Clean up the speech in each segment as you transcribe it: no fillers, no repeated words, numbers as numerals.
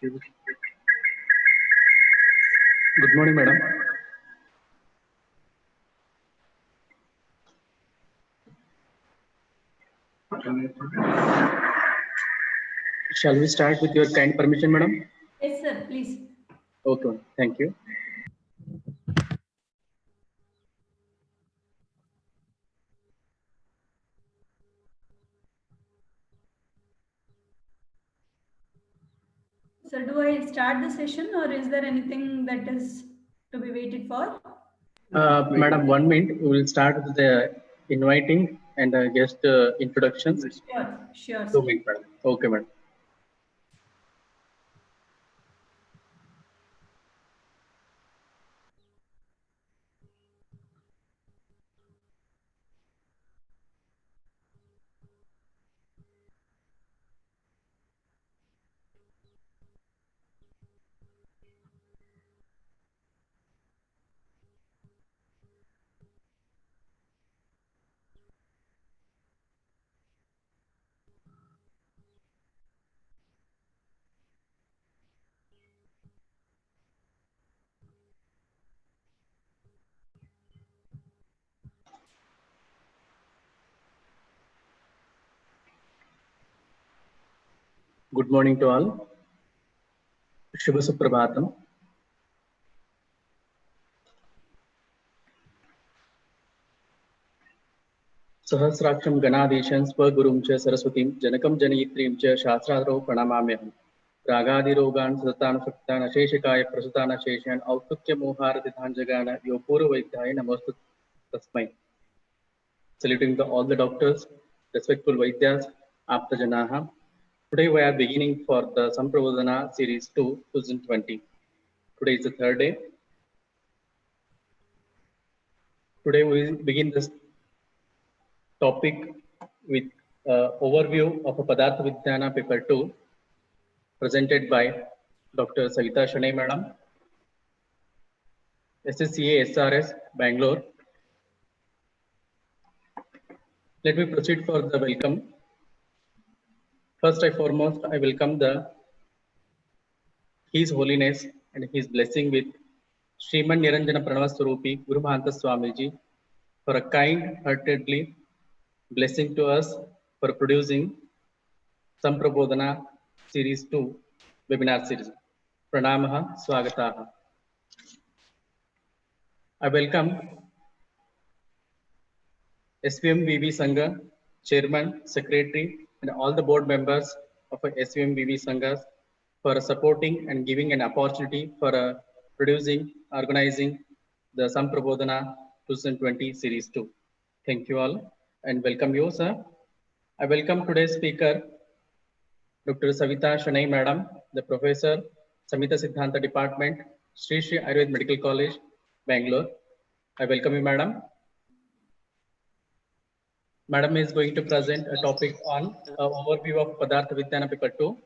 Good morning, madam. Shall we start with your kind permission, madam? Yes, sir, please. Okay, thank you. So do I start the session or is there anything that is to be waited for? Madam, 1 minute. We will start with the inviting and guest introductions. Sure. 2 minutes, madam. Okay, madam. Good morning to all. Shubha Suprabhatam. Sahasraksham Ganadesham Swagurum Cha Saraswatim Janakam Janitrim Cha Shastradro Pranamamyaham. Ragadirogan Satana Saktana Sheshikaya Prasutana Sheshan Autukya Moharadithan Jagana Yopura Vaidhaya Namastu Tasmai. Saluting to all the doctors, respectful Vaidyas, Apta Janaha. Today we are beginning for the Samprabodhana Series 2, 2020. Today is the third day. Today we begin this topic with overview of a Padartha Vijnana paper 2 presented by Dr. Savita Shenoy Madam, SSCASRH, Bangalore. Let me proceed for the welcome. First and foremost, I welcome His Holiness and His blessing with Sriman Niranjana Pranavaswarupi Guru Mahanta Swamiji for a kind-heartedly blessing to us for producing Samprabodhana Series 2 webinar series. Pranamaha Swagataha. I welcome SVMVV Sangha, Chairman, Secretary, and all the board members of SVMVV Sanghas for supporting and giving an opportunity for producing, organizing the Samprabodhana 2020 Series 2. Thank you all and welcome you, sir. I welcome today's speaker, Dr. Savita Shenoy Madam, the Professor, Samhita Siddhanta Department, Sri Sri Ayurveda Medical College, Bangalore. I welcome you, Madam. Madam is going to present a topic on overview of Padartha Vijnana paper 2.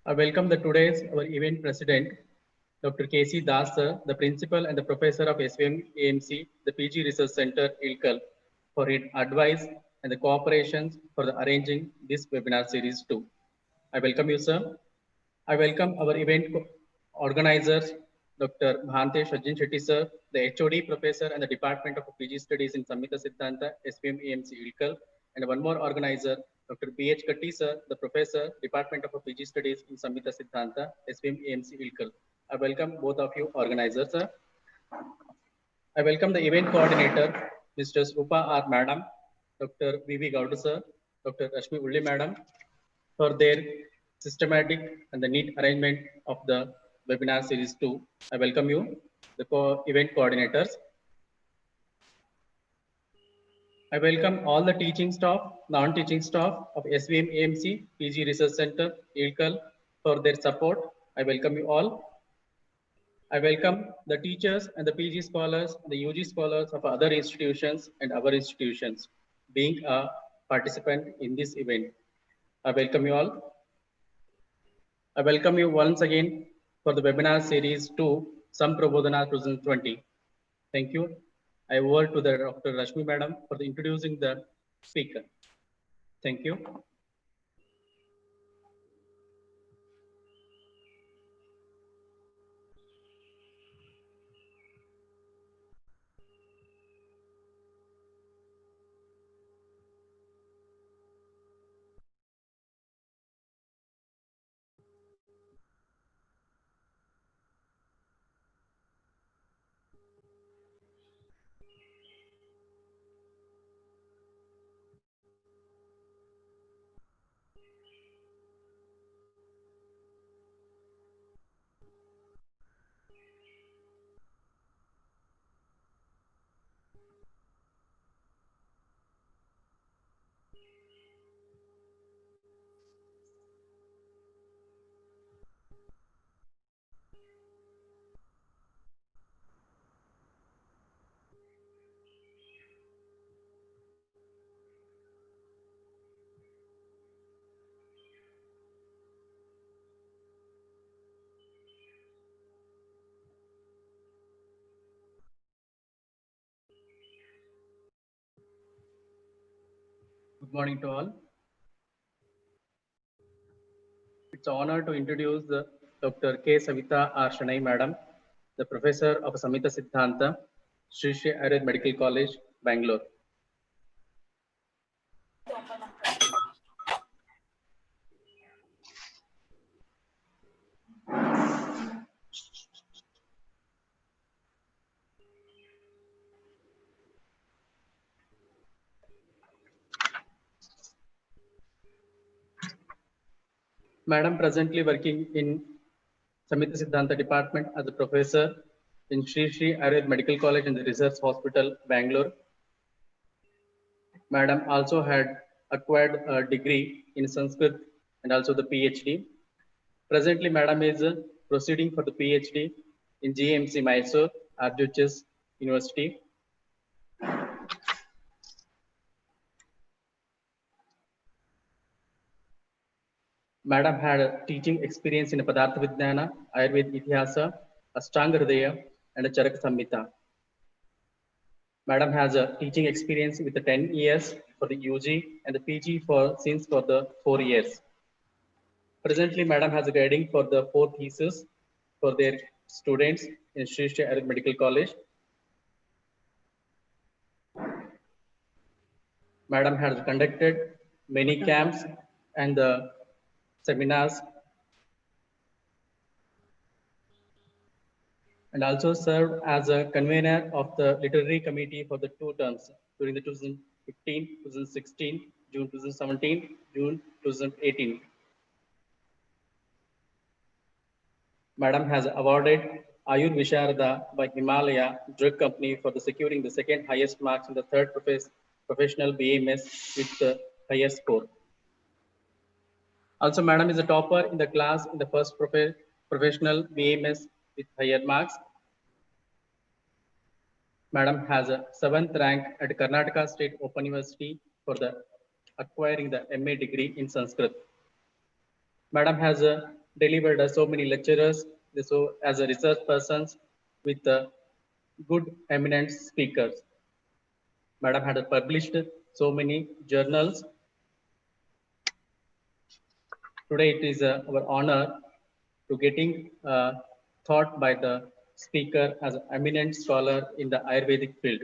I welcome today's our event president, Dr. K.C. Das, sir, the principal and the professor of SVMAMC, the PG Research Center, ILKAL, for his advice and the cooperation for the arranging this webinar series 2. I welcome you, sir. I welcome our event organizers, Dr. Bhantesh Ajin Shetty, sir, the HOD professor and the Department of PG Studies in Samhita Siddhanta, SVMAMC ILKAL, and one more organizer, Dr. B.H. Katti, sir, the professor, Department of PG Studies in Samhita Siddhanta, SVMAMC ILKAL. I welcome both of you organizers, sir. I welcome the event coordinator, Mr. Rupa R. Madam, Dr. V.V. Gowda, sir, Dr. Rashmi Ulli Madam, for their systematic and the neat arrangement of the webinar series 2. I welcome you, the event coordinators. I welcome all the teaching staff, non-teaching staff of SVMAMC, PG Research Center, ILKAL for their support. I welcome you all. I welcome the teachers and the PG scholars, and the UG scholars of other institutions and our institutions being a participant in this event. I welcome you all. I welcome you once again for the webinar series 2, Samprabodhana 2020. Thank you. I over to the Dr. Rashmi Madam for introducing the speaker. Thank you. Good morning to all. It's an honor to introduce Dr. K. Savita R. Shenoy Madam, the Professor of Samhita Siddhanta, Sri Sri Ayurveda Medical College, Bangalore. Madam presently working in Samhita Siddhanta Department as a professor in Sri Sri Ayurveda Medical College and the Research Hospital, Bangalore. Madam also had acquired a degree in Sanskrit and also the PhD. Presently, Madam is proceeding for the PhD in GMC Mysore, RGHS University. Madam had a teaching experience in Padartha Vijnana, Ayurveda Ityasa, Ashtanga Hridaya, and a Charaka Samhita. Madam has a teaching experience with the 10 years for the UG and the PG for the 4 years. Presently, Madam has a guiding for the 4 thesis for their students in Sri Sri Ayurveda Medical College. Madam has conducted many camps and seminars and also served as a convener of the literary committee for the 2 terms during the 2015, 2016, June 2017, June 2018. Madam has awarded Ayur Visharada by Himalaya Drug Company for the securing the second highest marks in the third professional BMS with the highest score. Also, Madam is a topper in the class in the first professional BMS with higher marks. Madam has a 7th rank at Karnataka State Open University for the acquiring the MA degree in Sanskrit. Madam has delivered so many lecturers as a research persons with good eminent speakers. Madam had published so many journals. Today it is our honor to getting taught by the speaker as an eminent scholar in the Ayurvedic field.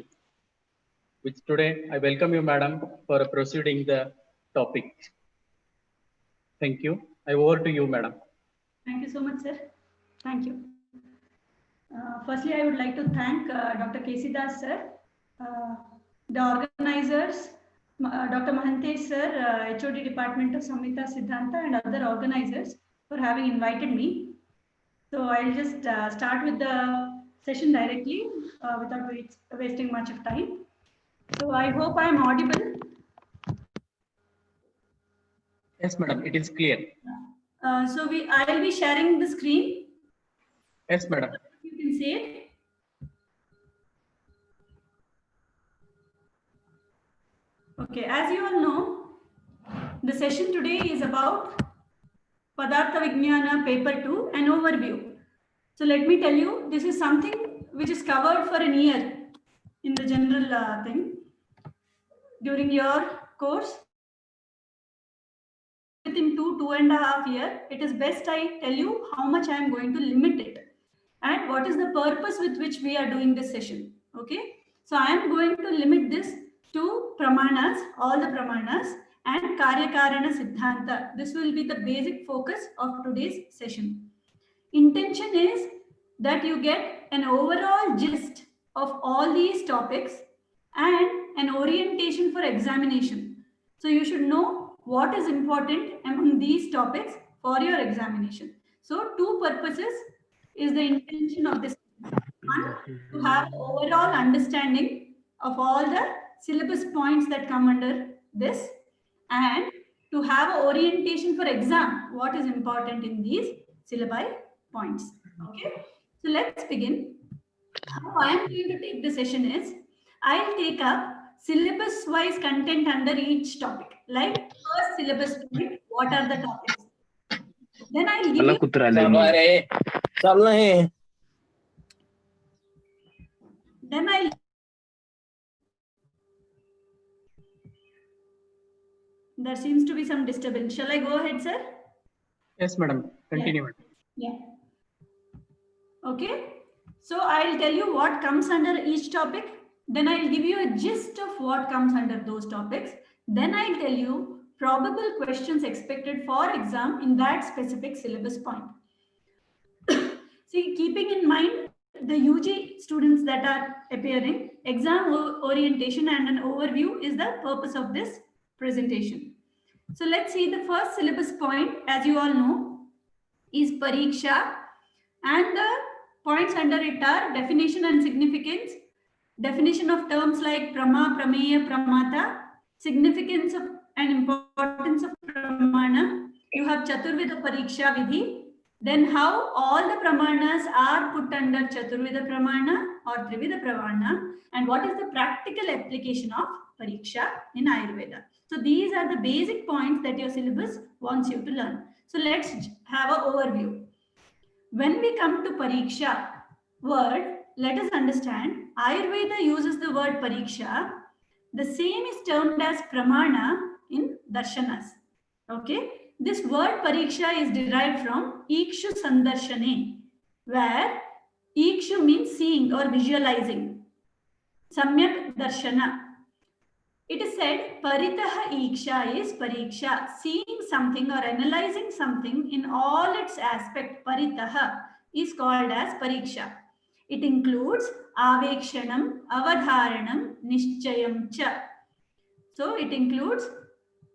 Which today I welcome you, Madam, for proceeding the topic. Thank you. I over to you, Madam. Thank you so much, sir. Thank you. Firstly, I would like to thank Dr. K.C. Das, sir, the organizers, Dr. Mahantesh, sir, HOD Department of Samhita Siddhanta, and other organizers for having invited me. So I'll just start with the session directly without wasting much of time. So I hope I'm audible. Yes, Madam, it is clear. So I'll be sharing the screen. Yes, Madam. You can see it. Okay, as you all know, the session today is about Padartha Vijnana Paper 2, an overview. So let me tell you, this is something which is covered for a year in the general thing. During your course within 2.5 years, it is best I tell you how much I am going to limit it and what is the purpose with which we are doing this session. Okay, so I am going to limit this to pramanas, all the pramanas, and karyakarana siddhanta. This will be the basic focus of today's session. Intention is that you get an overall gist of all these topics and an orientation for examination. So you should know what is important among these topics for your examination. So two purposes is the intention of this. One, to have overall understanding of all the syllabus points that come under this, and to have an orientation for exam, what is important in these syllabi points. Okay, so let's begin. How I am going to take the session is, I'll take up syllabus wise content under each topic. Like first syllabus point, what are the topics? Then I'll give you. Then I'll. There seems to be some disturbance. Shall I go ahead, sir? Yes, madam. Continue. Yeah. Okay. So I'll tell you what comes under each topic. Then I'll give you a gist of what comes under those topics. Then I'll tell you probable questions expected for exam in that specific syllabus point. See, keeping in mind the UG students that are appearing, exam orientation and an overview is the purpose of this presentation. So let's see the first syllabus point, as you all know, is Pariksha, and the points under it are definition and significance, definition of terms like Prama, Prameya, Pramata, significance of and importance of Pramana. You have Chaturvida Pariksha Vidhi, then how all the Pramanas are put under Chaturvida Pramana or Trivida Pramana, and what is the practical application of Pariksha in Ayurveda. So these are the basic points that your syllabus wants you to learn. So let's have an overview. When we come to Pariksha word, let us understand Ayurveda uses the word Pariksha. The same is termed as Pramana in Darshanas. Okay, this word Pariksha is derived from Ikshu Sandarshane, where Ikshu means seeing or visualizing. Samyak Darshana. It is said Paritaha Iksha is Pariksha, seeing something or analyzing something in all its aspect. Paritaha is called as Pariksha. It includes Avekshanam, Avadharanam, Nishchayam cha. So it includes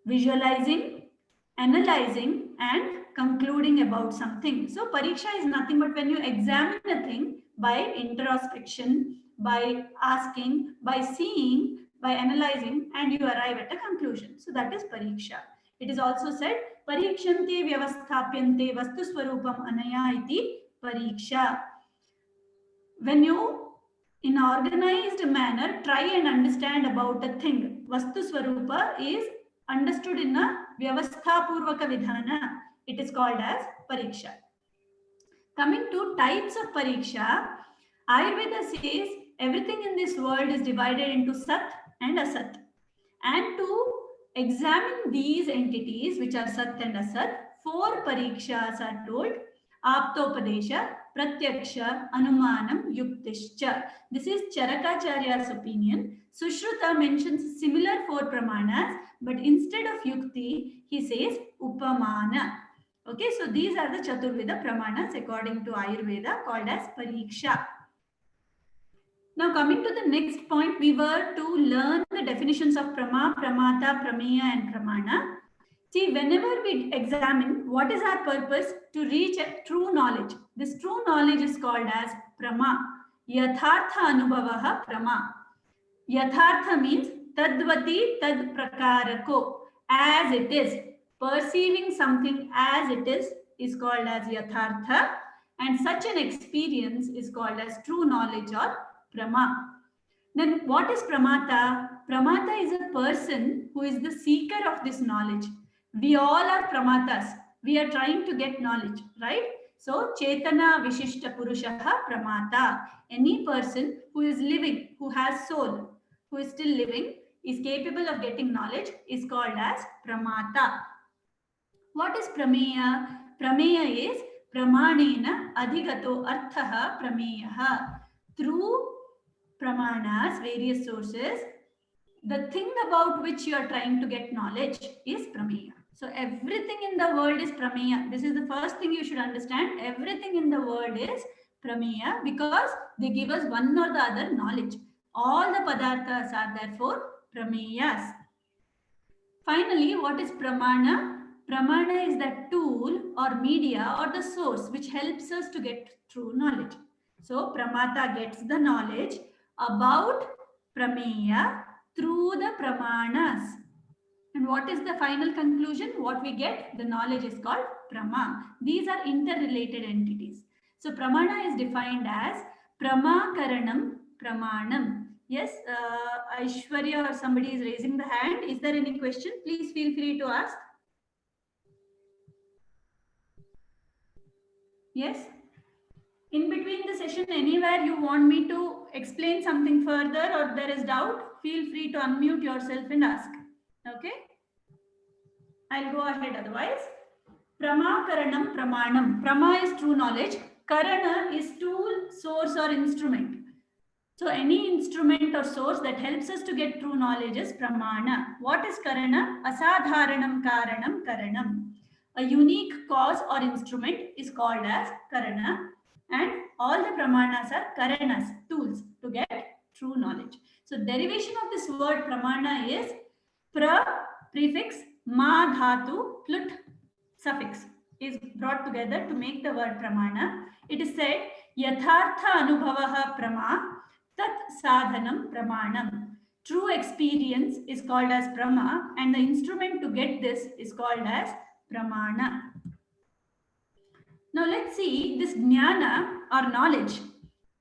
visualizing, analyzing, and concluding about something. So Pariksha is nothing but when you examine a thing by introspection, by asking, by seeing, by analyzing, and you arrive at a conclusion. So that is Pariksha. It is also said Parikshante Vyavasthapyante Vastu Swarupam Anaya iti Pariksha. When you, in organized manner, try and understand about a thing, Vastu Swarupa is understood in a Vyavastha Purvaka Vidhana. It is called as Pariksha. Coming to types of Pariksha, Ayurveda says everything in this world is divided into Sat and Asat. And to examine these entities, which are Sat and Asat, 4 Parikshas are told: Aptopadesha, Pratyaksha, Anumanam, Yuktishcha. This is Charakacharya's opinion. Sushruta mentions similar 4 pramanas, but instead of Yukti, he says Upamana. Okay, so these are the Chaturvida pramanas according to Ayurveda, called as Pariksha. Now coming to the next point, we were to learn the definitions of Prama, Pramata, Prameya and Pramana. See, whenever we examine what is our purpose, to reach a true knowledge. This true knowledge is called as Prama. Yathartha Anubhavaha Prama. Yathartha means Tadvati Tad Prakarako, as it is. Perceiving something as it is called as Yathartha, and such an experience is called as true knowledge or Prama. Then what is Pramata? Pramata is a person who is the seeker of this knowledge. We all are Pramatas. We are trying to get knowledge, right? So, Chetana Vishishta Purushaha Pramata. Any person who is living, who has soul, who is still living, is capable of getting knowledge is called as pramata. What is prameya? Prameya is pramanena adhigato arthaha prameyaha. Through pramanas, various sources, the thing about which you are trying to get knowledge is prameya. So everything in the world is prameya. This is the first thing you should understand. Everything in the world is prameya because they give us one or the other knowledge. All the padarthas are therefore prameyas. Finally, what is pramana? Pramana is the tool or media or the source which helps us to get true knowledge. So pramata gets the knowledge about prameya through the pramanas. And what is the final conclusion? What we get? The knowledge is called prama. These are interrelated entities. So pramana is defined as pramakaranam pramanam. Yes, Aishwarya or somebody is raising the hand. Is there any question? Please feel free to ask. Yes. In between the session, anywhere you want me to explain something further or there is doubt, feel free to unmute yourself and ask. Okay. I'll go ahead otherwise. Pramakaranam pramanam. Prama is true knowledge. Karana is tool, source or instrument. So any instrument or source that helps us to get true knowledge is pramana. What is karana? Asadharanam karanam karanam. A unique cause or instrument is called as karana, and all the pramanas are karanas, tools to get true knowledge. So derivation of this word pramana is pra prefix ma dhatu plut suffix is brought together to make the word pramana. It is said yathartha anubhavaha prama tat sadhanam pramanam. True experience is called as prama, and the instrument to get this is called as pramana. Now let's see, this jnana or knowledge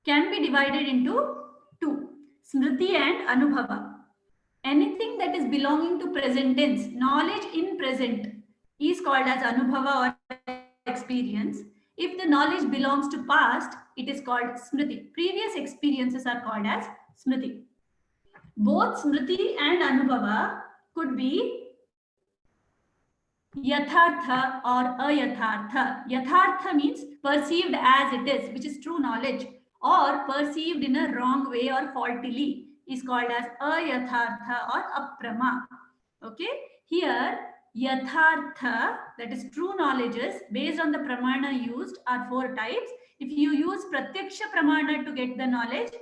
can be divided into two, smriti and anubhava. Anything that is belonging to present tense, knowledge in present, is called as anubhava or experience. If the knowledge belongs to past, it is called smriti. Previous experiences are called as smriti. Both smriti and anubhava could be yathartha or ayathartha. Yathartha means perceived as it is, which is true knowledge, or perceived in a wrong way or faultily is called as ayathartha or aprama. Okay, here yathartha, that is true knowledges based on the pramana used, are four types. If you use pratyaksha pramana to get the knowledge,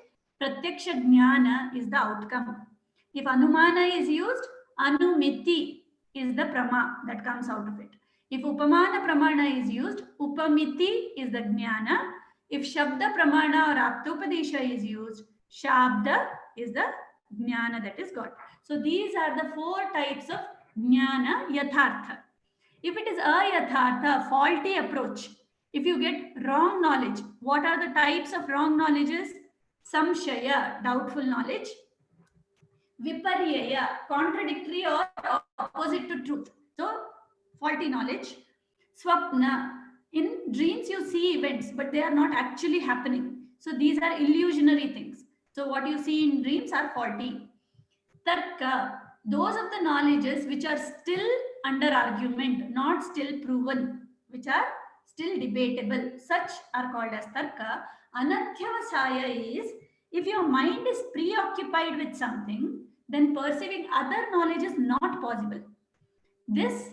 pratyaksha jnana is the outcome. If anumana is used, anumiti is the prama that comes out of it. If upamana pramana is used, upamiti is the jnana. If shabda pramana or aptopadesha is used, shabda is the jnana that is got. So these are the four types of jnana yathartha. If it is ayathartha, faulty approach, if you get wrong knowledge, what are the types of wrong knowledges? Samshaya, doubtful knowledge. Viparyaya, contradictory or opposite to truth. So faulty knowledge. Swapna, in dreams you see events, but they are not actually happening. So these are illusionary things. So what you see in dreams are faulty. Tarka, those of the knowledges which are still under argument, not still proven, which are still debatable, such are called as tarka. Anadhyavasaya is, if your mind is preoccupied with something, then perceiving other knowledge is not possible. This,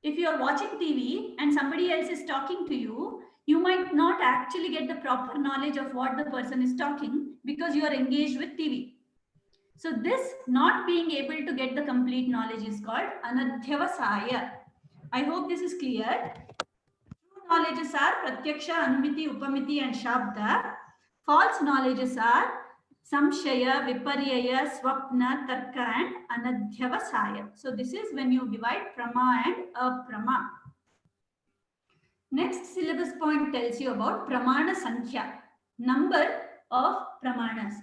if you are watching TV and somebody else is talking to you, you might not actually get the proper knowledge of what the person is talking because you are engaged with TV. So this not being able to get the complete knowledge is called anadhyavasaya. I hope this is clear. True knowledges are pratyaksha, anumiti, upamiti and shabda. False knowledges are samshaya, viparyaya, swapna, tarka and anadhyavasaya. So this is when you divide prama and aprama. Next syllabus point tells you about pramana sankhya, number of pramanas.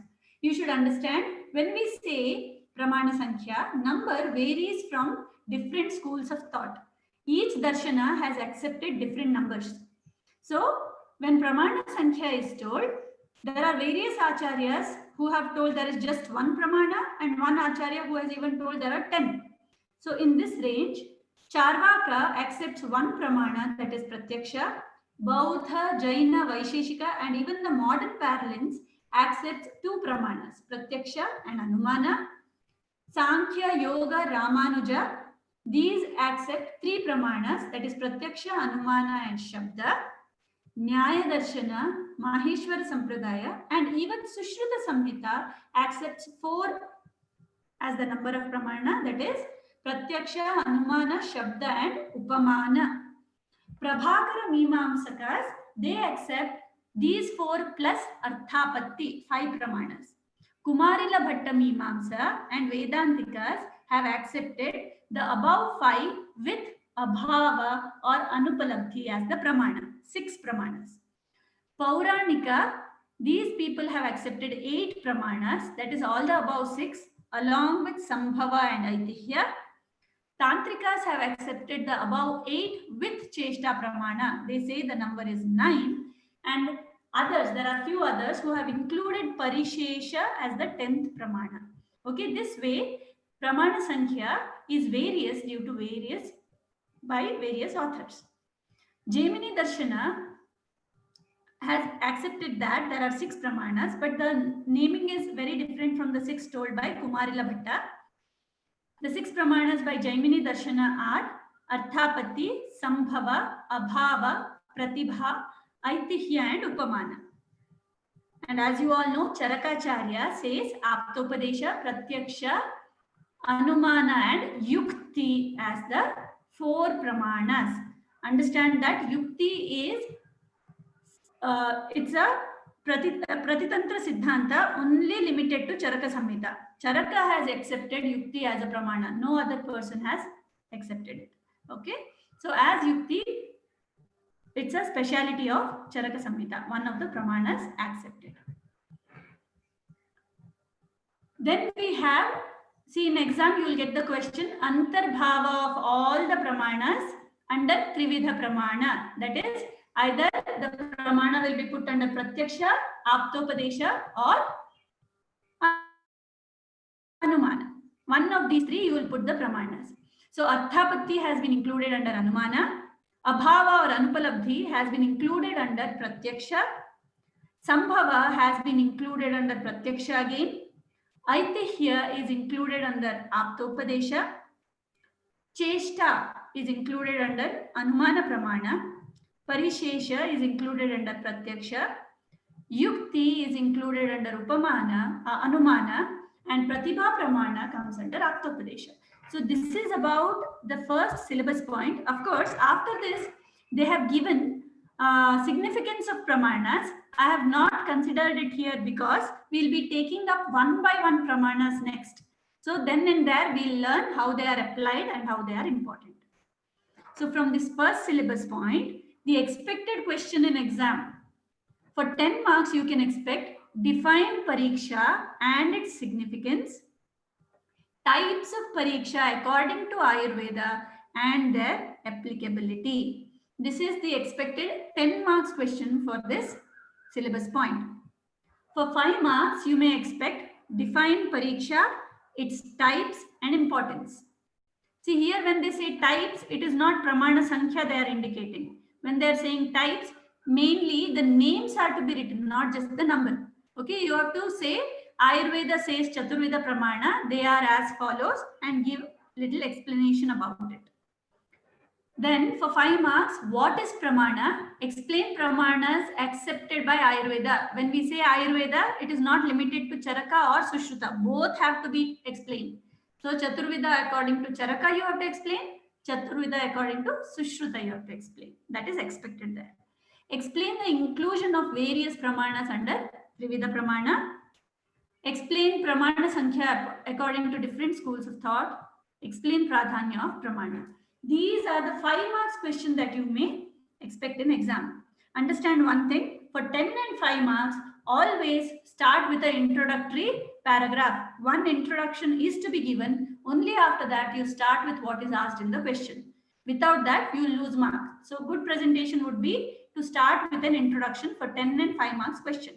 You should understand, when we say pramana sankhya, number varies from different schools of thought. Each darshana has accepted different numbers. So when pramana sankhya is told, there are various acharyas who have told there is just one pramana, and one acharya who has even told there are 10. So in this range, Charvaka accepts one pramana, that is Pratyaksha. Baudha, Jaina, Vaisheshika, and even the modern parlance accepts two pramanas, Pratyaksha and Anumana. Sankhya, Yoga, Ramanuja, these accept three pramanas, that is Pratyaksha, Anumana, and Shabda. Nyaya Darshana, Maheshwara Sampradaya, and even Sushruta Samhita accepts 4 as the number of pramana, that is Pratyaksha, Anumana, Shabda, and Upamana. Prabhakara Mimamsakas, they accept these 4 plus Arthapatti, 5 pramanas. Kumarila Bhatta Mimamsa and Vedantikas have accepted the above 5 with Abhava or Anupalabdhi as the pramana, 6 pramanas. Pauranika, these people have accepted 8 pramanas, that is all the above 6, along with Sambhava and Aitihya. Tantrikas have accepted the above 8 with Cheshta Pramana. They say the number is 9. And others, there are few others who have included Parishesha as the 10th Pramana. Okay, this way, Pramana Sankhya is various due to by various authors. Jaimini Darshana has accepted that there are 6 Pramanas, but the naming is very different from the 6 told by Kumarila Bhatta. The 6 pramanas by Jaimini Darshana are Arthapatti, Sambhava, Abhava, Pratibha, Aitihya, and Upamana. And as you all know, Charakacharya says Aptopadesha, Pratyaksha, Anumana, and Yukti as the 4 pramanas. Understand that Yukti is it's a Pratitantra Siddhanta only limited to Charaka Samhita. Charaka has accepted Yukti as a pramana. No other person has accepted it. Okay. So as Yukti, it's a speciality of Charaka Samhita, one of the pramanas accepted. Then we have, see in exam you will get the question, Antarbhava of all the pramanas under Trividha Pramana. That is, either the pramana will be put under Pratyaksha, Aptopadesha, or Anumana. One of these 3 you will put the pramanas. So Arthapatti has been included under Anumana. Abhava or Anupalabdhi has been included under Pratyaksha. Sambhava has been included under Pratyaksha again. Aitihya is included under Aptopadesha. Cheshta is included under Anumana Pramana. Parishesha is included under Pratyaksha. Yukti is included under Anumana, and Pratibha Pramana comes under Aptopadesha. So this is about the first syllabus point. Of course, after this, they have given significance of Pramanas. I have not considered it here because we'll be taking up one by one Pramanas next. So then and there, we'll learn how they are applied and how they are important. So from this first syllabus point, the expected question in exam, for 10 marks, you can expect define Pariksha and its significance, types of Pariksha according to Ayurveda and their applicability. This is the expected 10 marks question for this syllabus point. For 5 marks, you may expect define Pariksha, its types and importance. See here when they say types, it is not Pramana Sankhya they are indicating. When they are saying types, mainly the names are to be written, not just the number. Okay, you have to say Ayurveda says Chaturveda Pramana, they are as follows, and give little explanation about it. Then for 5 marks, what is Pramana? Explain Pramanas accepted by Ayurveda. When we say Ayurveda, it is not limited to Charaka or Sushruta. Both have to be explained. So Chaturveda according to Charaka you have to explain. Chaturveda according to Sushruta you have to explain. That is expected there. Explain the inclusion of various Pramanas under Trivida Pramana. Explain Pramana Sankhya according to different schools of thought. Explain Pradhanya of Pramana. These are the 5 marks question that you may expect in exam. Understand one thing, for 10 and 5 marks, always start with an introductory paragraph. One introduction is to be given. Only after that you start with what is asked in the question. Without that, you will lose marks. So good presentation would be to start with an introduction for 10 and 5 marks question.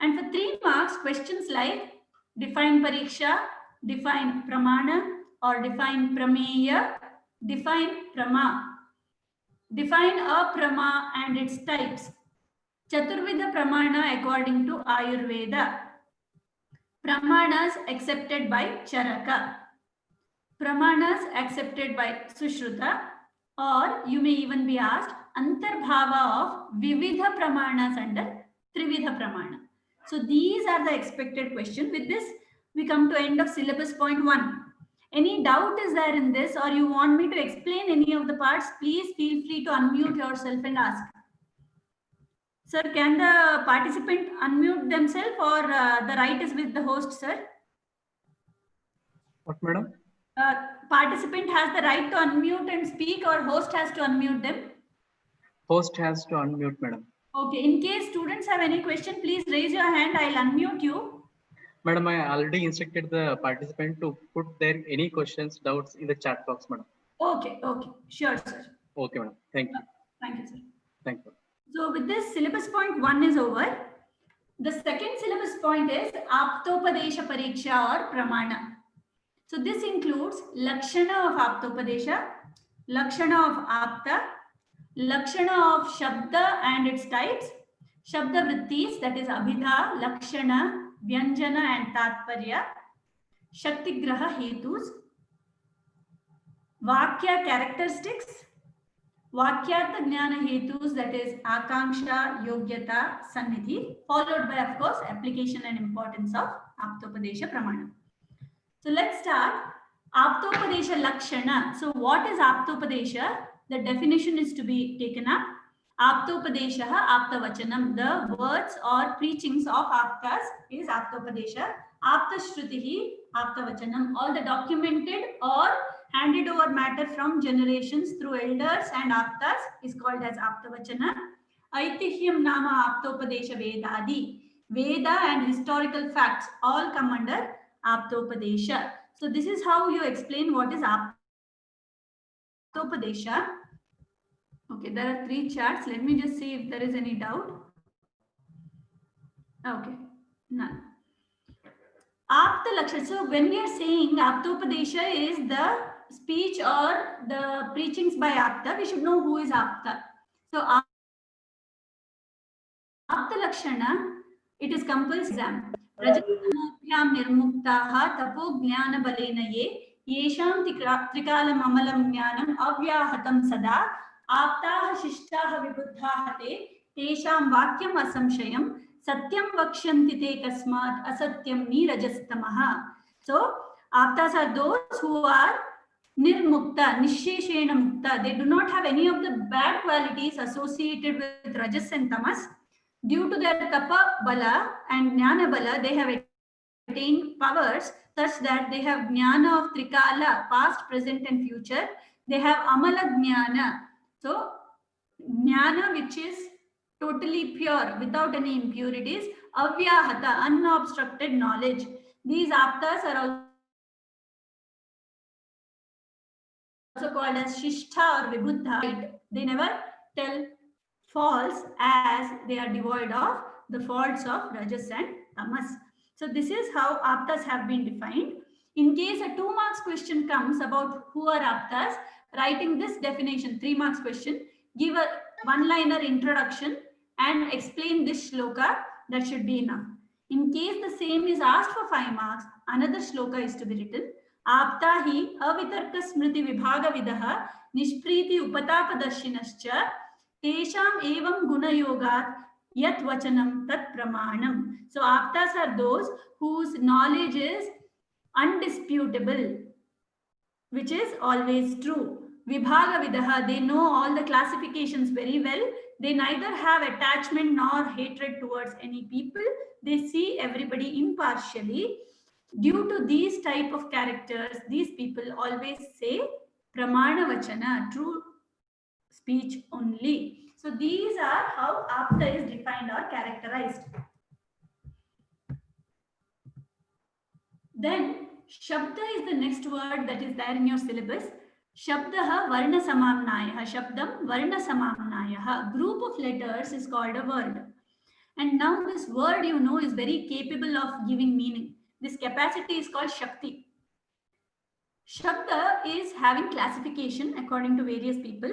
And for 3 marks, questions like define pariksha, define pramana, or define prameya, define prama, define aprama and its types, Chaturvida pramana according to Ayurveda, pramanas accepted by Charaka, pramanas accepted by Sushruta, or you may even be asked antarbhava of Vividha pramanas under Trividha pramana. So these are the expected questions. With this, we come to end of syllabus point 1. Any doubt is there in this, or you want me to explain any of the parts, please feel free to unmute yourself and ask. Sir, can the participant unmute themselves, or the right is with the host, sir? What, madam? Participant has the right to unmute and speak, or host has to unmute them? Host has to unmute, madam. Okay, in case students have any question, please raise your hand. I'll unmute you. Madam, I already instructed the participant to put their any questions, doubts in the chat box, madam. Okay, sure, sir. Okay, madam. Thank you. Thank you, sir. Thank you. So with this, syllabus point 1 is over. The second syllabus point is Aptopadesha Pariksha or Pramana. So this includes Lakshana of Aptopadesha, Lakshana of Apta, Lakshana of Shabda and its types, Shabda Vrittis, that is Abhidha, Lakshana, Vyanjana and Tatparya, Shaktigraha Hetus, Vakya characteristics, Vakyartha Jnana Hetus, that is Akanksha, Yogyata, Sannidhi, followed by, of course, application and importance of Aptopadesha Pramana. So let's start. Aptopadesha Lakshana. So what is Aptopadesha? The definition is to be taken up. Aptopadesha Aptavachanam. The words or preachings of Aptas is Aptopadesha. Aptashrutihi Aptavachanam. All the documented or handed over matter from generations through elders and Aptas is called as Aptavachana. Aitihyam Nama Aptopadesha Vedadi. Veda and historical facts all come under Aptopadesha. So this is how you explain what is Aptopadesha. Okay, there are 3 charts. Let me just see if there is any doubt. Okay, none. Apta Lakshana. So when we are saying Aptopadesha is the speech or the preachings by Apta, we should know who is Apta. So Apta Lakshana, it is compulsory exam. Rajatanovyam nirmuktaha tapo jnana balena ye yesham trikalam amalam jnanam avyahatam sada aptaha shishtaha vibuddhaha te tesham vakyam asamshayam satyam vakshanti te kasmat asatyam nirajastamaha. So aptas are those who are nirmukta, nisheshena mukta. They do not have any of the bad qualities associated with rajas and tamas. Due to their tapa bala and jnana bala, they have attained powers such that they have jnana of trikala, past, present and future. They have amala jnana. So jnana which is totally pure, without any impurities. Avyahata, unobstructed knowledge. These aptas are also called as Shishta or Vibuddha. They never tell false, as they are devoid of the faults of Rajas and Tamas. So this is how Aptas have been defined. In case a 2 marks question comes about who are Aptas, writing this definition, 3 marks question, give a 1-liner introduction and explain this shloka, that should be enough. In case the same is asked for 5 marks, another shloka is to be written. Apta hi avitarka smriti vibhaga vidaha nishpriti upatapadarshinaschya tesham evam gunayogat yat vachanam tat pramanam. So aptas are those whose knowledge is undisputable, which is always true. Vibhaga vidaha, they know all the classifications very well. They neither have attachment nor hatred towards any people. They see everybody impartially. Due to these type of characters, these people always say pramana vachana, true speech only. So these are how Apta is defined or characterized. Then Shabda is the next word that is there in your syllabus. Shabdaha Varna Samamnayaha. Shabdam Varna Samamnayaha. Group of letters is called a word. And now this word, you know, is very capable of giving meaning. This capacity is called Shakti. Shabda is having classification according to various people.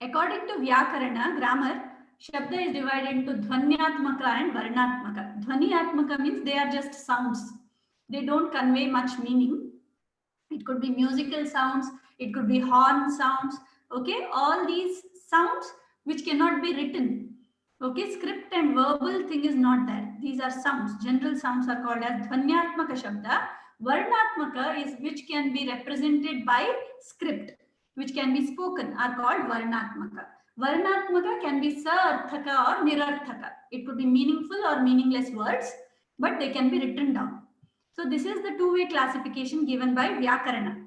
According to Vyakarana, grammar, Shabda is divided into Dhvanyatmaka and Varnatmaka. Dhvanyatmaka means they are just sounds. They don't convey much meaning. It could be musical sounds, it could be horn sounds, okay? All these sounds which cannot be written, okay? Script and verbal thing is not there. These are sounds. General sounds are called as Dhvanyatmaka Shabda. Varnatmaka is which can be represented by script, which can be spoken, are called Varnatmaka. Varnatmaka can be Sarthaka or Nirarthaka. It could be meaningful or meaningless words, but they can be written down. So this is the two-way classification given by Vyakarana.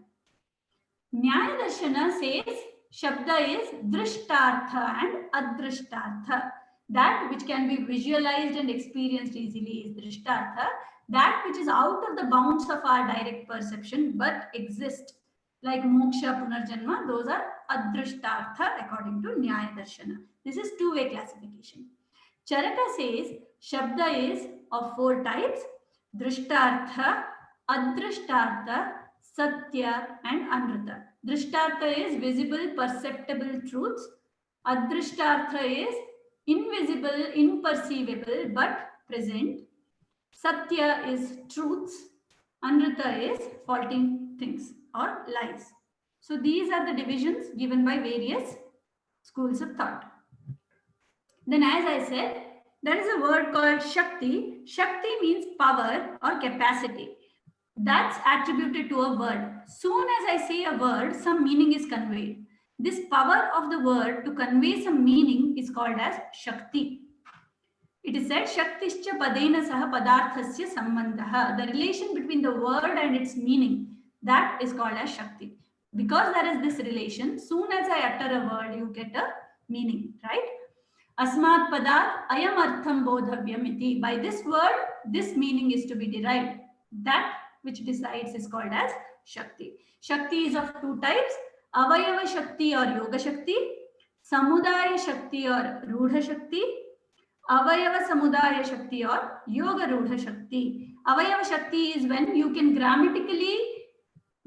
Nyaya Darshana says Shabda is Drishtartha and Adrishtartha. That which can be visualized and experienced easily is Drishtartha. That which is out of the bounds of our direct perception but exist, like Moksha, Punarjanma, those are Adrishtartha according to Nyaya Darshana. This is two-way classification. Charaka says Shabda is of four types: Drishtartha, Adrishtartha, Satya and Anrita. Drishtartha is visible, perceptible truths. Adrishtartha is invisible, imperceivable but present. Satya is truths. Anrita is faulty things or lies. So these are the divisions given by various schools of thought. Then, as I said, there is a word called Shakti. Shakti means power or capacity. That's attributed to a word. Soon as I say a word, some meaning is conveyed. This power of the word to convey some meaning is called as Shakti. It is said, Shaktischa padena saha padarthasya sambandha. The relation between the word and its meaning, that is called as Shakti. Because there is this relation, soon as I utter a word, you get a meaning, right? Asmat padat ayam artham bodhavyam iti. By this word, this meaning is to be derived. That which decides is called as Shakti. Shakti is of two types: Avayava Shakti or Yoga Shakti, Samudaya Shakti or Rudha Shakti, Avayava Samudaya Shakti or Yoga Rudha Shakti. Avayava Shakti is when you can grammatically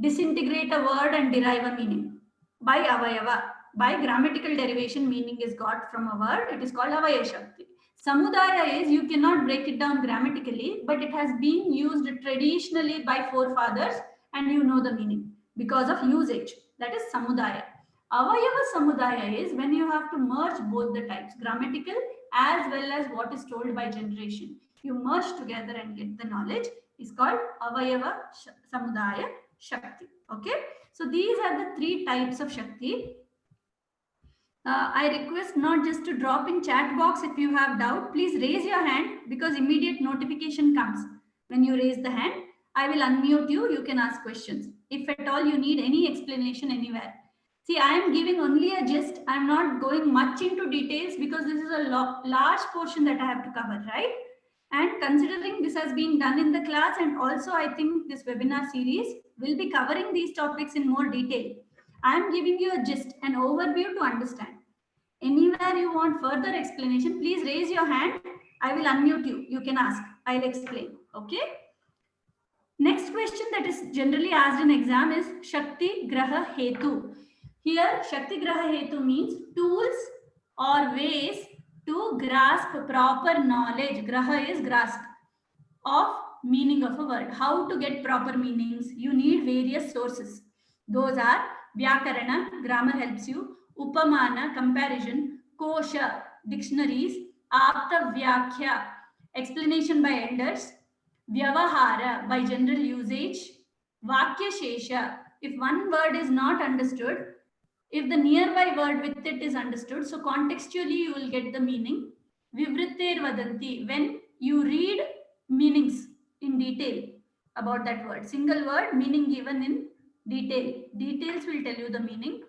disintegrate a word and derive a meaning. By Avayava, by grammatical derivation, meaning is got from a word, it is called Avaya Shakti. Samudaya is you cannot break it down grammatically, but it has been used traditionally by forefathers and you know the meaning because of usage. That is Samudaya. Avayava Samudaya is when you have to merge both the types, grammatical as well as what is told by generation. You merge together and get the knowledge is called Avayava Samudaya Shakti. Okay. So these are the three types of Shakti. I request not just to drop in chat box if you have doubt. Please raise your hand because immediate notification comes. When you raise the hand, I will unmute you. You can ask questions. If at all you need any explanation anywhere. See, I am giving only a gist. I am not going much into details because this is a large portion that I have to cover, right? And considering this has been done in the class, and also I think this webinar series will be covering these topics in more detail. I am giving you a gist, an overview to understand. Anywhere you want further explanation, please raise your hand. I will unmute you. You can ask. I'll explain. Okay. Next question that is generally asked in exam is Shakti Graha Hetu. Here, Shakti Graha Hetu means tools or ways to grasp proper knowledge. Graha is grasp of meaning of a word. How to get proper meanings? You need various sources. Those are Vyakarana, grammar helps you. Upamana, comparison. Kosha, dictionaries. Apta Vyakhya, explanation by elders. Vyavahara, by general usage. Vakya Shesha, if one word is not understood, if the nearby word with it is understood, so contextually you will get the meaning. Vivritter Vadanti, when you read meanings in detail about that word. Single word, meaning given in detail. Details will tell you the meaning.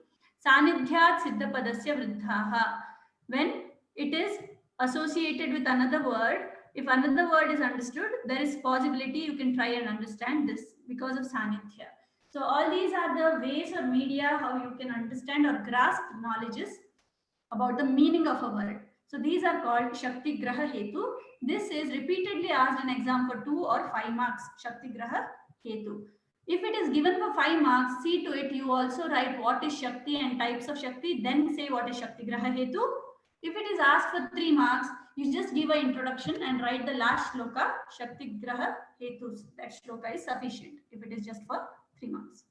Sanidhyat Siddhapadasya Vriddhaha, when it is associated with another word. If another word is understood, there is possibility you can try and understand this because of Sanidhya. So all these are the ways or media how you can understand or grasp knowledges about the meaning of a word. So these are called Shakti Graha Hetu. This is repeatedly asked in exam for 2 or 5 marks, Shakti Graha Hetu. If it is given for 5 marks, see to it you also write what is Shakti and types of Shakti, then say what is Shakti Graha Hetu. If it is asked for 3 marks, you just give an introduction and write the last shloka, Shakti Graha Hetus. That shloka is sufficient if it is just for 3 marks.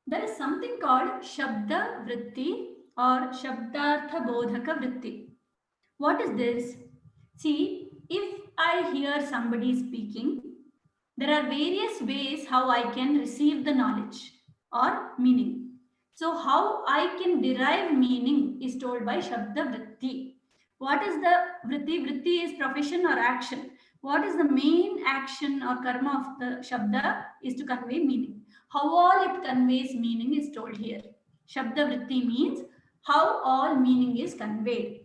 There is something called Shabda Vritti or Shabdartha Bodhaka Vritti. What is this? See, if I hear somebody speaking, there are various ways how I can receive the knowledge or meaning. So how I can derive meaning is told by Shabda Vritti. What is the Vritti? Vritti is profession or action. What is the main action or karma of the Shabda is to convey meaning. How all it conveys meaning is told here. Shabda Vritti means how all meaning is conveyed.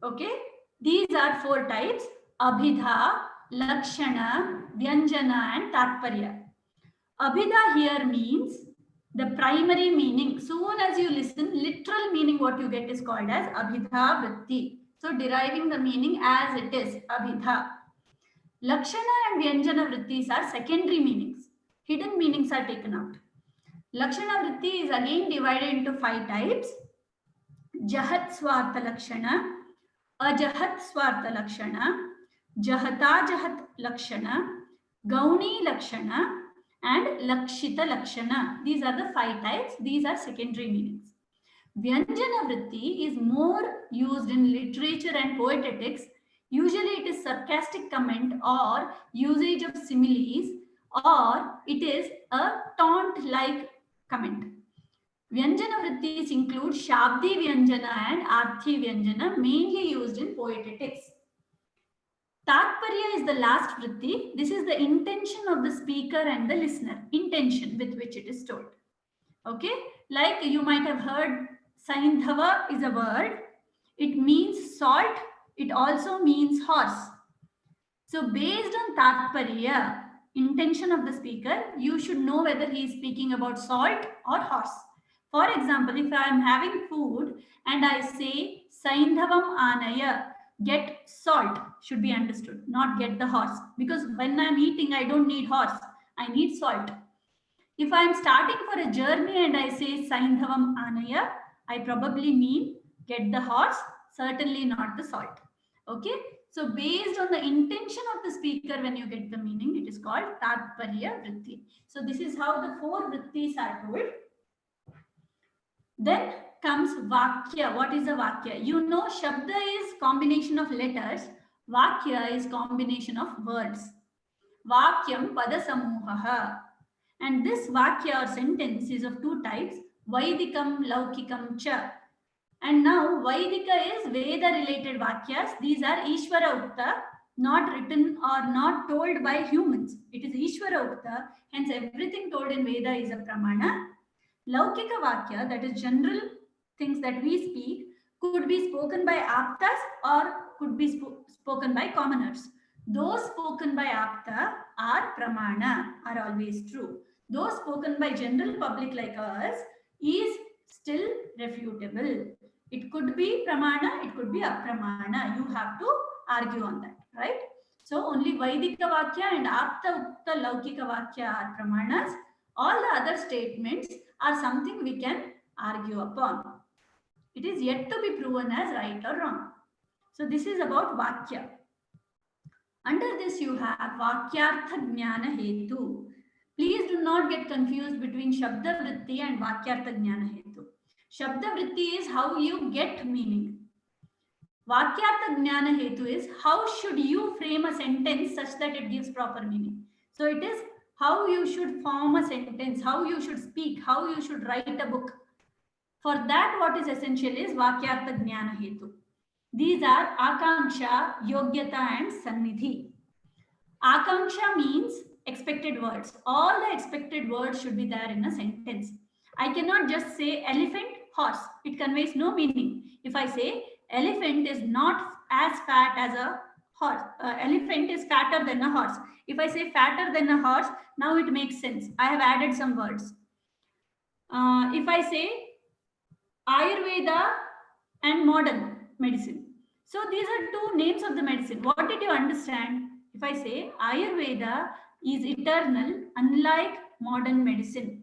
Okay, these are 4 types: Abhidha, Lakshana, Vyanjana and Tatparya. Abhidha here means the primary meaning. Soon as you listen, literal meaning what you get is called as Abhidha Vritti. So deriving the meaning as it is, Abhidha. Lakshana and Vyanjana Vrittis are secondary meanings. Hidden meanings are taken out. Lakshana Vritti is again divided into 5 types: Jahat Swartha Lakshana, Ajahat Swartha Lakshana, Jahata Jahat Lakshana, Gauni Lakshana, and Lakshita Lakshana. These are the 5 types. These are secondary meanings. Vyanjana Vritti is more used in literature and poetics. Usually it is sarcastic comment or usage of similes, or it is a taunt-like comment. Vyanjana Vrittis include Shabdi Vyanjana and Arthi Vyanjana, mainly used in poetics. Tatparya is the last vritti. This is the intention of the speaker and the listener, intention with which it is told. Okay, like you might have heard, Saindhava is a word. It means salt. It also means horse. So based on Tatparya, intention of the speaker, you should know whether he is speaking about salt or horse. For example, if I am having food and I say Saindhavam Anaya, get salt, should be understood, not get the horse. Because when I'm eating, I don't need horse, I need salt. If I am starting for a journey and I say Saindhavam Anaya, I probably mean get the horse, certainly not the salt. Okay, so based on the intention of the speaker, when you get the meaning, it is called Tatparya Vritti. So this is how the 4 Vrittis are told. Then comes Vakya. What is a Vakya? You know, Shabda is combination of letters. Vakya is combination of words. Vakyam Padasamuhaha. And this Vakya or sentence is of 2 types, Vaidikam, Laukikam cha. And now Vaidika is Veda related Vakyas. These are Ishvara Ukta, not written or not told by humans. It is Ishvara Ukta, hence everything told in Veda is a Pramana. Laukika Vakya, that is general things that we speak, could be spoken by Aptas or could be spoken by commoners. Those spoken by Apta are Pramana, are always true. Those spoken by general public like us is still refutable. It could be Pramana, it could be Apramana. You have to argue on that, right? So only Vaidika Vakya and Apta Ukta Laukika Vakya are Pramanas. All the other statements are something we can argue upon. It is yet to be proven as right or wrong. So this is about Vakya. Under this you have Vakyartha Jnana Hetu. Please do not get confused between Shabda Vritti and Vakyartha Jnana Hetu. Shabda Vritti is how you get meaning. Vakyartha Jnana Hetu is how should you frame a sentence such that it gives proper meaning. So it is how you should form a sentence, how you should speak, how you should write a book. For that, what is essential is Vakyartha Jnana Hetu. These are Akanksha, Yogyata and Sannidhi. Akanksha means expected words. All the expected words should be there in a sentence. I cannot just say elephant, horse. It conveys no meaning. If I say elephant is not as fat as a horse, elephant is fatter than a horse. If I say fatter than a horse, now it makes sense. I have added some words. If I say Ayurveda and modern medicine. So these are two names of the medicine. What did you understand? If I say Ayurveda is eternal, unlike modern medicine.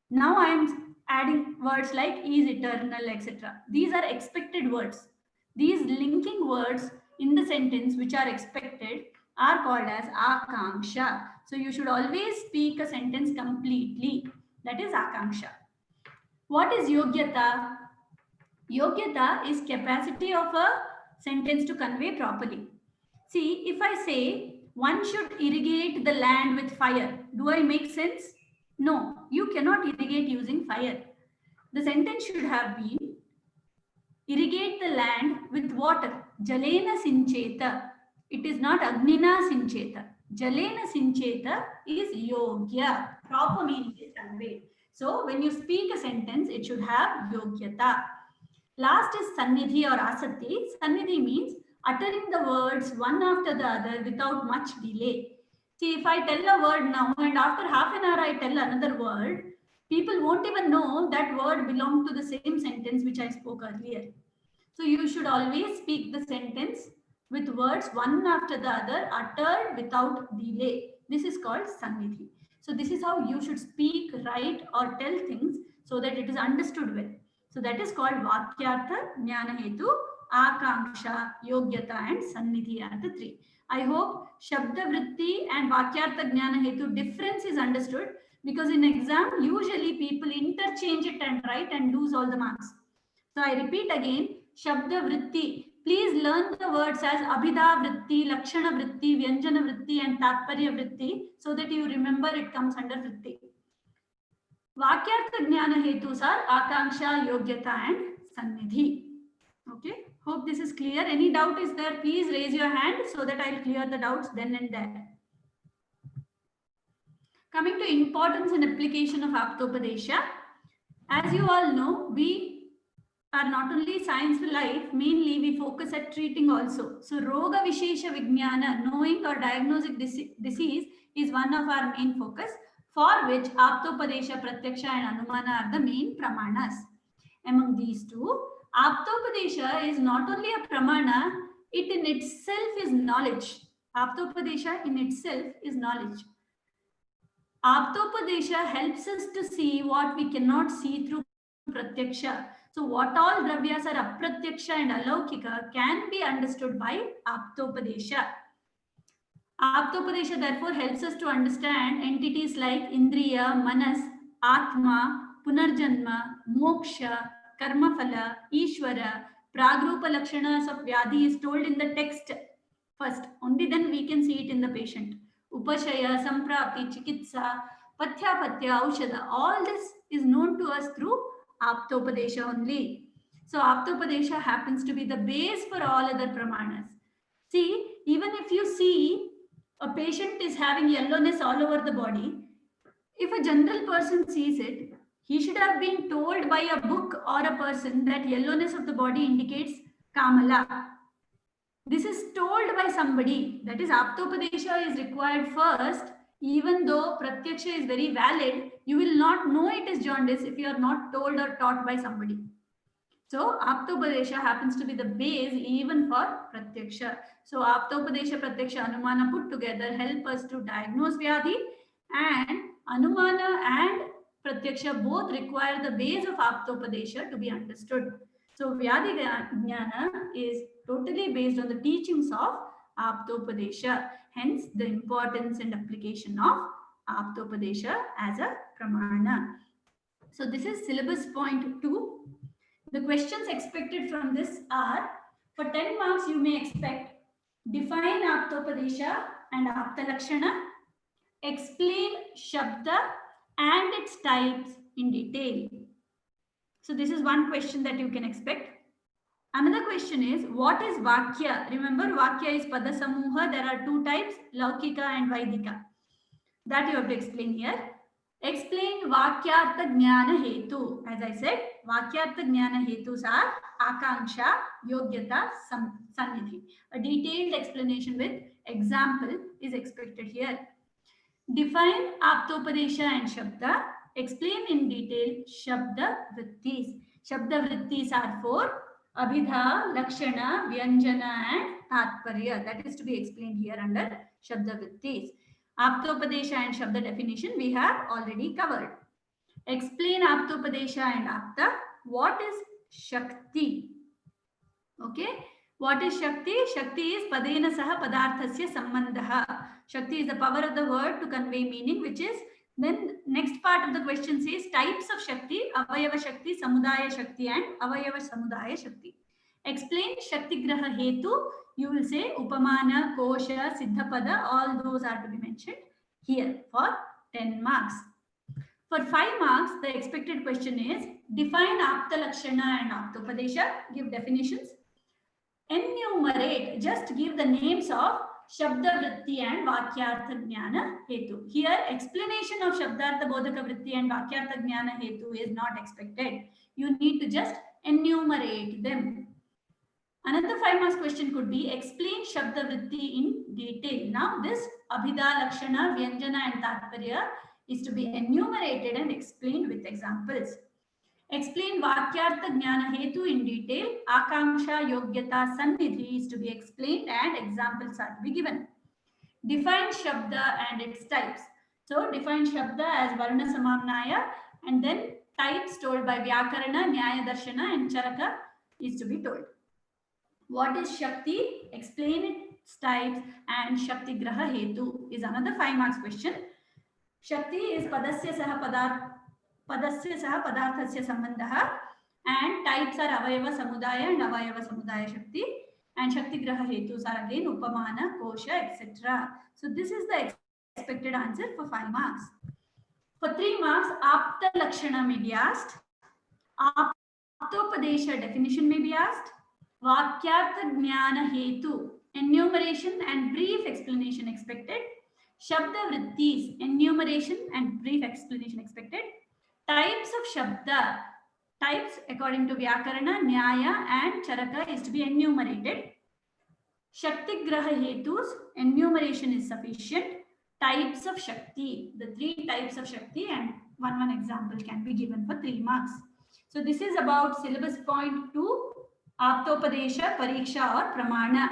Now I am adding words like is eternal, etc. These are expected words. These linking words in the sentence which are expected are called as akanksha. So you should always speak a sentence completely. That is akanksha. What is yogyata? Yogyata is capacity of a sentence to convey properly. See, if I say one should irrigate the land with fire, do I make sense? No, you cannot irrigate using fire. The sentence should have been irrigate the land with water. Jalena sincheta. It is not Agnina sincheta. Jalena sincheta is yogya. Proper meaning is conveyed. So when you speak a sentence, it should have yogyata. Last is sannidhi or asati. Sannidhi means uttering the words one after the other without much delay. See, if I tell a word now and after half an hour I tell another word, people won't even know that word belonged to the same sentence which I spoke earlier. So you should always speak the sentence with words one after the other uttered without delay. This is called sannidhi. So this is how you should speak, write or tell things so that it is understood well. So that is called Vakyartha, Jnana Hetu, Akanksha, Yogyata and Sannidhi are the three. I hope Shabda Vritti and Vakyartha Jnana Hetu difference is understood, because in exam usually people interchange it and write and lose all the marks. So I repeat again, Shabda Vritti. Please learn the words as Abhida Vritti, Lakshana Vritti, Vyanjana Vritti and Tatparya Vritti so that you remember it comes under Vritti. Vakyartha Jnana Hetus are Akanksha, Yogyata and Sannidhi. Okay, hope this is clear. Any doubt is there, please raise your hand so that I'll clear the doubts then and there. Coming to importance and application of Aptopadesha. As you all know, we are not only science for life, mainly we focus at treating also. So Roga Vishesha Vijnana, knowing or diagnosing disease is one of our main focus, for which Aptopadesha, Pratyaksha and Anumana are the main pramanas. Among these two, Aptopadesha is not only a pramana, it in itself is knowledge. Aptopadesha in itself is knowledge. Aptopadesha helps us to see what we cannot see through Pratyaksha. So what all dravyas are Apratyaksha and Alaukika can be understood by Aptopadesha. Aptopadesha therefore helps us to understand entities like Indriya, Manas, Atma, Punarjanma, Moksha, Karmaphala, Ishvara, Pragrupa Lakshanas of Vyadhi is told in the text first. Only then we can see it in the patient. Upashaya, Samprapti, Chikitsa, Pathya, Aushada, all this is known to us through Aptopadesha only. So Aptopadesha happens to be the base for all other pramanas. See, even if you see a patient is having yellowness all over the body, if a general person sees it, he should have been told by a book or a person that yellowness of the body indicates Kamala. This is told by somebody. That is, Aptopadesha is required first. Even though Pratyaksha is very valid, you will not know it is jaundice if you are not told or taught by somebody. So Aptopadesha happens to be the base even for Pratyaksha. So Aptopadesha, Pratyaksha, Anumana put together help us to diagnose Vyadhi, and Anumana and Pratyaksha both require the base of Aptopadesha to be understood. So Vyadhi Jnana is totally based on the teachings of Aptopadesha. Hence the importance and application of Aptopadesha as a pramana. So this is syllabus point 2. The questions expected from this are, for 10 marks you may expect define Aptopadesha and Aptalakshana, explain Shabda and its types in detail. So this is one question that you can expect. Another question is, what is Vakya? Remember, Vakya is Padasamuha. There are two types, Laukika and Vaidika. That you have to explain here. Explain Vakyartha Jnana Hetu. As I said, Vakyartha Jnana Hetus are Akanksha, Yogyata, Sannidhi. A detailed explanation with example is expected here. Define Aptopadesha and Shabda. Explain in detail Shabda Vrittis. Shabda vrittis are 4. Abhidha, Lakshana, Vyanjana and Tatparya. That is to be explained here under Shabda vrittis. Aptopadesha and Shabda definition we have already covered. Explain Aptopadesha and Apta. What is Shakti? Okay. What is Shakti? Shakti is Padena Saha Padarthasya Sambandha. Shakti is the power of the word to convey meaning, which is, then next part of the question says types of Shakti, Avayava Shakti, Samudaya Shakti and Avayava Samudaya Shakti. Explain Shakti Graha Hetu. You will say Upamana, Kosha, Siddhapada, all those are to be mentioned here for 10 marks. For 5 marks, the expected question is define Apta Lakshana and Aptopadesha, give definitions. Enumerate, just give the names of Shabda Vritti and Vakyartha Jnana Hetu. Here, explanation of Shabdartha Bodhaka Vritti and Vakyartha Jnana Hetu is not expected. You need to just enumerate them. Another 5 marks question could be explain Shabda Vritti in detail. Now, this Abhida, Lakshana, Vyanjana and Tatparya is to be enumerated and explained with examples. Explain Vakyartha Jnana Hetu in detail. Akanksha, Yogyata, Sannidhi is to be explained and examples are to be given. Define Shabda and its types. So define Shabda as Varna Samamnaya and then types told by Vyakarana, Nyaya Darshana and Charaka is to be told. What is Shakti? Explain its types and Shakti Graha Hetu is another 5 marks question. Shakti is Padasya Saha Padarthasya Sambandha and types are Avayava Samudaya and Avayava Samudaya Shakti and Shakti Graha Hetus are again Upamana, Kosha, etc. So this is the expected answer for 5 marks. For 3 marks, Apta Lakshana may be asked. Aptopadesha definition may be asked. Vakyartha Jnana Hetu, enumeration and brief explanation expected. Shabda Vrittis, enumeration and brief explanation expected. Types of Shabda, types according to Vyakarana, Nyaya and Charaka is to be enumerated. Shakti Graha Hetus, enumeration is sufficient. Types of Shakti, the 3 types of Shakti and one example can be given for 3 marks. So this is about syllabus point 2, Aptopadesha, Pariksha or Pramana.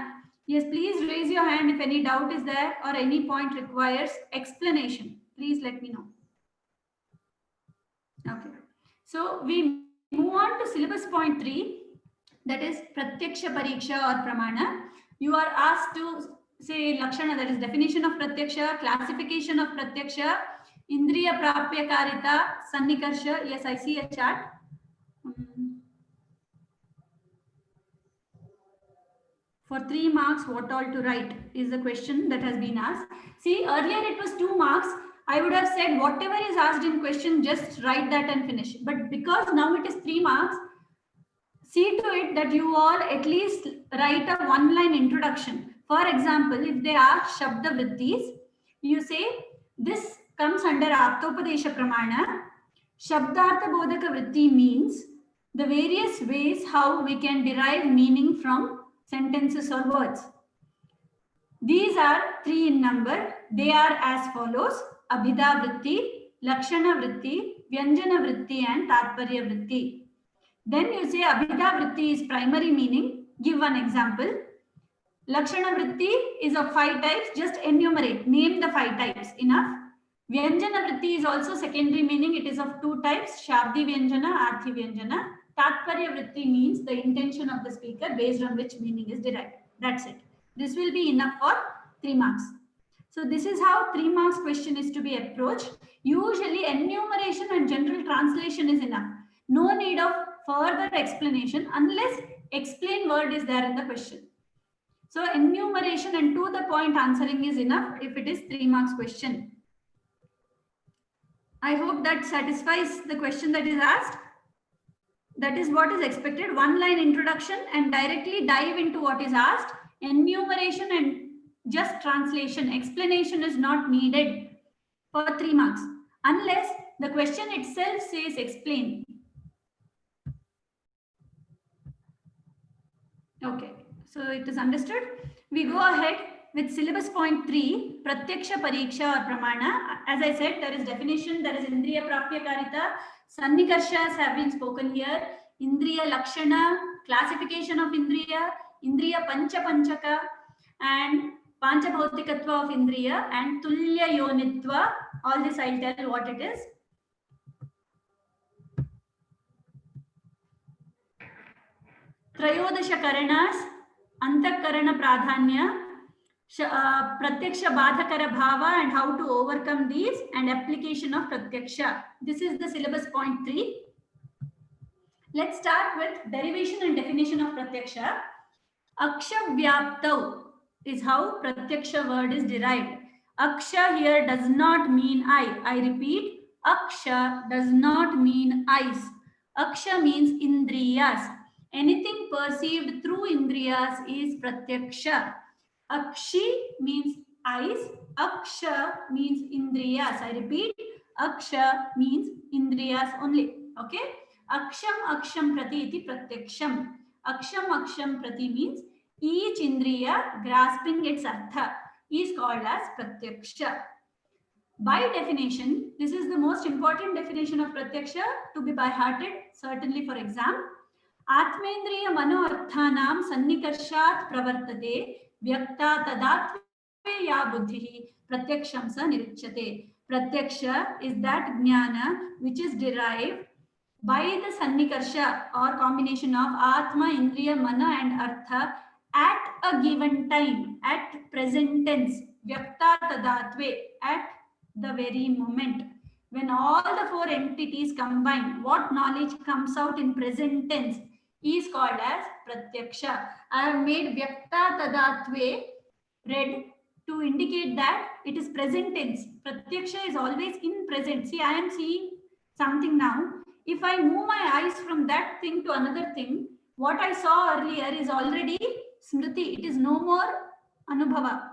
Yes, please raise your hand if any doubt is there or any point requires explanation. Please let me know. Okay. So we move on to syllabus point 3, that is Pratyaksha, Pariksha or Pramana. You are asked to say Lakshana, that is definition of Pratyaksha, classification of Pratyaksha, Indriya Prapya Karita, Sannikarsha. Yes, I see a chart. For 3 marks, what all to write is the question that has been asked. See, earlier it was 2 marks. I would have said whatever is asked in question, just write that and finish. But because now it is 3 marks, see to it that you all at least write a 1-line introduction. For example, if they ask Shabda Vrittis, you say this comes under Aptopadesha Pramana. Shabdartha Bodhaka Vritti means the various ways how we can derive meaning from sentences or words. These are 3 in number. They are as follows: Abhida Vritti, Lakshana Vritti, Vyanjana Vritti and Tatparya Vritti. Then you say Abhida Vritti is primary meaning. Give one example. Lakshana Vritti is of 5 types. Just enumerate. Name the 5 types. Enough. Vyanjana Vritti is also secondary meaning. It is of 2 types. Shabdi Vyanjana, Arthi Vyanjana. Tatparya Vritti means the intention of the speaker based on which meaning is derived. That's it. This will be enough for 3 marks. So this is how 3 marks question is to be approached. Usually enumeration and general translation is enough. No need of further explanation unless explain word is there in the question. So enumeration and to the point answering is enough if it is 3 marks question. I hope that satisfies the question that is asked. That is what is expected. 1-line introduction and directly dive into what is asked. Enumeration and just translation. Explanation is not needed for 3 marks unless the question itself says explain. Okay, so it is understood. We go ahead with syllabus point 3, Pratyaksha, Pariksha or Pramana. As I said, there is definition, there is Indriya Prapya Karita. Sannikarshas have been spoken here. Indriya Lakshana, classification of Indriya, Indriya Panchaka, and Panchabhautikatva of Indriya, and Tulya Yonitva. All this I'll tell what it is. Trayodasha Karanas, Antakarana Pradhanya, Pratyaksha Badhakara Bhava, and how to overcome these, and application of Pratyaksha. This is the syllabus point 3. Let's start with derivation and definition of Pratyaksha. Aksha Vyaptau is how Pratyaksha word is derived. Aksha here does not mean eye. I repeat, Aksha does not mean eyes. Aksha means Indriyas. Anything perceived through Indriyas is Pratyaksha. Akshi means eyes. Aksha means Indriyas. I repeat, Aksha means Indriyas only. Okay? Aksham prati iti pratyaksham. Aksham prati means each indriya grasping its artha is called as pratyaksha. By definition, this is the most important definition of pratyaksha to be by hearted, certainly for exam. Atmendriya mano arthanam sannikarshat pravartate vyakta tadatve ya buddhi pratyaksham sa nirichyate. Pratyaksha is that jnana which is derived by the sannikarsha or combination of atma, indriya, mana and artha at a given time, at present tense, vyakta tadatve, at the very moment. When all the four entities combine, what knowledge comes out in present tense is called as pratyaksha. I have made vyakta tadatve red to indicate that it is present tense. Pratyaksha is always in present. See, I am seeing something now. If I move my eyes from that thing to another thing, what I saw earlier is already smriti. It is no more anubhava.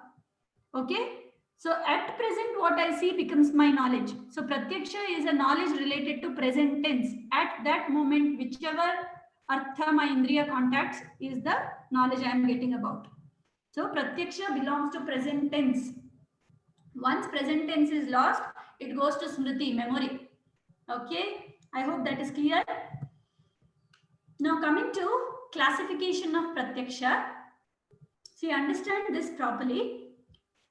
Okay? So at present, what I see becomes my knowledge. So pratyaksha is a knowledge related to present tense. At that moment, whichever artha my indriya contacts is the knowledge I am getting about. So pratyaksha belongs to present tense. Once present tense is lost, it goes to smriti, memory. Okay? I hope that is clear. Now coming to classification of pratyaksha. See, understand this properly.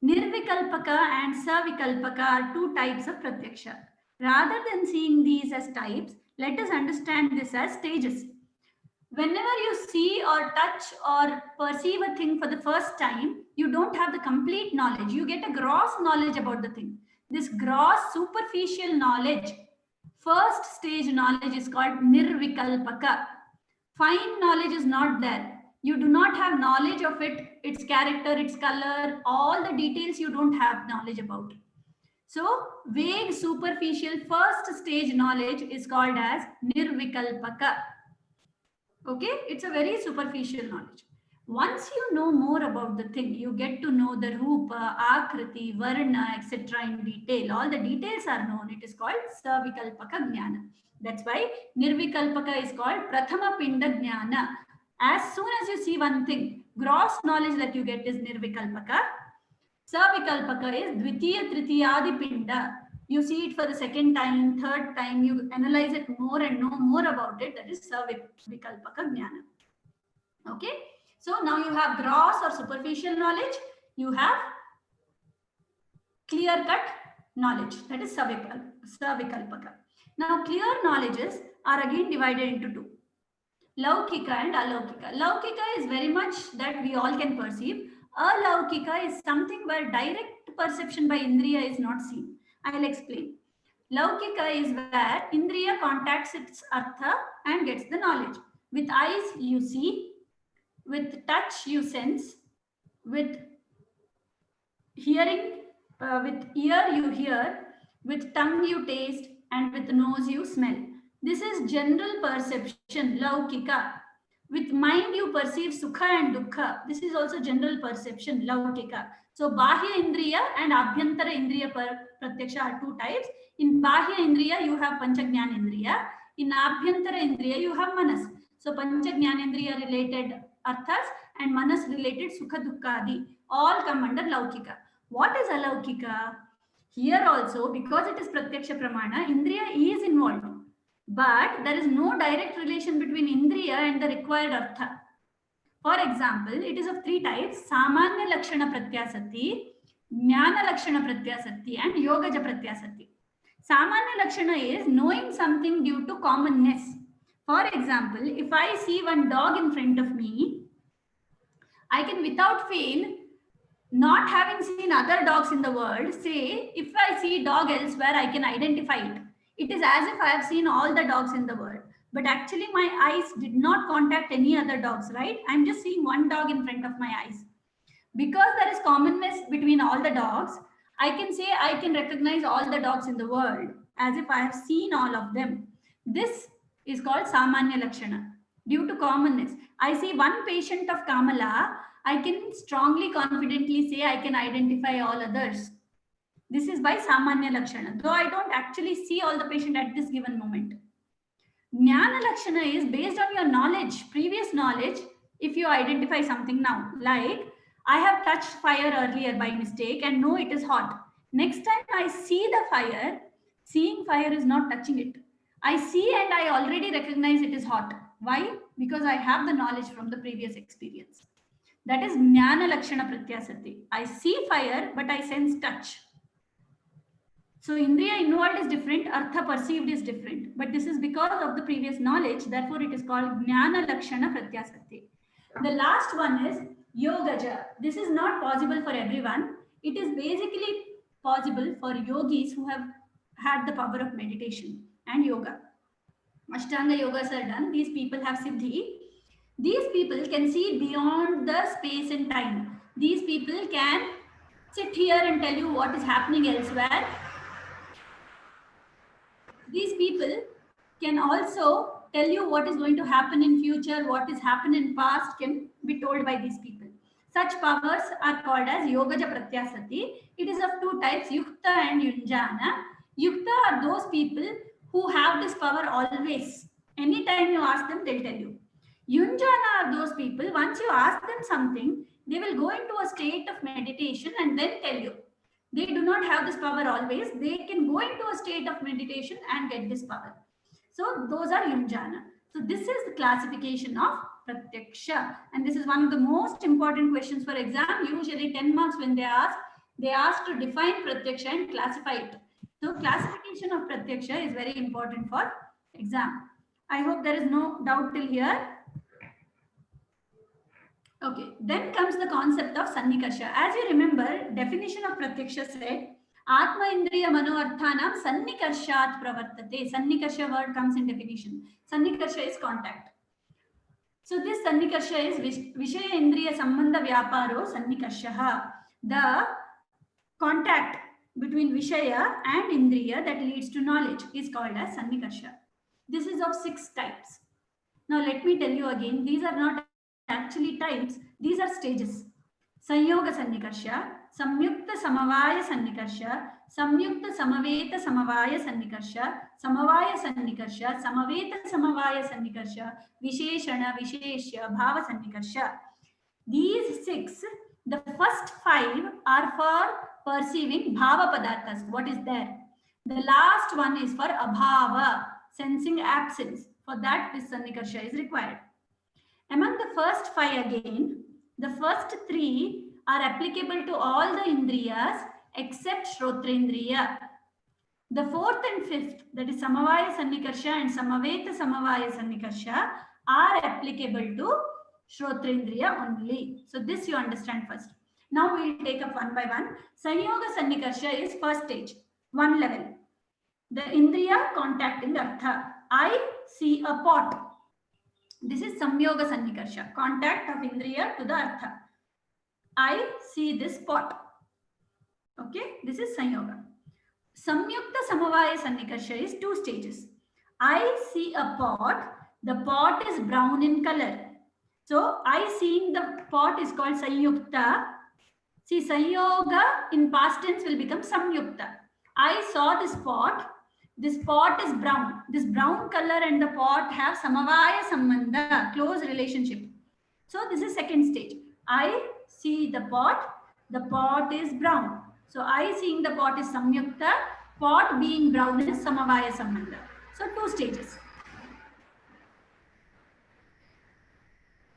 Nirvikalpaka and savikalpaka are two types of pratyaksha. Rather than seeing these as types, let us understand this as stages. Whenever you see or touch or perceive a thing for the first time, you don't have the complete knowledge. You get a gross knowledge about the thing. This gross superficial knowledge, first stage knowledge, is called nirvikalpaka. Fine knowledge is not there. You do not have knowledge of it, its character, its color, all the details you don't have knowledge about. So vague superficial first stage knowledge is called as nirvikalpaka. Okay, it's a very superficial knowledge. Once you know more about the thing, you get to know the rupa, akriti, varna, etc. in detail. All the details are known. It is called savikalpaka jnana. That's why nirvikalpaka is called prathama pinda jnana. As soon as you see one thing, gross knowledge that you get is nirvikalpaka. Savikalpaka is dvitiya tritiyadi pinda. You see it for the second time, third time, you analyze it more and know more about it. That is savikalpaka jnana. Okay. So now you have gross or superficial knowledge. You have clear-cut knowledge. That is savikalpaka. Now clear knowledges are again divided into two. Laukika and alaukika. Laukika is very much that we all can perceive. Alaukika is something where direct perception by indriya is not seen. I will explain. Laukika is where indriya contacts its artha and gets the knowledge. With eyes you see, with touch you sense, with hearing, with ear you hear, with tongue you taste, and with nose you smell. This is general perception, laukika. With mind you perceive sukha and dukkha. This is also general perception, laukika. So bahya indriya and abhyantara indriya pratyaksha are two types. In bahya indriya you have panchajnana indriya. In abhyantara indriya you have manas. So panchajnana indriya related arthas and manas related sukha dukkha all come under laukika. What is alaukika? Here also, because it is pratyaksha pramana, indriya is involved. but there is no direct relation between Indriya and the required Artha. For example, it is of three types: Samanya Lakshana Pratyasati, Jnana Lakshana Pratyasati, and Yogaja Pratyasati. Samanya Lakshana is knowing something due to commonness. For example, if I see one dog in front of me, I can without fail, not having seen other dogs in the world, say if I see dog elsewhere, I can identify it. It is as if I have seen all the dogs in the world. But actually my eyes did not contact any other dogs, right? I'm just seeing one dog in front of my eyes. Because there is commonness between all the dogs, I can say I can recognize all the dogs in the world as if I have seen all of them. This is called Samanya Lakshana. Due to commonness, I see one patient of Kamala, I can strongly, confidently say I can identify all others. This is by Samanya Lakshana, though I don't actually see all the patient at this given moment. Jnana Lakshana is based on your knowledge, previous knowledge. If you identify something now, like I have touched fire earlier by mistake and know it is hot. Next time I see the fire, seeing fire is not touching it. I see and I already recognize it is hot. Why? Because I have the knowledge from the previous experience. That is Jnana Lakshana Pratyasati. I see fire, but I sense touch. So Indriya involved is different, Artha perceived is different. But this is because of the previous knowledge. Therefore, it is called Jnana Lakshana Pratyasati. The last one is Yogaja. This is not possible for everyone. It is basically possible for yogis who have had the power of meditation and yoga. Ashtanga yogas are done. These people have siddhi. These people can see beyond the space and time. These people can sit here and tell you what is happening elsewhere. These people can also tell you what is going to happen in future, what is happened in past can be told by these people. Such powers are called as Yogaja Pratyasati. It is of two types, Yukta and Yunjana. Yukta are those people who have this power always. Anytime you ask them, they'll tell you. Yunjana are those people, once you ask them something, they will go into a state of meditation and then tell you. They do not have this power always. They can go into a state of meditation and get this power. So those are Yunjana. So this is the classification of Pratyaksha. And this is one of the most important questions for exam. Usually 10 marks when they ask to define Pratyaksha and classify it. So classification of Pratyaksha is very important for exam. I hope there is no doubt till here. Okay, then comes the concept of Sannikarsha. As you remember, definition of Pratyaksha said, Atma Indriya Manoarthanam Sannikarshat Pravartate. Sannikarsha word comes in definition. Sannikarsha is contact. So this Sannikarsha is Vishaya Indriya Sambandha Vyaparo Sannikarshaha. The contact between Vishaya and Indriya that leads to knowledge is called as Sannikarsha. This is of 6 types. Now let me tell you again, these are not actually types, these are stages. Sanyoga Sannikarsha, Samyukta Samavaya Sannikarsha, Samyukta Samaveta Samavaya Sannikarsha, Samavaya Sannikarsha, Samaveta Samavaya Sannikarsha, Visheshana Visheshya Bhava Sannikarsha. These 6, the first 5 are for perceiving Bhava Padarthas, what is there. The last one is for Abhava, sensing absence. For that, this Sannikarsha is required. Among the first 5 again, the first 3 are applicable to all the Indriyas except Shrotrendriya. The 4th and 5th, that is Samavaya Sannikarsha and Samaveta Samavaya Sannikarsha, are applicable to Shrotrendriya only. So this you understand first. Now we will take up one by one. Sanyoga Sannikarsha is first stage, 1 level. The Indriya contacting Artha. I see a pot. This is Samyoga Sannikarsha, contact of Indriya to the Artha. I see this pot. Okay, this is Sanyoga. Samyukta Samavaya Sannikarsha is 2 stages. I see a pot. The pot is brown in color. So I seeing the pot is called Sanyukta. See, Sanyoga in past tense will become Samyukta. I saw this pot. This pot is brown. This brown color and the pot have Samavaya Sambandha, close relationship. So this is second stage. I see the pot is brown. So I seeing the pot is Samyukta, pot being brown is Samavaya Sambandha. So 2 stages.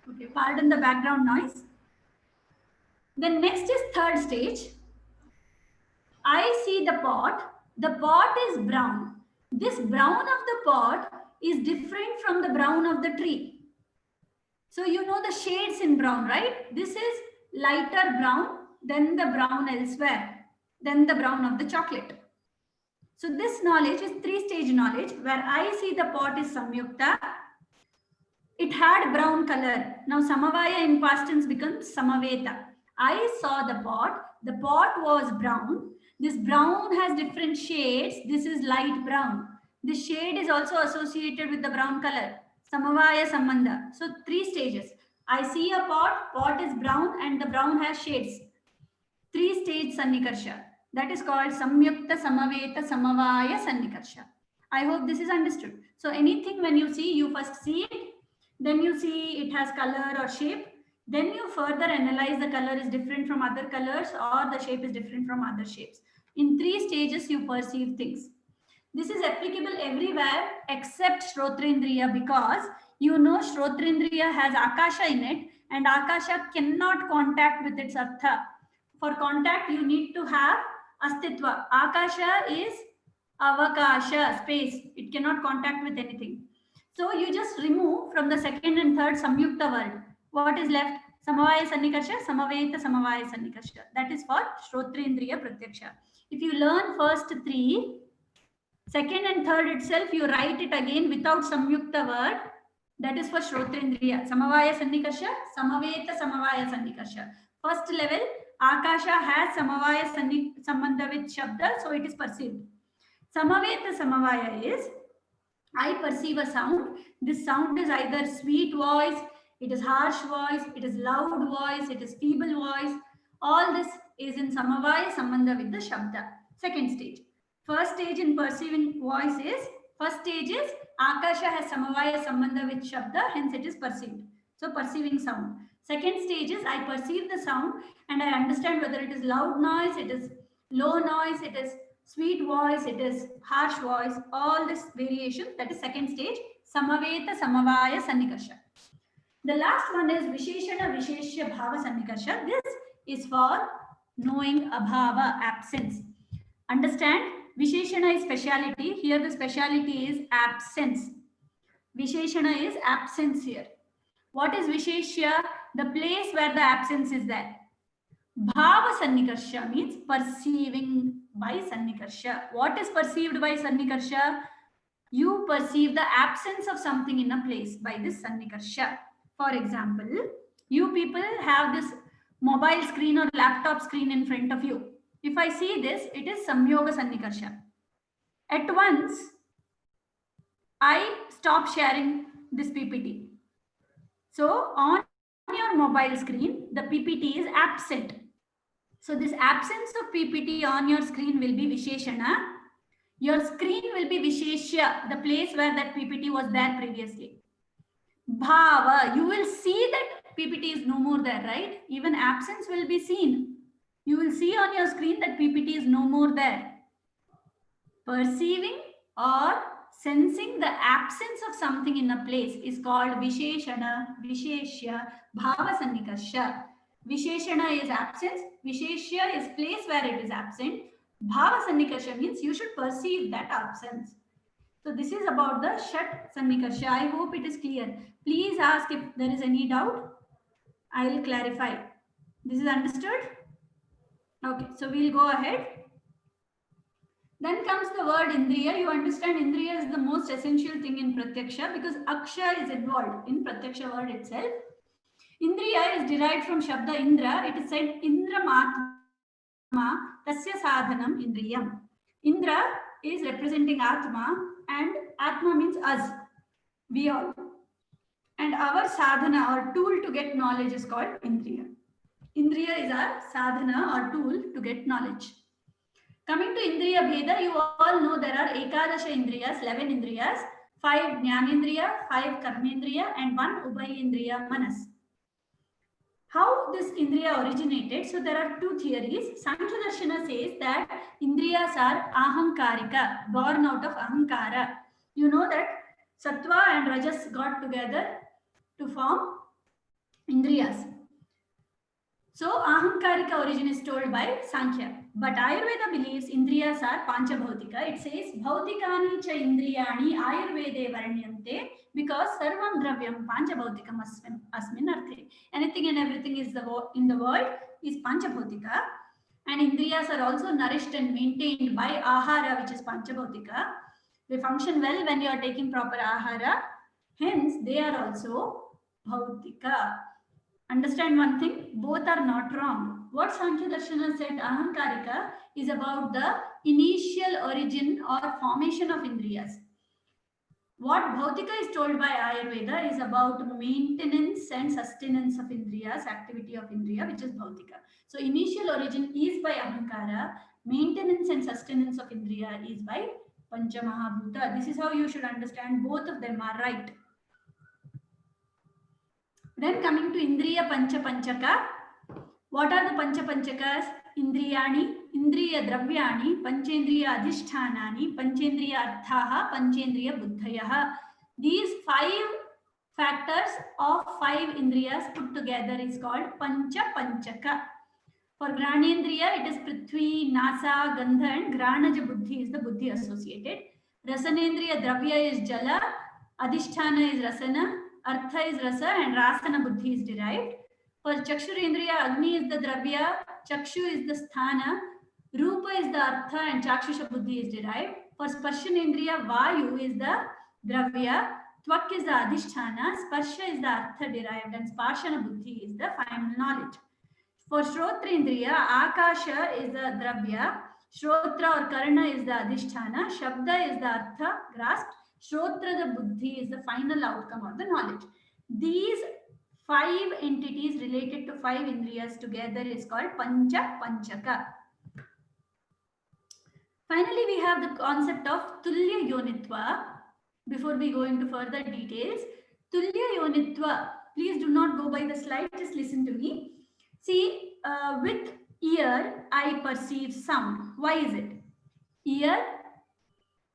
Okay, pardon the background noise. Then next is third stage. I see the pot. The pot is brown. This brown of the pot is different from the brown of the tree. So you know the shades in brown, right? This is lighter brown, then the brown elsewhere, then the brown of the chocolate. So this knowledge is 3-stage knowledge where I see the pot is Samyukta. It had brown color. Now Samavaya in past tense becomes Samaveta. I saw the pot. The pot was brown. This brown has different shades. This is light brown. This shade is also associated with the brown color. Samavaya Sambandha. So 3 stages. I see a pot. Pot is brown and the brown has shades. 3-stage Sannikarsha. That is called Samyukta Samaveta Samavaya Sannikarsha. I hope this is understood. So anything when you see, you first see it. Then you see it has color or shape. Then you further analyze the color is different from other colors or the shape is different from other shapes. In 3 stages, you perceive things. This is applicable everywhere except Shrotrindriya because you know Shrotrindriya has Akasha in it and Akasha cannot contact with its Artha. For contact, you need to have Astitva. Akasha is Avakasha, space. It cannot contact with anything. So you just remove from the second and third Samyukta word. What is left? Samavaya Sannikarsha, Samaveta Samavaya Sannikarsha. That is for Shrotrindriya Pratyaksha. If you learn first 3, second and third itself, you write it again without Samyukta word. That is for Shrotrindriya. Samavaya Sannikarsha, Samaveta Samavaya Sannikarsha. First level, Akasha has Samavaya Sambandha with Shabda, so it is perceived. Samaveta Samavaya is I perceive a sound. This sound is either sweet voice, it is harsh voice, it is loud voice, it is feeble voice. All this is in Samavaya Sambandha with the Shabda. Second stage. First stage in perceiving voice is, first stage is Akasha has Samavaya Sambandha with Shabda, hence it is perceived. So perceiving sound. Second stage is I perceive the sound and I understand whether it is loud noise, it is low noise, it is sweet voice, it is harsh voice, all this variation, that is second stage, Samaveta Samavaya Sannikarsha. The last one is Visheshana Visheshya Bhava Sannikarsha. This is for knowing abhava, absence. Understand, Visheshana is speciality. Here the speciality is absence. Visheshana is absence here. What is Visheshya? The place where the absence is there. Bhava Sannikarsha means perceiving by Sannikarsha. What is perceived by Sannikarsha? You perceive the absence of something in a place by this Sannikarsha. For example, you people have this mobile screen or laptop screen in front of you. If I see this, it is Samyoga Sannikarsha. At once, I stop sharing this PPT. So on your mobile screen, the PPT is absent. So this absence of PPT on your screen will be Visheshana. Your screen will be Visheshya, the place where that PPT was there previously. Bhava, you will see that PPT is no more there, right? Even absence will be seen. You will see on your screen that PPT is no more there. Perceiving or sensing the absence of something in a place is called Visheshana, Visheshya, Bhava Sannikarsha. Visheshana is absence. Visheshya is place where it is absent. Bhava Sannikarsha means you should perceive that absence. So this is about the Shat Sannikarsha. I hope it is clear. Please ask if there is any doubt. I will clarify. This is understood? Okay, so we'll go ahead. Then comes the word Indriya. You understand Indriya is the most essential thing in Pratyaksha because Aksha is involved in Pratyaksha word itself. Indriya is derived from Shabda Indra. It is said Indra Matma Tasya Sadhanam Indriyam. Indra is representing Atma and Atma means us, we all. And our sadhana or tool to get knowledge is called Indriya. Indriya is our sadhana or tool to get knowledge. Coming to Indriya Bheda, you all know there are Ekadasha Indriyas, 11 Indriyas, 5 Jnanendriya, 5 Karmendriya and 1 Ubhayendriya Manas. How this Indriya originated? So there are 2 theories. Sankhya Darshana says that Indriyas are Ahankarika, born out of Ahankara. You know that Sattva and Rajas got together to form Indriyas. So Ahamkarika origin is told by Sankhya. But Ayurveda believes Indriyas are Panchabhautika. It says Bhautikani cha Indriyani Ayurvede Varanyante because Sarvam Dravyam Panchabhautikam Asmin Arthe. Anything and everything is in the world is Panchabhautika. And Indriyas are also nourished and maintained by Ahara, which is Panchabhautika. They function well when you are taking proper Ahara. Hence, they are also Bhautika. Understand one thing, both are not wrong. What Sankhya Darshana said, Ahamkarika, is about the initial origin or formation of Indriyas. What Bhautika is told by Ayurveda is about maintenance and sustenance of Indriyas, activity of Indriya, which is Bhautika. So initial origin is by Ahamkara, maintenance and sustenance of Indriya is by Panchamahabhuta. This is how you should understand, both of them are right. Then coming to Indriya Pancha Panchaka. What are the Pancha Panchakas? Indriyani, Indriya Dravyani, Panchendriya Adhishthanani, Panchendriya Arthaha, Panchendriya Buddhayaha. These 5 factors of 5 Indriyas put together is called Pancha Panchaka. For Granendriya, it is Prithvi, Nasa, Gandha and Granaja Buddhi is the Buddhi associated. Rasanendriya Dravya is Jala, Adhisthana is Rasana, Artha is Rasa and Rasana Buddhi is derived. For Chakshurendriya, Agni is the Dravya, Chakshu is the Sthana, Rupa is the Artha and Chakshusha Buddhi is derived. For Sparshanendriya, Vayu is the Dravya, Tvak is the Adhisthana, Sparsha is the Artha derived and Sparshana Buddhi is the final knowledge. For Shrotrendriya, Akasha is the Dravya, Shrotra or Karna is the Adhisthana, Shabda is the Artha grasped, Shrotra the Buddhi is the final outcome of the knowledge. These 5 entities related to 5 Indriyas together is called Pancha Panchaka. Finally, we have the concept of Tulya Yonitva. Before we go into further details, Tulya Yonitva, please do not go by the slide, just listen to me. See, with ear, I perceive sound. Why is it? Ear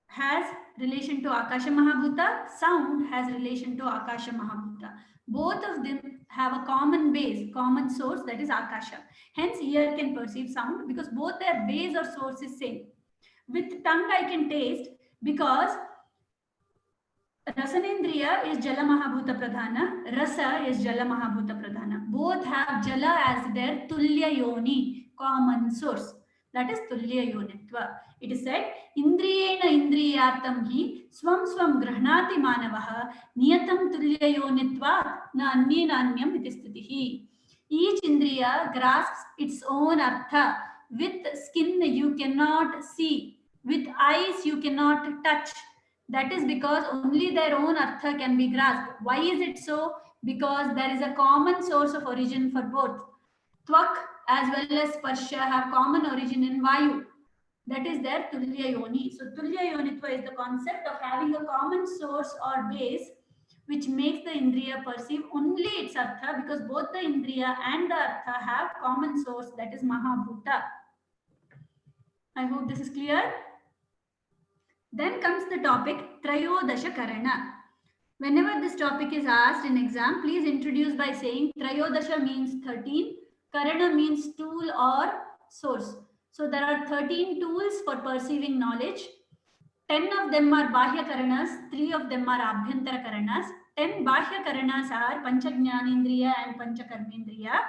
has relation to Akasha Mahabhuta, sound has relation to Akasha Mahabhuta. Both of them have a common base, common source, that is Akasha. Hence, ear can perceive sound because both their base or source is same. With tongue, I can taste because Rasanendriya is Jala Mahabhuta Pradhana, Rasa is Jala Mahabhuta Pradhana. Both have Jala as their Tulya Yoni, common source. That is Tulya Yonitva. It is said, Indriyena Indriyartam hi swam swam grahnati manavaha niyatam Tulya Yonitva na annena anyam itisthitihi. Each Indriya grasps its own artha. With skin you cannot see. With eyes you cannot touch. That is because only their own artha can be grasped. Why is it so? Because there is a common source of origin for both. Tvak as well as Sparsha have common origin in Vayu. That is their Tulya Yoni. So Tulya Yonitva is the concept of having a common source or base which makes the Indriya perceive only its artha because both the Indriya and the artha have common source, that is Mahabhuta. I hope this is clear. Then comes the topic Trayodasha Karana. Whenever this topic is asked in exam, please introduce by saying Trayodasha means 13, Karana means tool or source. So there are 13 tools for perceiving knowledge. 10 of them are Bahya Karanas, 3 of them are Abhyantara Karanas. 10 Bahya Karanas are Panchajnanendriya and Panchakarmendriya.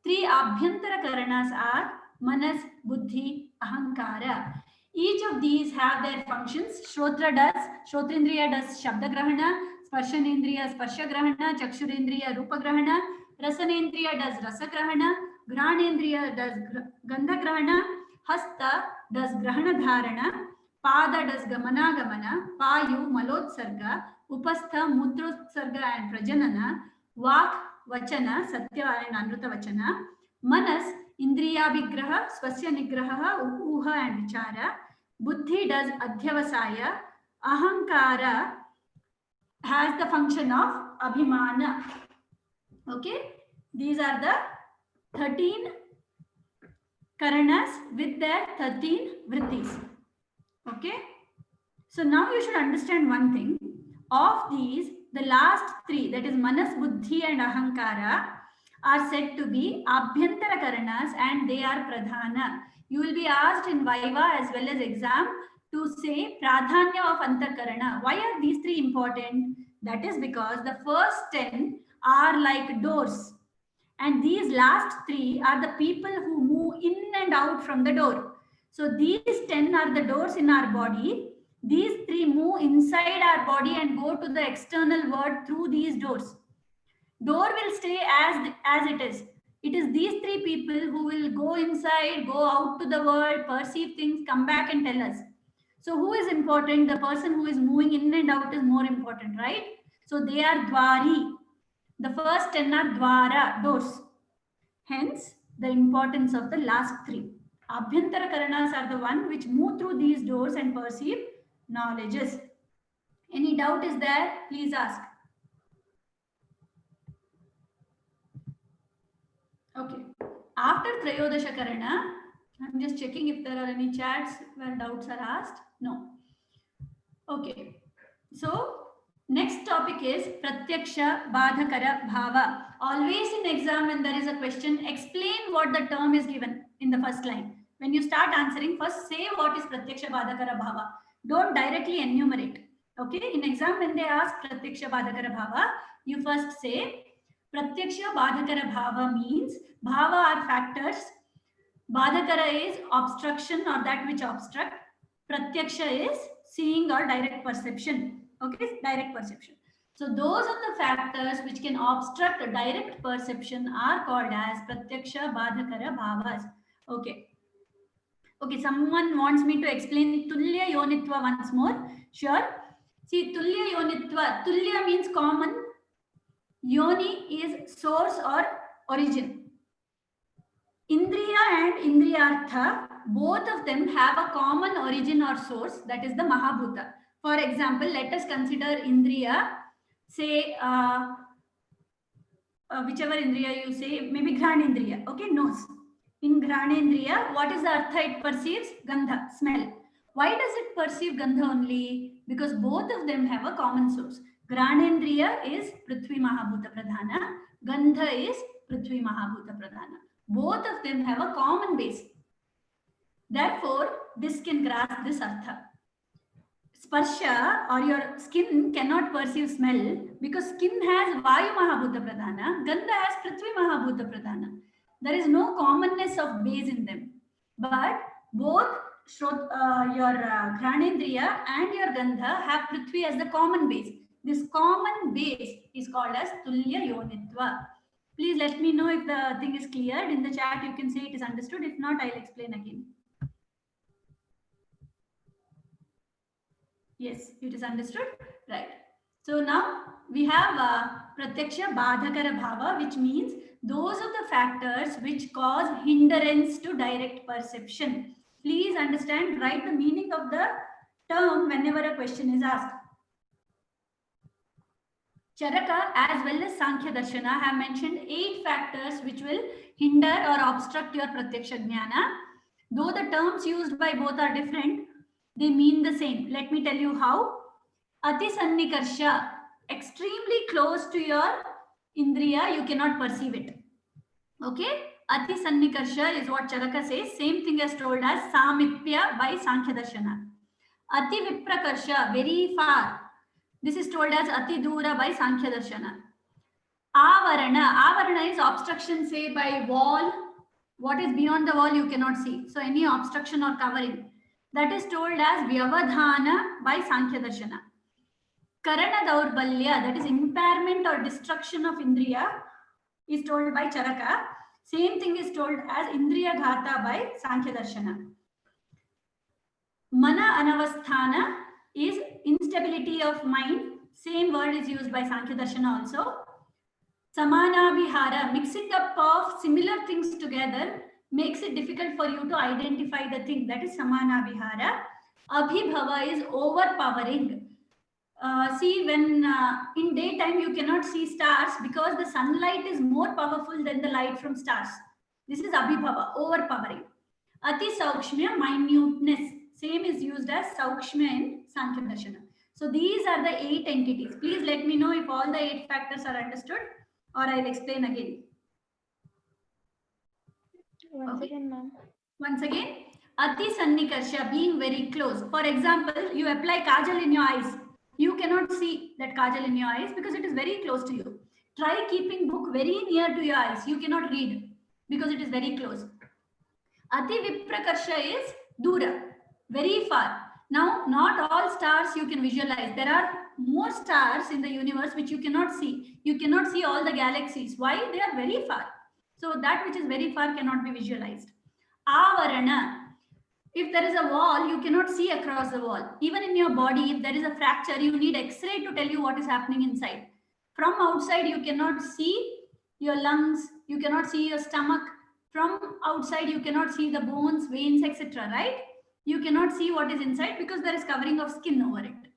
3 Abhyantara Karanas are Manas, Buddhi, Ahankara. Each of these have their functions. Shrotrendriya does Shabda Grahana, Sparshanendriya Sparsha Grahana, Chakshurendriya Rupa Grahana, Rasanendriya does Rasa Grahana, Granendriya does Gandha Grahana, Hasta does Grahana Dharana, Pada does Gamana Gamana, Payu Malotsarga, Upastha Mutrotsarga and Prajanana, Vak Vachana, Satya and Anruta Vachana, Manas Indriya Vigraha, Swasya Nigraha, Uha and Vichara, Buddhi does Adhyavasaya, Ahankara has the function of Abhimana. Okay, these are the 13 Karanas with their 13 Vrittis. Okay, So now you should understand one thing. Of these, the last three, that is Manas, Buddhi and Ahankara, are said to be Abhyantara Karanas and they are Pradhana. You will be asked in Viva as well as exam to say Pradhanya of Antakarana. Why are these three important? That is because the first 10 are like doors. And these last three are the people who move in and out from the door. So these 10 are the doors in our body. These three move inside our body and go to the external world through these doors. Door will stay as it is. It is these three people who will go inside, go out to the world, perceive things, come back and tell us. So who is important? The person who is moving in and out is more important, right? So they are Dwari. The first 10 are Dwara, doors. Hence, the importance of the last three. Abhyantara Karanas are the one which move through these doors and perceive knowledges. Any doubt is there? Please ask. Okay. After Trayodasha Karana, I'm just checking if there are any chats where doubts are asked. No. Okay. So, next topic is Pratyaksha Badhakara Bhava. Always in exam when there is a question, explain what the term is given in the first line. When you start answering, first say what is Pratyaksha Badhakara Bhava. Don't directly enumerate. Okay. In exam when they ask Pratyaksha Badhakara Bhava, you first say Pratyaksha Badhakara Bhava means Bhava are factors. Badhakara is obstruction or that which obstruct. Pratyaksha is seeing or direct perception. Okay, direct perception. So those are the factors which can obstruct a direct perception are called as Pratyaksha Badhakara Bhavas. Okay. Okay, someone wants me to explain Tulya Yonitva once more. Sure. See, Tulya Yonitva. Tulya means common. Yoni is source or origin. Indriya and Indriyartha, both of them have a common origin or source, that is the Mahabhuta. For example, let us consider Indriya, say whichever Indriya you say, maybe Ghanendriya, okay, nose. In Ghanendriya, what is the Artha it perceives? Gandha, smell. Why does it perceive Gandha only? Because both of them have a common source. Ghanendriya is Prithvi Mahabhuta Pradhana, Gandha is Prithvi Mahabhuta Pradhana. Both of them have a common base. Therefore, this can grasp this artha. Sparsha or your skin cannot perceive smell because skin has Vayu Mahabhuta Pradhana, Gandha has Prithvi Mahabhuta Pradhana. There is no commonness of base in them. But both your Ghanendriya and your Gandha have Prithvi as the common base. This common base is called as Tulya Yonitva. Please let me know if the thing is cleared. In the chat, you can say it is understood. If not, I'll explain again. Yes, it is understood. Right. So now we have Pratyaksha Badhakara Bhava, which means those are the factors which cause hindrance to direct perception. Please understand, write the meaning of the term whenever a question is asked. Charaka as well as Sankhya Darshana have mentioned 8 factors which will hinder or obstruct your Pratyaksha Jnana. Though the terms used by both are different, they mean the same. Let me tell you how. Ati Sannikarsha, extremely close to your Indriya, you cannot perceive it. Okay? Ati Sannikarsha is what Charaka says. Same thing as told as Samipya by Sankhya Darshana. Ati Viprakarsha, very far. This is told as Ati Dura by Sankhya Darshana. Avarana is obstruction, say by wall. What is beyond the wall you cannot see. So any obstruction or covering. That is told as Vyavadhana by Sankhya Darshana. Karana Daurbalya, that is impairment or destruction of Indriya, is told by Charaka. Same thing is told as Indriya Ghata by Sankhya Darshana. Mana Anavasthana is instability of mind. Same word is used by Sankhya Darshana also. Samanabhihara, mixing up of similar things together makes it difficult for you to identify the thing. That is Samanabhihara. Abhibhava is overpowering. See, when in daytime you cannot see stars because the sunlight is more powerful than the light from stars. This is Abhibhava, overpowering. Ati Saukshmya, minuteness. Same is used as Saukshmya in Sankhya Darshana. So these are the 8 entities. Please let me know if all the 8 factors are understood, or I'll explain again. Once again, ma'am. Once again, Ati Sannikarsha, being very close. For example, you apply kajal in your eyes. You cannot see that kajal in your eyes because it is very close to you. Try keeping book very near to your eyes. You cannot read because it is very close. Ati Viprakarsha is dura, very far. Now, not all stars you can visualize. There are more stars in the universe which you cannot see. You cannot see all the galaxies. Why? They are very far. So that which is very far cannot be visualized. Avarana. If there is a wall, you cannot see across the wall. Even in your body, if there is a fracture, you need X-ray to tell you what is happening inside. From outside, you cannot see your lungs, you cannot see your stomach. From outside, you cannot see the bones, veins, etc. Right? You cannot see what is inside because there is covering of skin over it.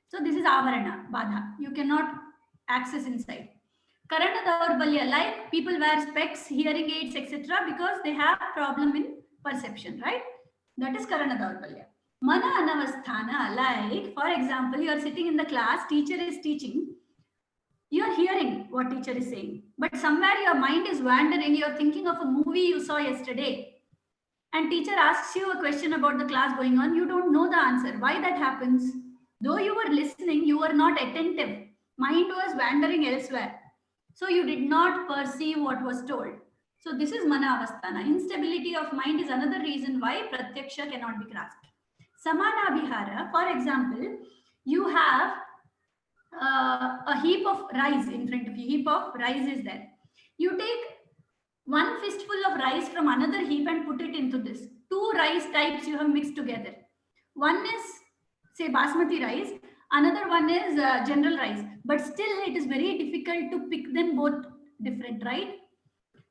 So this is avarana, badha. You cannot access inside. Karana daurbalya, like people wear specs, hearing aids, etc. because they have problem in perception, right? That is karana daurbalya. Mana anavasthana, like for example, you are sitting in the class, teacher is teaching, you are hearing what teacher is saying, but somewhere your mind is wandering, you are thinking of a movie you saw yesterday, and teacher asks you a question about the class going on, you don't know the answer. Why that happens? Though you were listening, you were not attentive. Mind was wandering elsewhere. So you did not perceive what was told. So this is mana avasthana. Instability of mind is another reason why pratyaksha cannot be grasped. Samana vihara, for example, you have a heap of rice in front of you. Heap of rice is there. You take one fistful of rice from another heap and put it into this. 2 rice types you have mixed together. One is, say, basmati rice. Another one is general rice. But still, it is very difficult to pick them both different, right?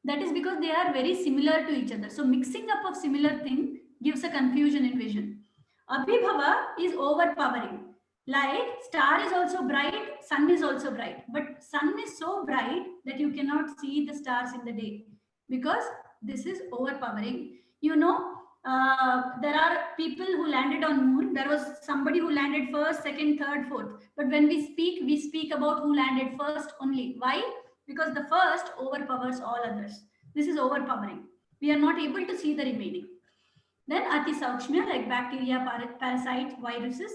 That is because they are very similar to each other. So mixing up of similar thing gives a confusion in vision. Abhibhava is overpowering. Like star is also bright, sun is also bright. But sun is so bright that you cannot see the stars in the day because this is overpowering. You know, there are people who landed on moon. There was somebody who landed first, second, third, fourth. But when we speak about who landed first only. Why? Because the first overpowers all others. This is overpowering. We are not able to see the remaining. Then Ati Saukshmya, like bacteria, parasites, viruses,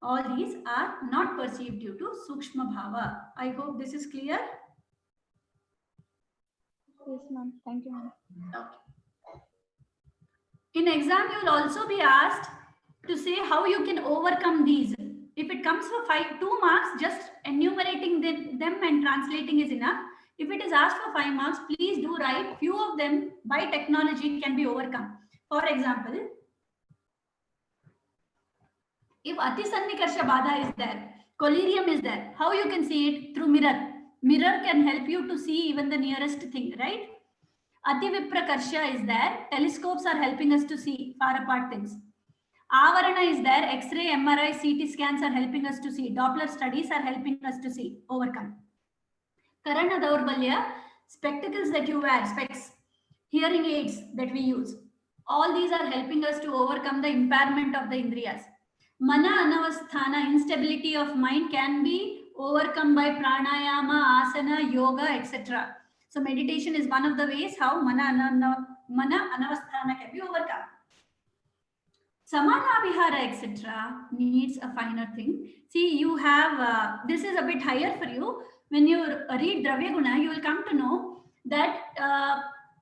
all these are not perceived due to Sukshma Bhava. I hope this is clear. Yes, ma'am. Thank you, ma'am. Okay. In exam, you will also be asked to say how you can overcome these. If it comes for 2 marks, just enumerating them and translating is enough. If it is asked for 5 marks, please do write. Few of them by technology can be overcome. For example, if Ati Sannikarsha Badha is there, collyrium is there, how you can see it? Through mirror. Mirror can help you to see even the nearest thing, right? Ati Viprakarsha is there. Telescopes are helping us to see far apart things. Avarana is there. X-ray, MRI, CT scans are helping us to see. Doppler studies are helping us to see. Overcome. Karana Daurbalya, spectacles that you wear, specs, hearing aids that we use. All these are helping us to overcome the impairment of the indriyas. Mana anavasthana, instability of mind, can be overcome by pranayama, asana, yoga, etc. So meditation is one of the ways how mana anavasthana can be overcome. Samana vihara, etc. needs a finer thing. See, you have, this is a bit higher for you. When you read Dravya Guna, you will come to know that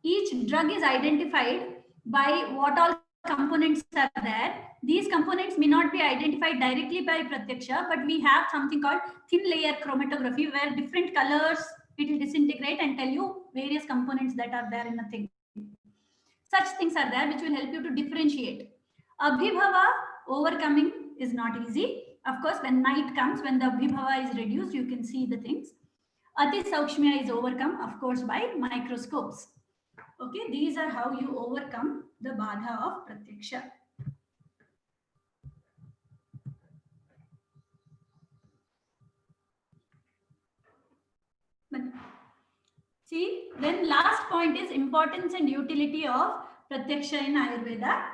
each drug is identified by what all components are there. These components may not be identified directly by pratyaksha, but we have something called thin layer chromatography, where different colors it will disintegrate and tell you various components that are there in a thing. Such things are there which will help you to differentiate. Abhibhava, overcoming is not easy. Of course, when night comes, when the abhibhava is reduced, you can see the things. Ati Saukshmya is overcome, of course, by microscopes. Okay, these are how you overcome the badha of pratyaksha. See, then last point is importance and utility of pratyaksha in Ayurveda.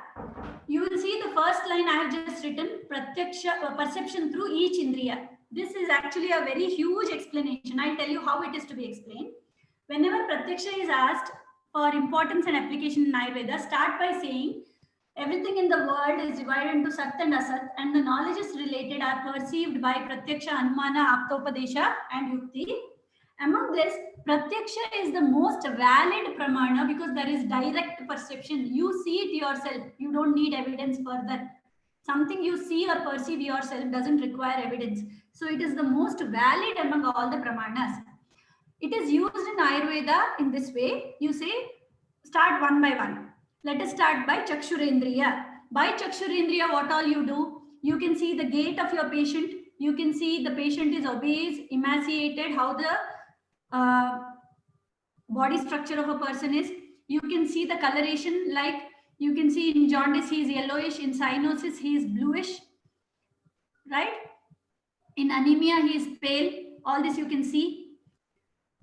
You will see the first line I have just written, Pratyaksha, perception through each Indriya. This is actually a very huge explanation. I'll tell you how it is to be explained. Whenever Pratyaksha is asked for importance and application in Ayurveda, start by saying everything in the world is divided into Sat and Asat, and the knowledges related are perceived by Pratyaksha, Anumana, Aptopadesha, and Yukti. Among this, Pratyaksha is the most valid pramana because there is direct perception. You see it yourself. You don't need evidence further. Something you see or perceive yourself doesn't require evidence. So it is the most valid among all the pramanas. It is used in Ayurveda in this way. You say, start one by one. Let us start by Chakshurendriya. By Chakshurendriya, what all you do? You can see the gait of your patient. You can see the patient is obese, emaciated, how the body structure of a person is. You can see the coloration, like you can see in jaundice he is yellowish, in cyanosis he is bluish, right? In anemia he is pale. All this you can see.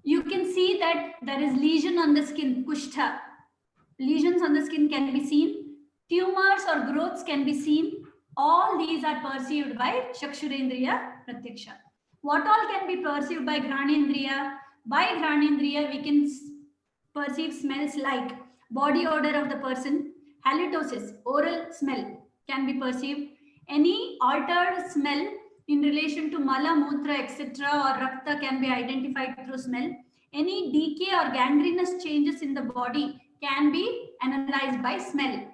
You can see that there is lesion on the skin, kushtha. Lesions on the skin can be seen. Tumors or growths can be seen. All these are perceived by Chakshurendriya Pratyaksha. What all can be perceived by Ghanendriya? By Ghanendriya, we can perceive smells like body odor of the person, halitosis, oral smell can be perceived. Any altered smell in relation to mala, mutra, etc. or rakta can be identified through smell. Any decay or gangrenous changes in the body can be analyzed by smell.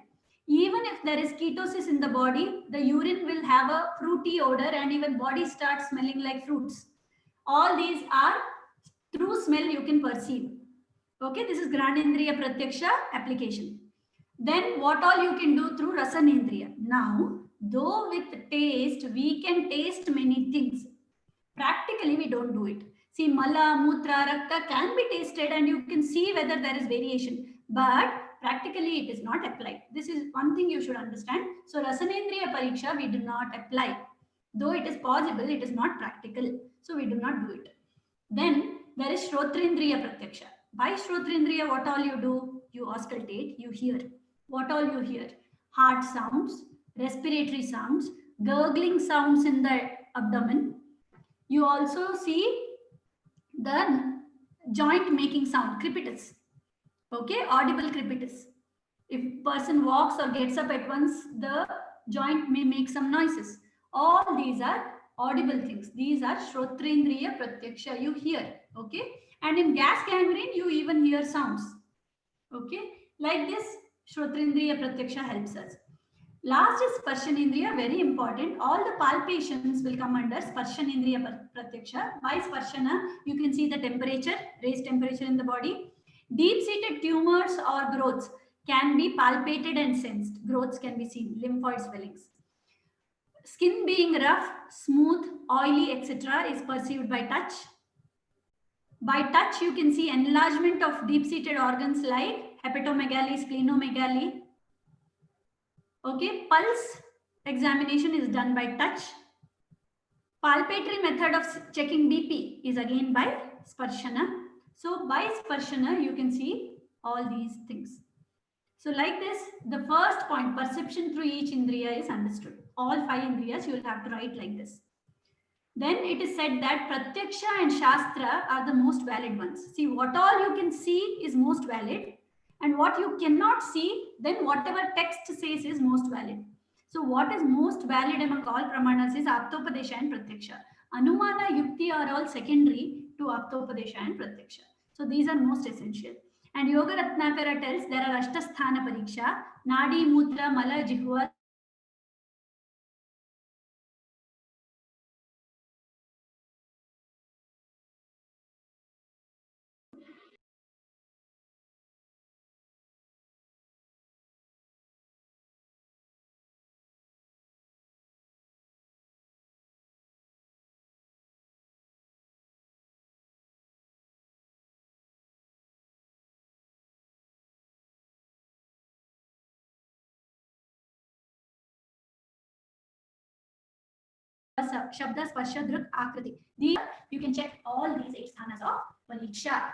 Even if there is ketosis in the body, the urine will have a fruity odor and even body starts smelling like fruits. All these are through smell you can perceive. Okay, this is Ghanendriya Pratyaksha application. Then what all you can do through Rasanendriya. Now, though with taste, we can taste many things. Practically, we don't do it. See, mala, mutra, rakta can be tasted and you can see whether there is variation. But practically, it is not applied. This is one thing you should understand. So, Rasanendriya Pariksha, we do not apply. Though it is possible, it is not practical. So, we do not do it. Then there is Shrotrendriya Pratyaksha. By Shrotrendriya, what all you do? You auscultate, you hear. What all you hear? Heart sounds, respiratory sounds, gurgling sounds in the abdomen. You also see the joint making sound, crepitus. Okay, audible crepitus. If person walks or gets up at once, the joint may make some noises. All these are audible things. These are Shrotrendriya Pratyaksha. You hear. Okay. And in gas gangrene, you even hear sounds. Okay. Like this, Shrotrendriya Pratyaksha helps us. Last is Sparshanendriya, very important. All the palpations will come under Sparshanendriya Pratyaksha. By Sparshana, you can see the temperature, raised temperature in the body. Deep-seated tumors or growths can be palpated and sensed. Growths can be seen, lymphoid swellings. Skin being rough, smooth, oily, etc. is perceived by touch. By touch, you can see enlargement of deep-seated organs like hepatomegaly, splenomegaly. Okay, pulse examination is done by touch. Palpatory method of checking BP is again by Sparshana. So by Sparshana, you can see all these things. So like this, the first point, perception through each Indriya is understood. All 5 Indriyas you will have to write like this. Then it is said that Pratyaksha and Shastra are the most valid ones. See, what all you can see is most valid. And what you cannot see, then whatever text says is most valid. So what is most valid among all pramanas is Aptopadesha and Pratyaksha. Anumana, Yukti are all secondary to Aptopadesha and Pratyaksha. So these are most essential. And Yoga Ratnakara tells there are Ashtasthana Pariksha, Nadi, Mutra, Mala, Jihva, Shabda, Sparsha, Druk, Akriti. These, you can check all these 8 sthanas of Pariksha.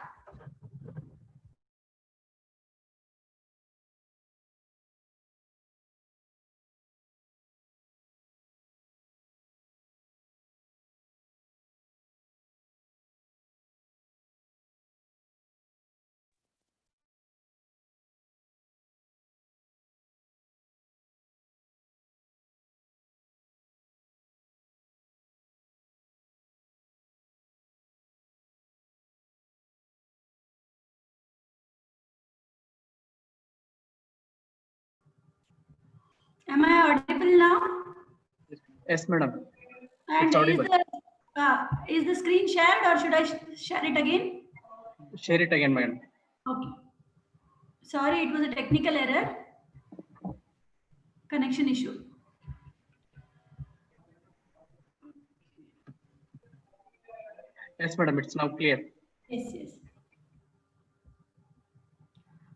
Am I audible now? Yes, madam. And It's audible. is the screen shared or should I share it again? Share it again, madam. Okay. Sorry, it was a technical error. Connection issue. Yes, madam. It's now clear. Yes, yes.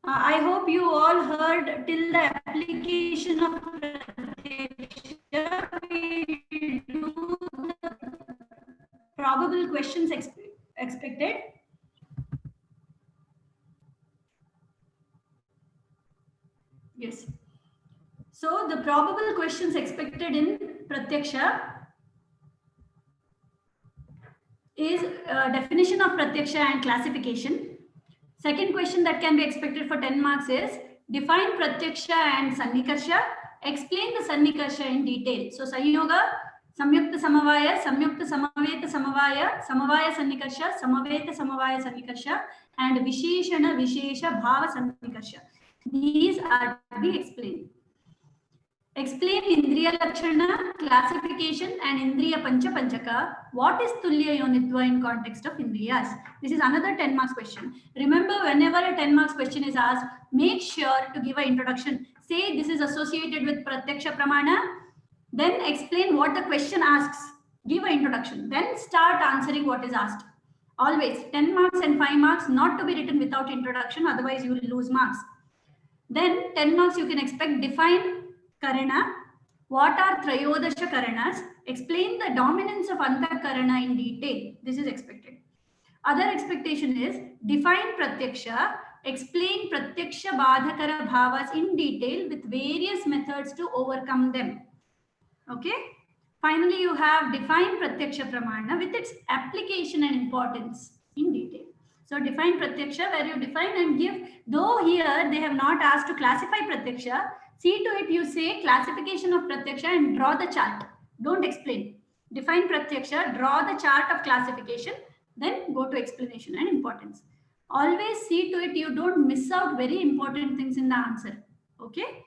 I hope you all heard till the application of Pratyaksha, we do the probable questions expected. Yes. So the probable questions expected in Pratyaksha is definition of Pratyaksha and classification. Second question that can be expected for 10 marks is define Pratyaksha and Sannikarsha. Explain the Sannikarsha in detail. So Sanyoga, Samyukta Samavaya, Samyukta Samaveta Samavaya, Samavaya Sannikarsha, Samaveta Samavaya Sannikarsha, and Visheshana Vishesha Bhava Sannikarsha. These are to be explained. Explain Indriya Lakshana, classification, and Indriya Pancha Panchaka. What is Tulya Yonitva in context of Indriyas? This is another 10 marks question. Remember, whenever a 10 marks question is asked, make sure to give an introduction. Say this is associated with Pratyaksha Pramana. Then explain what the question asks. Give an introduction. Then start answering what is asked. Always 10 marks and 5 marks not to be written without introduction. Otherwise, you will lose marks. Then 10 marks you can expect define Karana. What are Trayodasha Karanas? Explain the dominance of Antakarana in detail. This is expected. Other expectation is define Pratyaksha. Explain Pratyaksha Badhakara Bhavas in detail with various methods to overcome them. Okay. Finally, you have define Pratyaksha Pramana with its application and importance in detail. So define Pratyaksha where you define and give, though here they have not asked to classify Pratyaksha, see to it you say classification of Pratyaksha and draw the chart. Don't explain. Define Pratyaksha, draw the chart of classification, then go to explanation and importance. Always see to it you don't miss out very important things in the answer. Okay.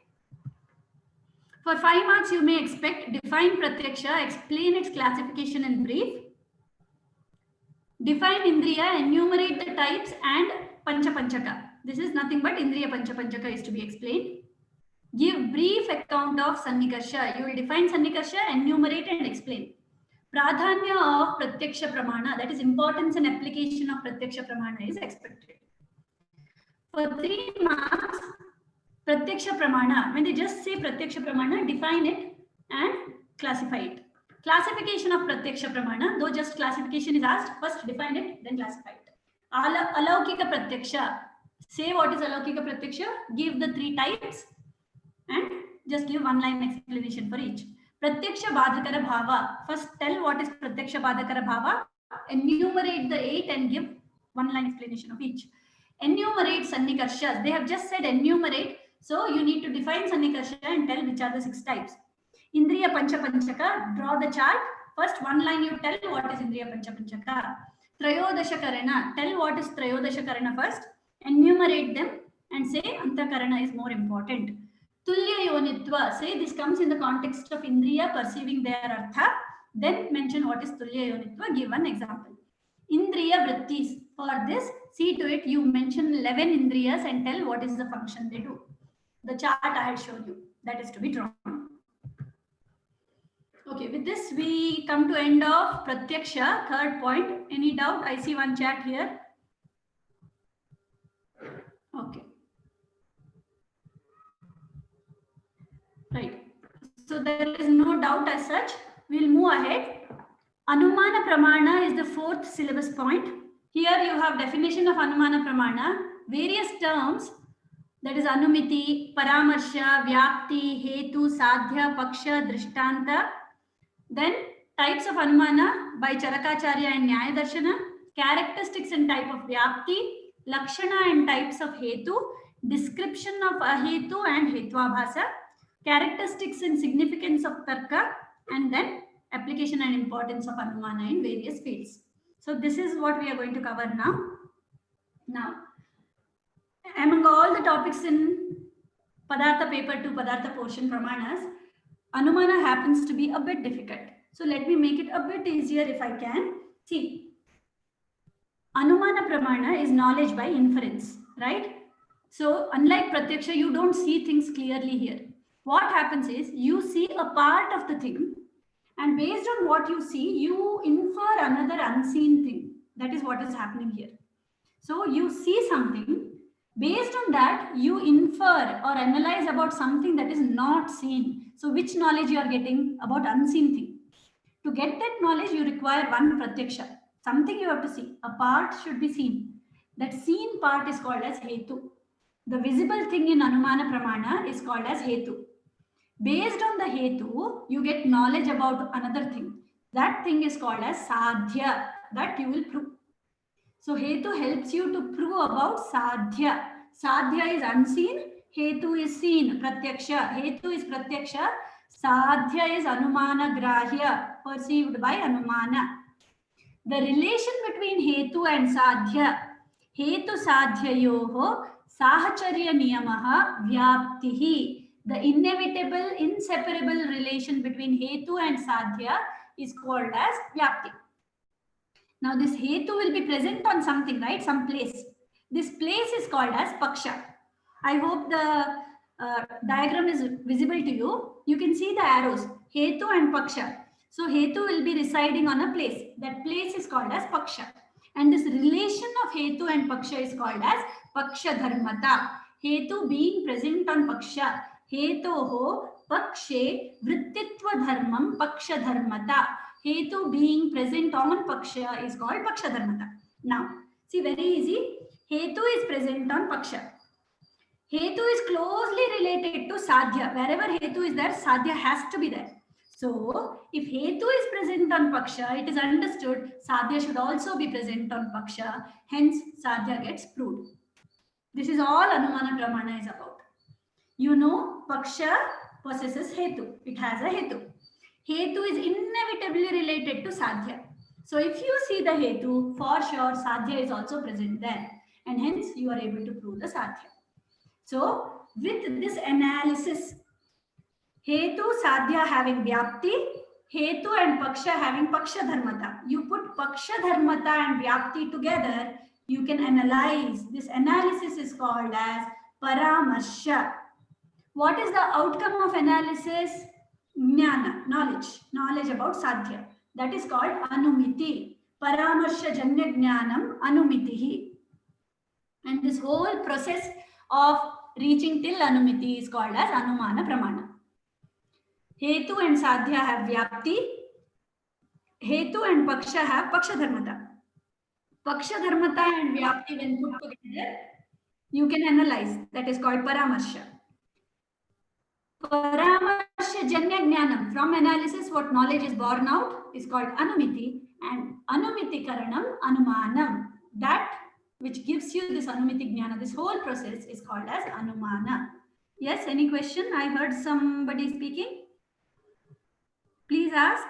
For 5 marks, you may expect define Pratyaksha, explain its classification in brief. Define Indriya, enumerate the types and Pancha Panchaka. This is nothing but Indriya Pancha Panchaka is to be explained. Give brief account of Sannikarsha. You will define Sannikarsha, enumerate and explain. Pradhanya of Pratyaksha Pramana, that is importance and application of Pratyaksha Pramana is expected. For 3 marks, Pratyaksha Pramana, when they just say Pratyaksha Pramana, define it and classify it. Classification of Pratyaksha Pramana, though just classification is asked, first define it, then classify it. Alaukika Pratyaksha, say what is Alaukika Pratyaksha, give the 3 types and just give 1-line explanation for each. Pratyaksha Badhakara Bhava, first tell what is Pratyaksha Badhakara Bhava, enumerate the 8 and give 1-line explanation of each. Enumerate Sannikarshas, they have just said enumerate, so you need to define Sannikarsha and tell which are the 6 types. Indriya Pancha Panchaka, draw the chart. First 1 line you tell what is Indriya Pancha Panchaka. Trayodasha Karana, tell what is Trayodasha Karana first. Enumerate them and say Antakarana is more important. Tulya Yonitva, say this comes in the context of Indriya perceiving their Artha. Then mention what is Tulya Yonitva, give an example. Indriya Vrittis, for this, see to it you mention 11 Indriyas and tell what is the function they do. The chart I had shown you, that is to be drawn. Okay, with this we come to end of Pratyaksha, third point. Any doubt? I see one chat here. Okay. Right. So there is no doubt as such. We'll move ahead. Anumana Pramana is the 4th syllabus point. Here you have definition of Anumana Pramana, various terms, that is Anumiti, Paramarsha, Vyapti, Hetu, Sadhya, Paksha, Drishtanta. Then types of Anumana by Charakacharya and Nyaya Darshana, characteristics and type of Vyapti, Lakshana and types of Hetu, description of Ahetu and Hetvabhasa, characteristics and significance of Tarka, and then application and importance of Anumana in various fields. So this is what we are going to cover now. Now, among all the topics in Padartha paper to Padartha portion Pramanas, Anumana happens to be a bit difficult. So let me make it a bit easier if I can. See, Anumana Pramana is knowledge by inference, right? So unlike Pratyaksha, you don't see things clearly here. What happens is you see a part of the thing, and based on what you see, you infer another unseen thing. That is what is happening here. So you see something, based on that, you infer or analyze about something that is not seen. So which knowledge you are getting about unseen thing? To get that knowledge, you require one pratyaksha. Something you have to see. A part should be seen. That seen part is called as hetu. The visible thing in Anumana Pramana is called as hetu. Based on the hetu, you get knowledge about another thing. That thing is called as sadhya. That you will prove. So hetu helps you to prove about sadhya. Sadhya is unseen. Hetu is seen. Pratyaksha. Hetu is pratyaksha. Sadhya is anumana grahya, perceived by anumana. The relation between hetu and sadhya, hetu sadhyayoho sahacharya niyamaha vyaptihi. The inevitable, inseparable relation between hetu and sadhya is called as vyapti. Now this hetu will be present on something, right? Some place. This place is called as paksha. I hope the diagram is visible to you. You can see the arrows, hetu and paksha. So hetu will be residing on a place. That place is called as paksha. And this relation of hetu and paksha is called as paksha dharmata. Hetu being present on paksha. Hetoho pakshe vrittitva dharmam paksha dharmata. Hetu being present on paksha is called paksha dharmata. Now, see, very easy. Hetu is present on paksha. Hetu is closely related to sadhya. Wherever hetu is there, sadhya has to be there. So, if hetu is present on paksha, it is understood sadhya should also be present on paksha. Hence, sadhya gets proved. This is all Anumana Pramana is about. You know, paksha possesses hetu. It has a hetu. Hetu is inevitably related to sadhya. So, if you see the hetu, for sure sadhya is also present there. And hence, you are able to prove the sadhya. So, with this analysis, hetu sadhya having vyapti, hetu and paksha having paksha dharmata. You put paksha dharmata and vyapti together, you can analyze. This analysis is called as paramarsha. What is the outcome of analysis? Jnana, knowledge about sadhya. That is called anumiti. Paramarsha janya jnanam anumitihi. And this whole process of reaching till anumiti is called as anumana pramana. Hetu and sadhya have vyapti. Hetu and paksha have paksha dharmata. Paksha dharmata and vyapti when put together, you can analyze. That is called paramarsha. Paramarsha janya jnanam. From analysis, what knowledge is born out is called anumiti, and anumiti karanam anumanam. That which gives you this anumiti jnana, this whole process is called as anumana. Yes, any question? I heard somebody speaking. Please ask.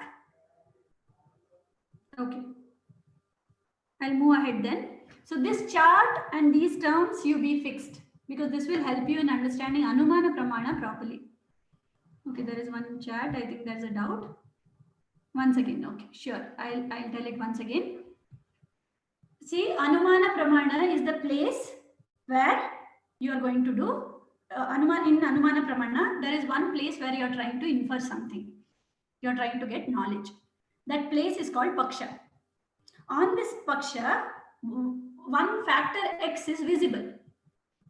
Okay. I'll move ahead then. So this chart and these terms you be fixed, because this will help you in understanding Anumana Pramana properly. Okay, there is one chat. I think there's a doubt. Once again, okay, sure. I'll tell it once again. See, Anumana Pramana is the place where you are going to do in Anumana Pramana. There is one place where you are trying to infer something. You are trying to get knowledge. That place is called Paksha. On this Paksha, one factor X is visible.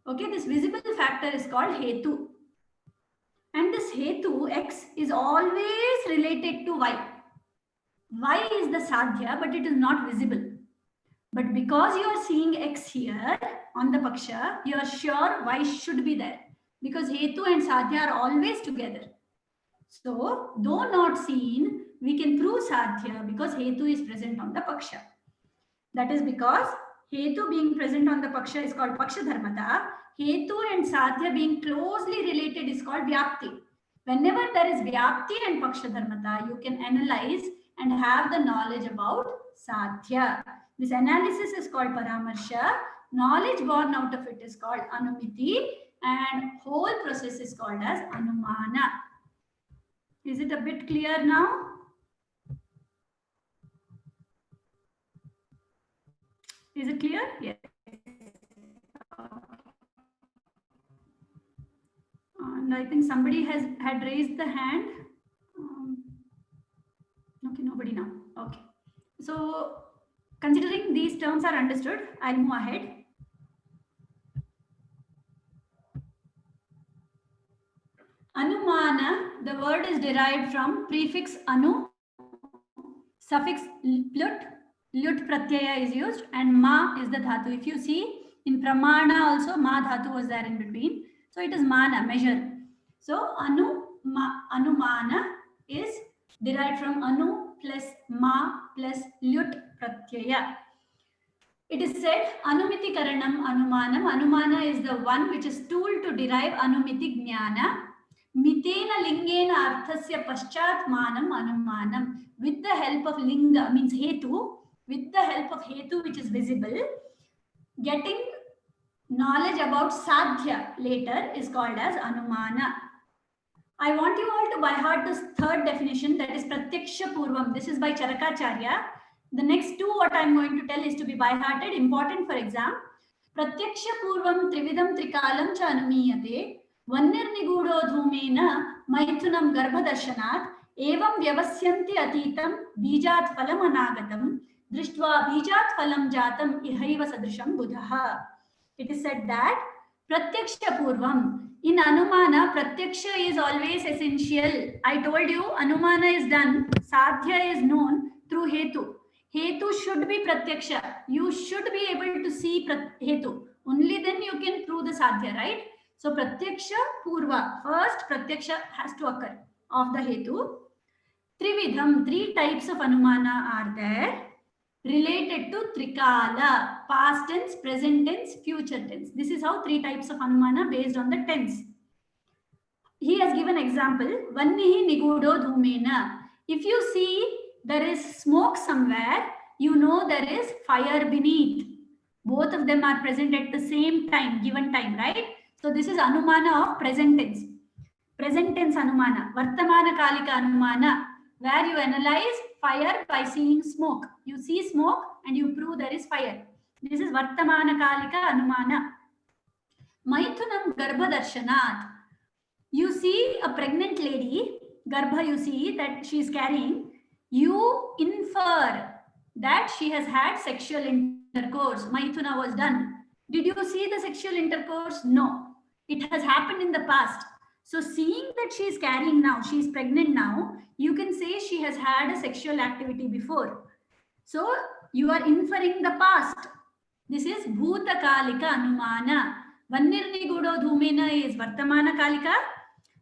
Okay, this visible factor is called Hetu. And this Hetu X is always related to Y. Y is the Sadhya, but it is not visible. But because you are seeing X here on the Paksha, you are sure Y should be there. Because Hetu and Sadhya are always together. So, though not seen, we can prove Sadhya because Hetu is present on the Paksha. That is because Hetu being present on the Paksha is called Paksha Dharmata. Hetu and Sadhya being closely related is called Vyapti. Whenever there is Vyapti and Paksha Dharmata, you can analyze and have the knowledge about Sadhya. This analysis is called Paramarsha. Knowledge born out of it is called Anumiti. and whole process is called as Anumana. Is it a bit clear now? Is it clear? Yes. And I think somebody had raised the hand. Okay, nobody now. Okay. So considering these terms are understood, I'll move ahead. Anumana, the word is derived from prefix anu, suffix lut, lut pratyaya is used, and ma is the dhatu. If you see in pramana also ma dhatu was there in between. So it is mana, measure. So anumana is derived from anu plus ma plus lut pratyaya. It is said anumiti karanam anumanam. Anumana is the one which is tool to derive anumiti jnana. Mitena lingena arthasya paschatmanam anumanam. With the help of linga means hetu, with the help of hetu which is visible, getting knowledge about sadhya later is called as anumana. I want you all to by heart this third definition, that is pratyaksha purvam. This is by Charakacharya. The next two what I am going to tell is to be by hearted, important for exam. Pratyaksha purvam trividam trikalam cha anumiyate vannirnigudo dhumena maithunam garbhadarshanath evam vyavasyanti atitam bijat phalam anagatam drishtva bijat phalam jatam ihaiva sadrisham buddha. It is said that pratyaksha purvam, in Anumana, Pratyaksha is always essential. I told you, Anumana is done, Sadhya is known through Hetu. Hetu should be Pratyaksha. You should be able to see Hetu. Only then you can prove the Sadhya, right? So Pratyaksha Purva. First, Pratyaksha has to occur of the Hetu. Trividham, three types of Anumana are there, related to Trikala, past tense, present tense, future tense. This is how three types of Anumana based on the tense. He has given example, Vannihi Nigudo Dhumena. If you see there is smoke somewhere, you know there is fire beneath. Both of them are present at the same time, given time, right? So this is Anumana of present tense. Present tense Anumana, Vartamana Kalika Anumana, where you analyze fire by seeing smoke. You see smoke and you prove there is fire. This is Vartamana Kalika Anumana. Maithunam Garbhadarshanath. You see a pregnant lady, Garbha you see that she is carrying, you infer that she has had sexual intercourse. Maithuna was done. Did you see the sexual intercourse? No. It has happened in the past. So seeing that she is carrying now, she is pregnant now, you can say she has had a sexual activity before. So you are inferring the past. This is Bhuta Kalika Anumana. Vannirnigudo Dhumena is Vartamana Kalika.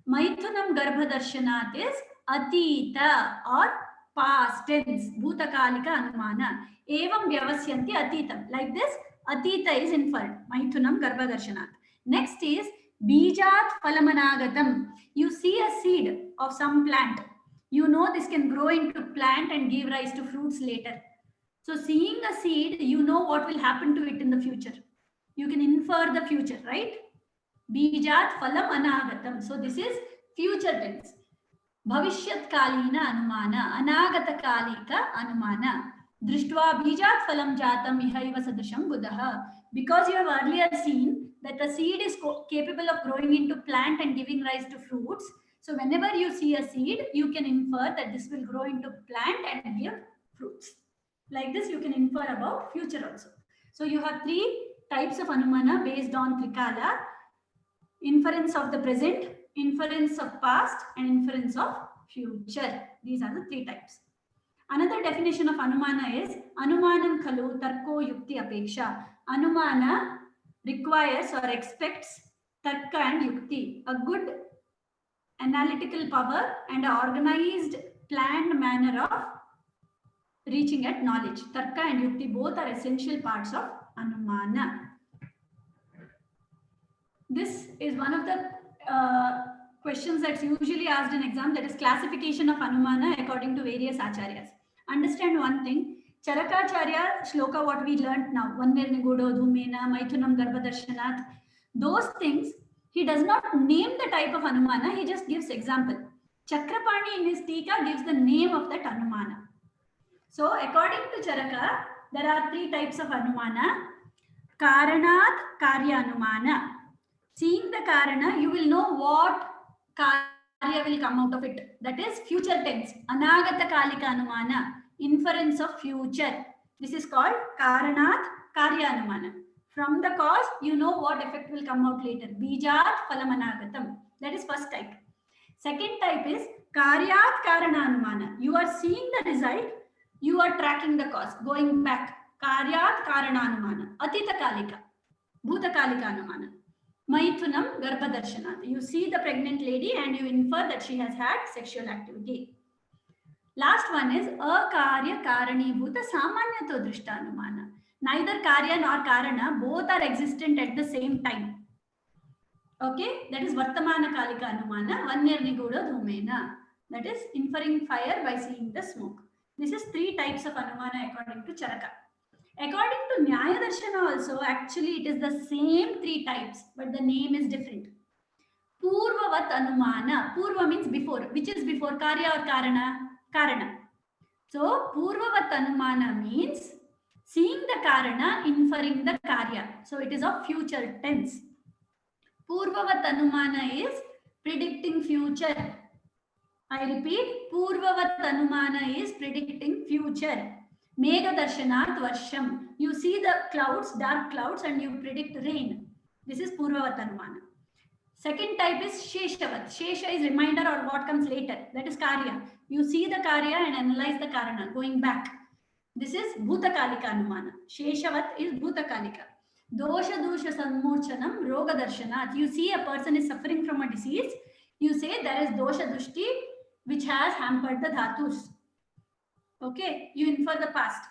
Maithunam Garbhadarshanath is Atita or past tense. Bhuta Kalika Anumana. Evam Vyavasyanti Atitam. Like this, Atita is inferred. Maithunam Garbhadarshanath. Next is Bijat Phalamanaagatam. You see a seed of some plant. You know this can grow into plant and give rise to fruits later. So seeing a seed, you know what will happen to it in the future. You can infer the future, right? Bijat Phalam Anagatam. So this is future tense. Bhavishyat Kalina Anumana. Anagata Kalika Anumana. Drishtva Bijat Phalam Jatam Ihaiva Sadrisham Buddha. Because you have earlier seen that the seed is capable of growing into plant and giving rise to fruits. So whenever you see a seed, you can infer that this will grow into plant and give fruits. Like this, you can infer about future also. So you have three types of Anumana based on Trikala: inference of the present, inference of past, and inference of future. These are the three types. Another definition of Anumana is Anumanam Khalu Tarko Yukti Apeksha. Anumana requires or expects Tarka and Yukti, a good analytical power and an organized, planned manner of reaching at knowledge. Tarka and Yukti both are essential parts of Anumana. This is one of the questions that's usually asked in exam, that is classification of Anumana according to various acharyas. Understand one thing, Charakacharya shloka, what we learned now, Vannirnigudo Dhumena, Maithunam Garbhadarshanath, those things He does not name the type of Anumana, he just gives example. Chakrapani in his Tika gives the name of that Anumana. So according to Charaka, there are 3 types of Anumana. Karanat Karya Anumana. Seeing the Karana, you will know what Karya will come out of it. That is future tense. Anagata Kalika Anumana. Inference of future. This is called Karanat Karya Anumana. From the cause, you know what effect will come out later. Bijat Phalamanagatam. That is first type. Second type is Karyat Karana Anumana. You are seeing the result, you are tracking the cause, going back. Karyat Karana Anumana. Atita Kalika. Bhuta Kalika Anumana. Maithunam Garbhadarshana. You see the pregnant lady and you infer that she has had sexual activity. Last one is Akarya Karani Bhuta Samanyato Drishta Anumana. Neither Karya nor Karana, both are existent at the same time. Okay, that is Vartamana Kalika Anumana, Vanyar Niguda Dhumena. That is inferring fire by seeing the smoke. This is 3 types of Anumana according to Charaka. According to Nyaya Darshana also, actually it is the same 3 types, but the name is different. Purvavat Anumana. Purva means before. Which is before, Karya or Karana? Karana. So Purvavat Anumana means seeing the Karana, inferring the Karya. So it is of future tense. Purvavat Anumana is predicting future. I repeat, Purvavat Anumana is predicting future. Megha Darshanat Varsham. You see the clouds, dark clouds, and you predict rain. This is Purvavat Anumana. Second type is Sheshavat. Shesha is reminder or what comes later. That is Karya. You see the Karya and analyze the Karana, going back. This is Bhutakalika Anumana. Sheshavat is Bhutakalika. Dosha Dosha Sanmurchanam Roga Darshanat. You see a person is suffering from a disease. You say there is Dosha Dushti which has hampered the Dhatus. Okay, you infer the past.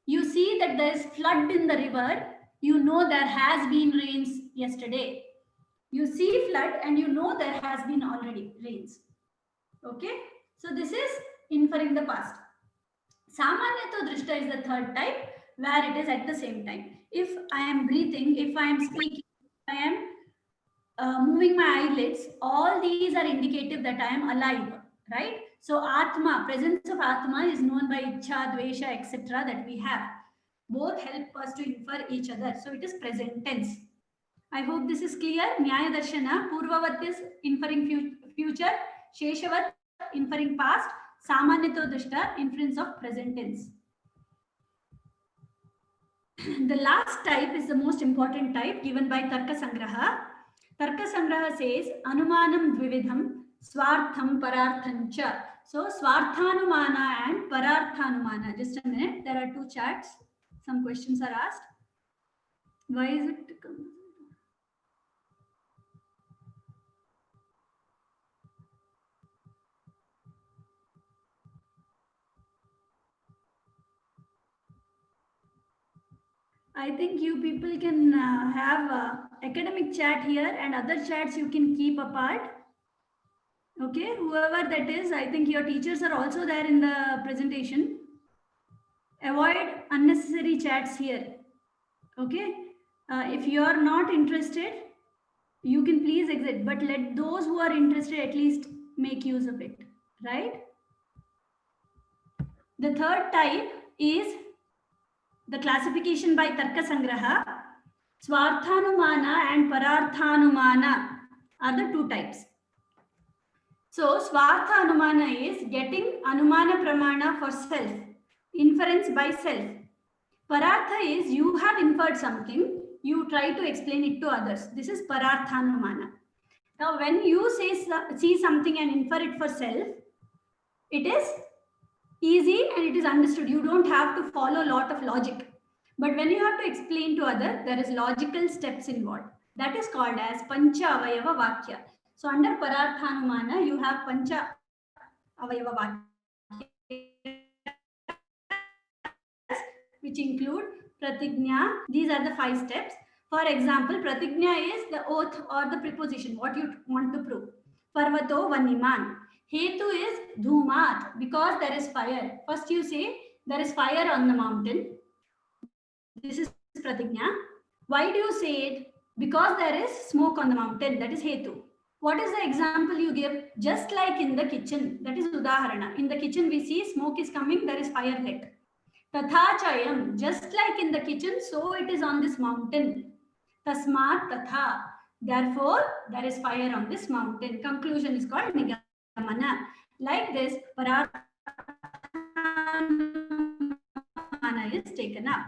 You see that there is flood in the river. You know there has been rains yesterday. You see flood and you know there has been already rains. Okay, so this is inferring the past. Samanyato Drishta is the third type where it is at the same time. If I am breathing, if I am speaking, if I am moving my eyelids, all these are indicative that I am alive, right? So Atma, presence of Atma is known by Ichha, Dvesha, etc. that we have. Both help us to infer each other. So it is present tense. I hope this is clear. Nyaya Darshana, Purvavat is inferring future, Sheshavat inferring past, Samanyato Drishta inference of present tense. The last type is the most important type given by Tarka Sangraha. Tarka Sangraha says Anumanam Dvividham Swartham Pararthancha. So Swarthanumana and Pararthanumana. Just a minute. There are 2 charts. Some questions are asked. Why is it? I think you people can have academic chat here and other chats you can keep apart. Okay, whoever that is, I think your teachers are also there in the presentation. Avoid unnecessary chats here. Okay, if you are not interested, you can please exit, but let those who are interested at least make use of it, right? The third type is the classification by Tarka Sangraha. Swarthanumana and Pararthanumana are the 2 types. So Swartha Anumana is getting Anumana Pramana for self, inference by self. Parartha is you have inferred something, you try to explain it to others. This is Pararthanumana. Now when you see something and infer it for self, it is easy and it is understood. You don't have to follow a lot of logic. But when you have to explain to others, there is logical steps involved. That is called as Pancha Avayava Vakya. So under Pararthanumana, you have Pancha Avayava Vakya, which include Pratignya. These are the 5 steps. For example, Pratignya is the oath or the preposition, what you want to prove. Parvato Vaniman. Hetu is Dhumat, because there is fire. First you say there is fire on the mountain. This is Pratignya. Why do you say it? Because there is smoke on the mountain, that is hetu. What is the example you give? Just like in the kitchen, that is udaharana. In the kitchen we see smoke is coming, there is fire lit. Tatha chayam, just like in the kitchen, so it is on this mountain. Tasmat tatha. Therefore, there is fire on this mountain. Conclusion is called nigamana. Like this, Padartha is taken up.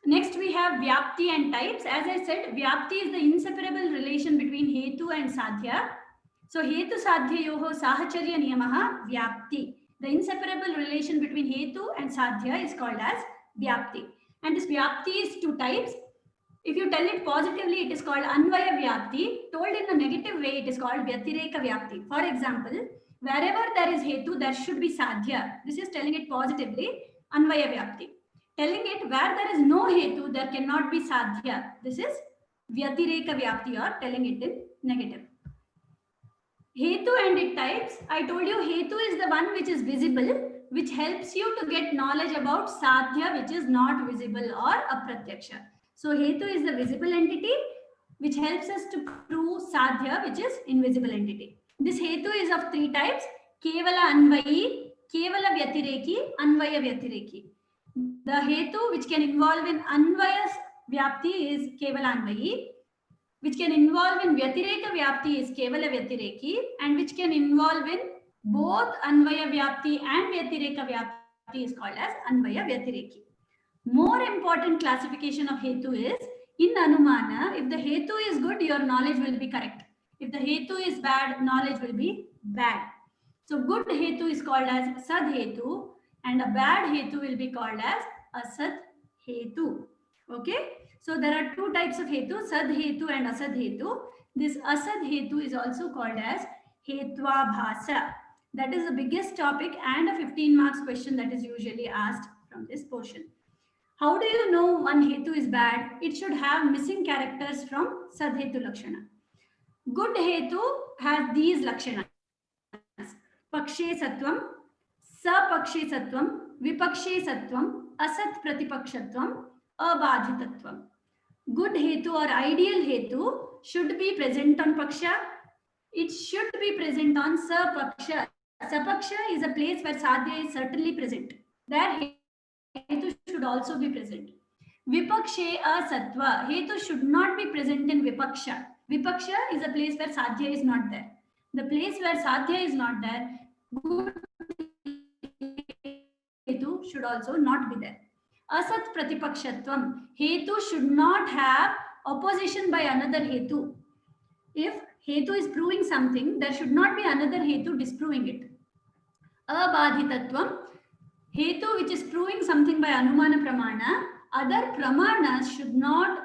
Next, we have Vyapti and types. As I said, Vyapti is the inseparable relation between Hetu and Sadhya. So, Hetu Sadhya yoho sahacharya niyamaha Vyapti. The inseparable relation between Hetu and Sadhya is called as Vyapti. And this Vyapti is two types. If you tell it positively, it is called Anvaya Vyapti. Told in a negative way, it is called Vyatireka Vyapti. For example, wherever there is Hetu, there should be Sadhya. This is telling it positively, Anvaya Vyapti. Telling it where there is no Hetu, there cannot be Sadhya. This is Vyatireka Vyapti, or telling it in negative. Hetu and its types. I told you Hetu is the one which is visible, which helps you to get knowledge about Sadhya, which is not visible, or Apratyaksha. So Hetu is the visible entity which helps us to prove Sadhya, which is invisible entity. This Hetu is of three types: Kevala Anvayi, Kevala Vyatireki, Anvaya Vyatireki. The Hetu which can involve in Anvaya Vyapti is Kevala Anvayi, which can involve in Vyatireka Vyapti is Kevala Vyatireki, and which can involve in both Anvaya Vyapti and Vyatireka Vyapti is called as Anvaya Vyatireki. More important classification of Hetu is, in Anumana, if the Hetu is good, your knowledge will be correct. If the Hetu is bad, knowledge will be bad. So good Hetu is called as Sad Hetu, and a bad Hetu will be called as Asad Hetu. Okay? So there are two types of Hetu, Sad Hetu and Asad Hetu. This Asad Hetu is also called as Hetva Bhasa. That is the biggest topic and a 15 marks question that is usually asked from this portion. How do you know one Hetu is bad? It should have missing characters from Sadhetu Lakshana. Good Hetu has these Lakshanas: Pakshe Sattvam, Sapakshe Sattvam, Vipakshe Sattvam, Asat Pratipakshatvam, Abadhitatvam. Good Hetu or ideal Hetu should be present on Paksha. It should be present on Sapaksha. Sapaksha is a place where Sadhya is certainly present. There Hetu should also be present. Vipakshe Asatva. Hetu should not be present in Vipaksha. Vipaksha is a place where Sadhya is not there. The place where Sadhya is not there, good Hetu should also not be there. Asat Pratipakshatvam. Hetu should not have opposition by another Hetu. If Hetu is proving something, there should not be another Hetu disproving it. Abadhitatvam. Hetu which is proving something by Anumana Pramana, other Pramanas should not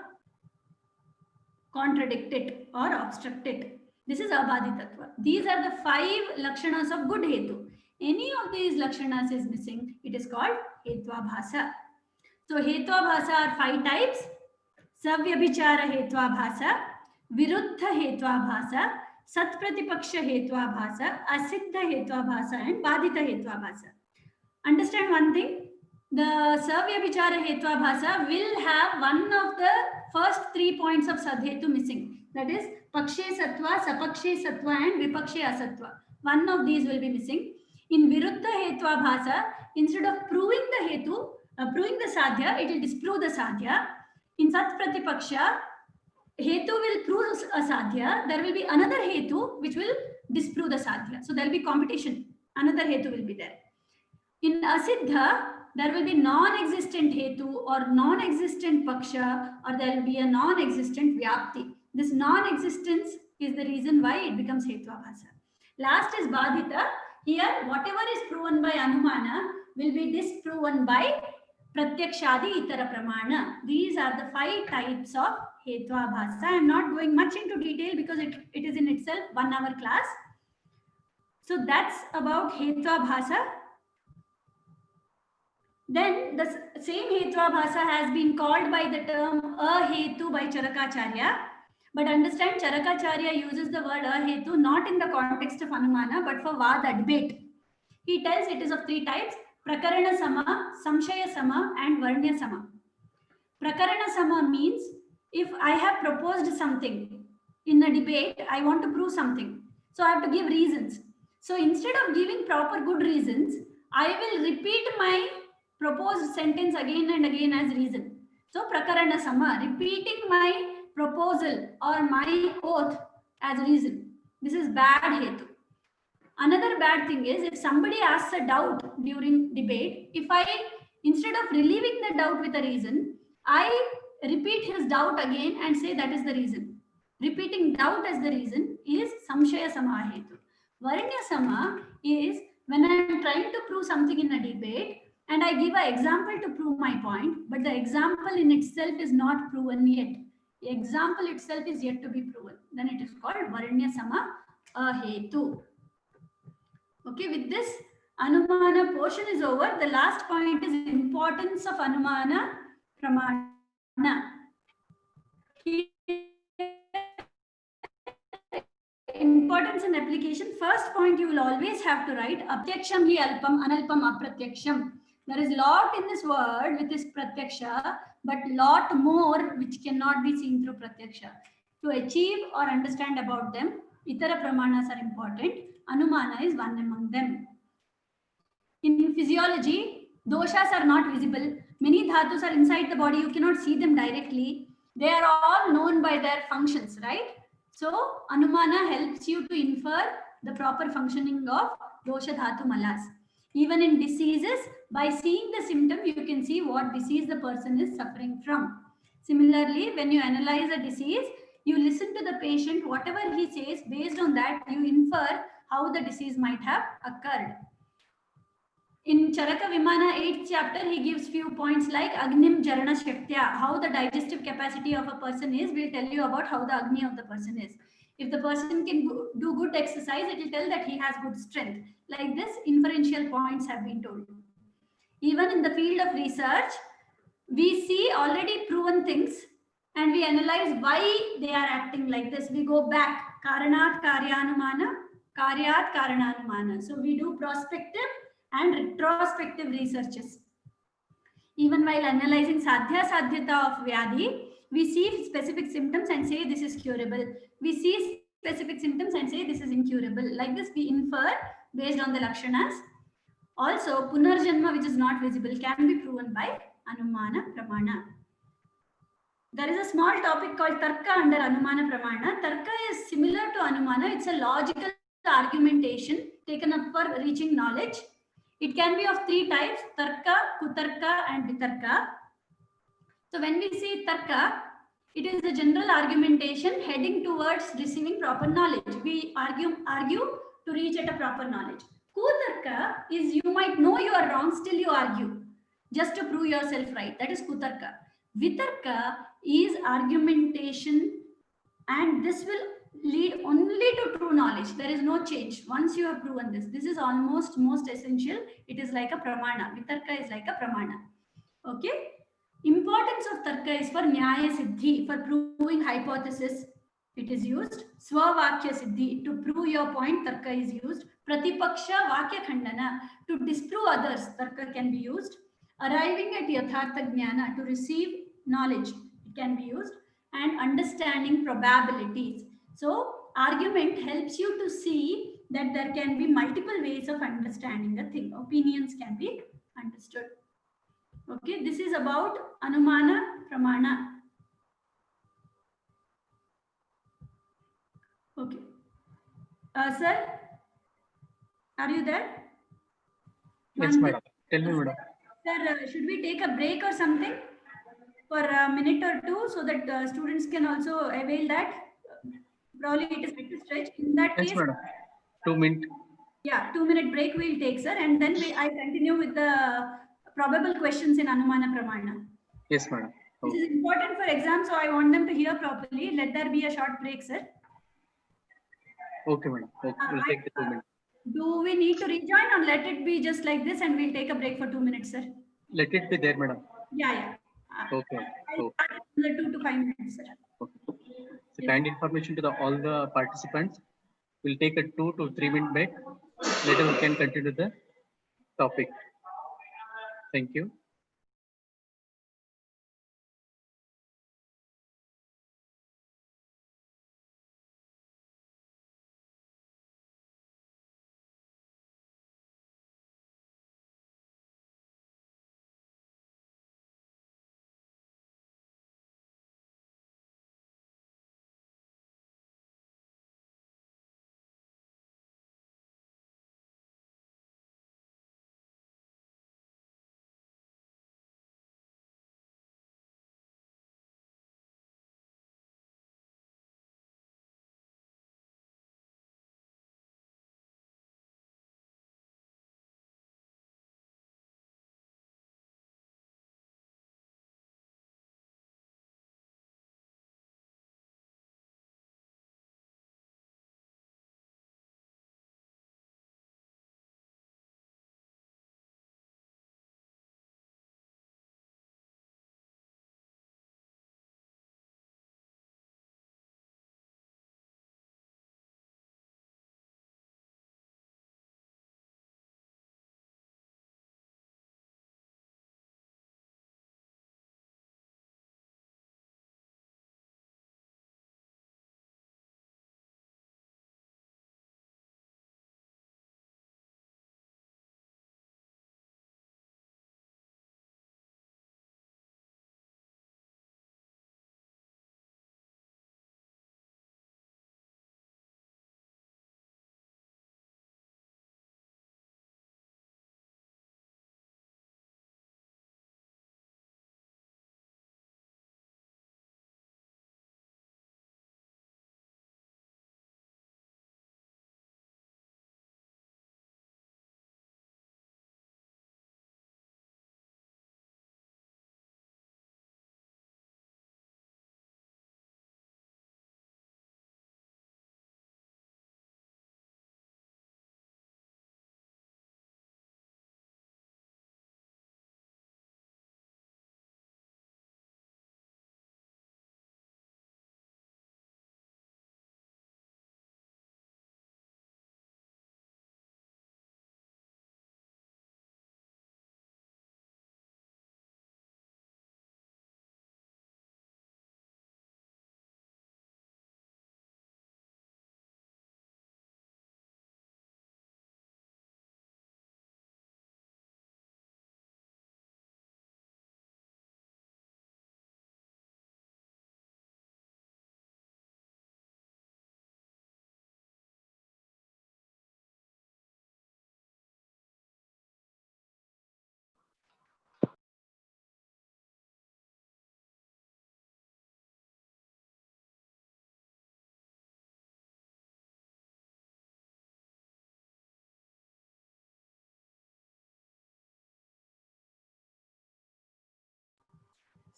contradict it or obstruct it. This is Abadhitatva. These are the 5 Lakshanas of good Hetu. Any of these Lakshanas is missing, it is called Hetva Bhasa. So Hetva Bhasa are 5 types: Savyabhichara Hetva Bhasa, Viruddha Hetva Bhasa, Satpratipaksha Hetva Bhasa, Asiddha Hetva Bhasa, and Badhita Hetva Bhasa. Understand one thing, the Savyabhichara Hetva Bhasa will have one of the first 3 points of Sadhetu missing. That is Pakshe Sattva, Sapakshe Sattva, and Vipakshe Asatva. One of these will be missing. In Viruddha Hetva Bhasa, instead of proving the Hetu, proving the Sadhya, it will disprove the Sadhya. In Sat Pratipaksha, Hetu will prove a Sadhya. There will be another Hetu which will disprove the Sadhya. So there will be competition. Another Hetu will be there. In Asiddha, there will be non-existent Hetu or non-existent Paksha, or there will be a non-existent Vyapti. This non-existence is the reason why it becomes Hetva Bhasa. Last is Badhita. Here, whatever is proven by Anumana will be disproven by Pratyakshadi Itara Pramana. These are the 5 types of Hetva Bhasa. I am not going much into detail because it is in itself 1 hour class. So that's about Hetva Bhasa. Then the same Hetva Bhasa has been called by the term Ahetu by Charakacharya. But understand, Charakacharya uses the word Ahetu not in the context of Anumana, but for Vada, debate. He tells it is of 3 types: Prakarana Sama, Samshaya Sama, and Varnya Sama. Prakarana Sama means if I have proposed something in a debate, I want to prove something. So I have to give reasons. So instead of giving proper good reasons, I will repeat my proposed sentence again and again as reason. So prakarana sama, repeating my proposal or my oath as reason. This is bad hetu. Another bad thing is if somebody asks a doubt during debate, if I, instead of relieving the doubt with a reason, I repeat his doubt again and say that is the reason. Repeating doubt as the reason is samshaya samahetu. Varanya sama is when I am trying to prove something in a debate and I give an example to prove my point, but the example in itself is not proven yet. The example itself is yet to be proven. Then it is called varanya sama ahetu. Okay, with this Anumana portion is over. The last point is importance of Anumana Pramana. Importance and application. First point you will always have to write Aptyaksham hi alpam analpam aprathyaksham. There is lot in this word with this pratyaksha, but lot more which cannot be seen through pratyaksha. To achieve or understand about them, itara pramanas are important. Anumana is one among them. In physiology, doshas are not visible. Many dhatus are inside the body. You cannot see them directly. They are all known by their functions, right? So, Anumana helps you to infer the proper functioning of dosha dhatu malas. Even in diseases, by seeing the symptom, you can see what disease the person is suffering from. Similarly, when you analyze a disease, you listen to the patient, whatever he says, based on that, you infer how the disease might have occurred. In Charaka Vimana 8th chapter, he gives few points like Agnim Jarana Shaktya, how the digestive capacity of a person is. We'll tell you about how the Agni of the person is. If the person can do good exercise, it will tell that he has good strength. Like this, inferential points have been told. Even in the field of research, we see already proven things and we analyze why they are acting like this. We go back, Karanat Karyanumana, Karyat Karananumana. So we do prospective and retrospective researches. Even while analyzing Sadhya Sadhyata of Vyadhi, we see specific symptoms and say this is curable. We see specific symptoms and say this is incurable. Like this, we infer based on the Lakshanas. Also, Punarjanma, which is not visible, can be proven by Anumana Pramana. There is a small topic called Tarka under Anumana Pramana. Tarka is similar to Anumana. It's a logical argumentation taken up for reaching knowledge. It can be of three types: Tarka, Kutarka, and Vitarka. So when we see Tarka, it is a general argumentation heading towards receiving proper knowledge. We argue to reach at a proper knowledge. Kutarka is you might know you are wrong, still you argue just to prove yourself right. That is Kutarka. Vitarka is argumentation, and this will lead only to true knowledge. There is no change once you have proven this. This is almost most essential. It is like a pramana. Vitarka is like a pramana. Okay. Importance of tarka is for nyaya siddhi, for proving hypothesis. It is used. Swavakya siddhi, to prove your point, tarka is used. Pratipaksha vakya khandana, to disprove others, tarka can be used. Arriving at yathartha jnana, to receive knowledge, it can be used. And understanding probabilities. So argument helps you to see that there can be multiple ways of understanding a thing. Opinions can be understood. Okay, this is about Anumana Pramana. Okay. Sir, are you there? Yes, madam. Tell me, madam. Sir, should we take a break or something for a minute or two so that students can also avail that? Probably it is a bit stretch. In that Yes, case, madam. 2 minutes. Yeah, 2-minute break we'll take, sir, and then I continue with the probable questions in Anumana Pramana. Yes, madam. This is important for exam, so I want them to hear properly. Let there be a short break, sir. Okay, madam. Okay, we'll take the 2 minutes. Do we need to rejoin or let it be just like this and we'll take a break for 2 minutes, sir? Let it be there, madam. Yeah. Okay. I'll start in the 2 to 5 minutes, sir. Okay. So kind information to all the participants. We'll take a 2 to 3 minute break. Later we can continue the topic. Thank you.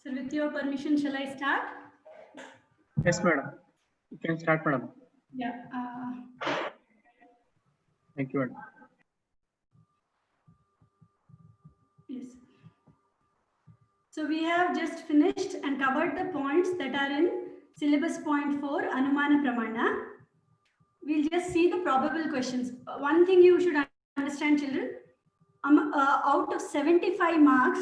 Sir, with your permission, shall I start? Yes, madam. You can start, madam. Yeah. Thank you, madam. Yes. So we have just finished and covered the points that are in syllabus point 4, Anumana Pramana. We'll just see the probable questions. One thing you should understand, children, out of 75 marks,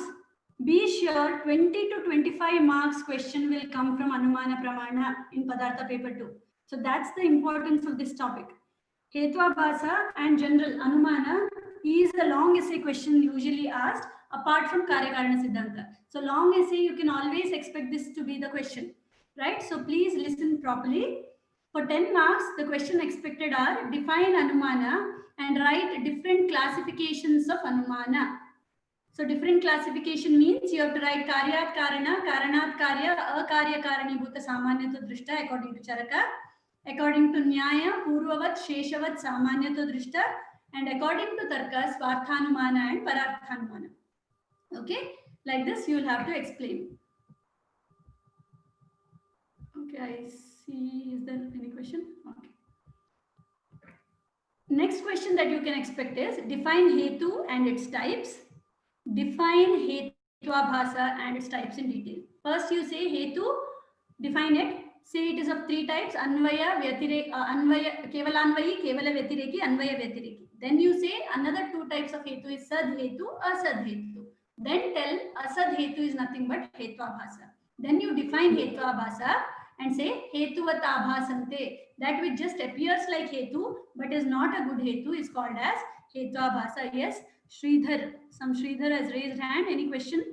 be sure 20 to 25 marks question will come from Anumana Pramana in Padartha paper 2. So that's the importance of this topic. Hetwabhasa and general Anumana is a long essay question usually asked apart from Karyakarana Siddhanta. So long essay, you can always expect this to be the question, right? So please listen properly. For 10 marks, the question expected are define Anumana and write different classifications of Anumana. So different classification means you have to write Karyat Karana, Karanat Karya, Akarya Karani Bhuta Samanyata Drishta according to Charaka, according to Nyaya, Purvavat, Sheshavat, Samanyata Drishta, and according to Tarka, Swarthanumana and Pararthanumana. Okay, like this you will have to explain. Okay, I see. Is there any question? Okay. Next question that you can expect is define Hetu and its types. Define Hetwabhasa and its types in detail. First you say Hetu, define it. Say it is of 3 types, Anvaya, Anvaya, Kevalanvayi, Kevala Vyatireki, Anvaya Vyatireki. Then you say another 2 types of Hetu is Sad Hetu, Asad Hetu. Then tell Asad Hetu is nothing but Hetwabhasa. Then you define Hetwabhasa and say Hetuvata Abhasante. That which just appears like Hetu but is not a good Hetu is called as Hetwabhasa. Yes, Sridhar. Some Sridhar has raised hand. Any question?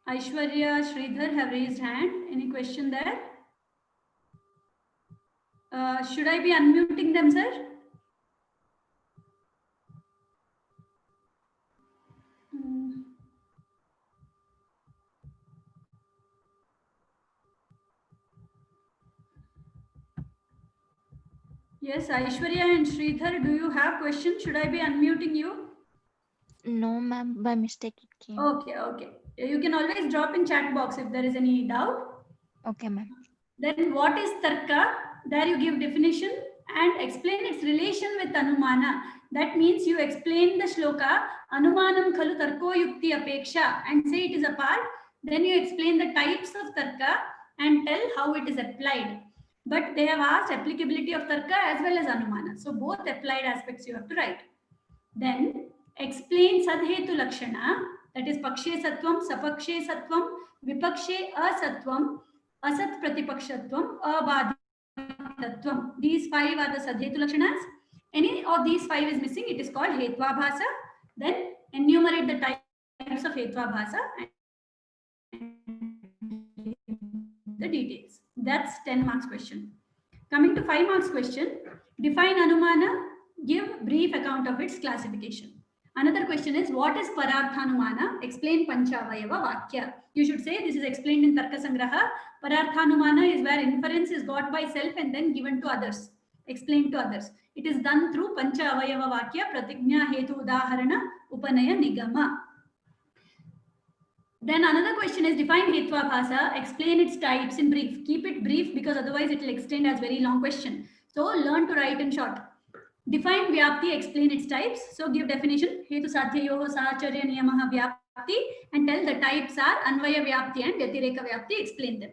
Aishwarya, Sridhar have raised hand. Any question there? Should I be unmuting them, sir? Yes, Aishwarya and Sridhar, do you have questions? Should I be unmuting you? No, ma'am. By mistake it came. Okay, okay. You can always drop in chat box if there is any doubt. Okay, ma'am. Then what is Tarka? There you give definition and explain its relation with Anumana. That means you explain the shloka Anumanam khalu tarko yukti apeksha and say it is a part. Then you explain the types of Tarka and tell how it is applied. But they have asked applicability of Tarka as well as Anumana. So both applied aspects you have to write. Then explain Sadhetu Lakshana, that is Pakshe Sattvam, Sapakshe Sattvam, Vipakshe Asattvam, Asat Pratipakshatvam, Abadhitatvam. These 5 are the Sadhetu Lakshanas. Any of these 5 is missing, it is called Hetvabhasa. Then enumerate the types of Hetvabhasa and the details. That's 10 marks question. Coming to 5 marks question, define Anumana, give brief account of its classification. Another question is, what is Pararthanumana? Explain Panchavayava Vakya. You should say this is explained in Tarka Sangraha. Pararthanumana is where inference is got by self and then given to others, explained to others. It is done through Panchavayava Vakya, Pratigna Hetu Udaharana, Upanaya Nigama. Then another question is define Hetvabhasa, explain its types in brief. Keep it brief because otherwise it will extend as very long question. So learn to write in short. Define Vyapti, explain its types. So give definition, Hetu Sadhyayoho Sahacharya Niyamaha Vyapti and tell the types are Anvaya Vyapti and Vyatireka Vyapti, explain them.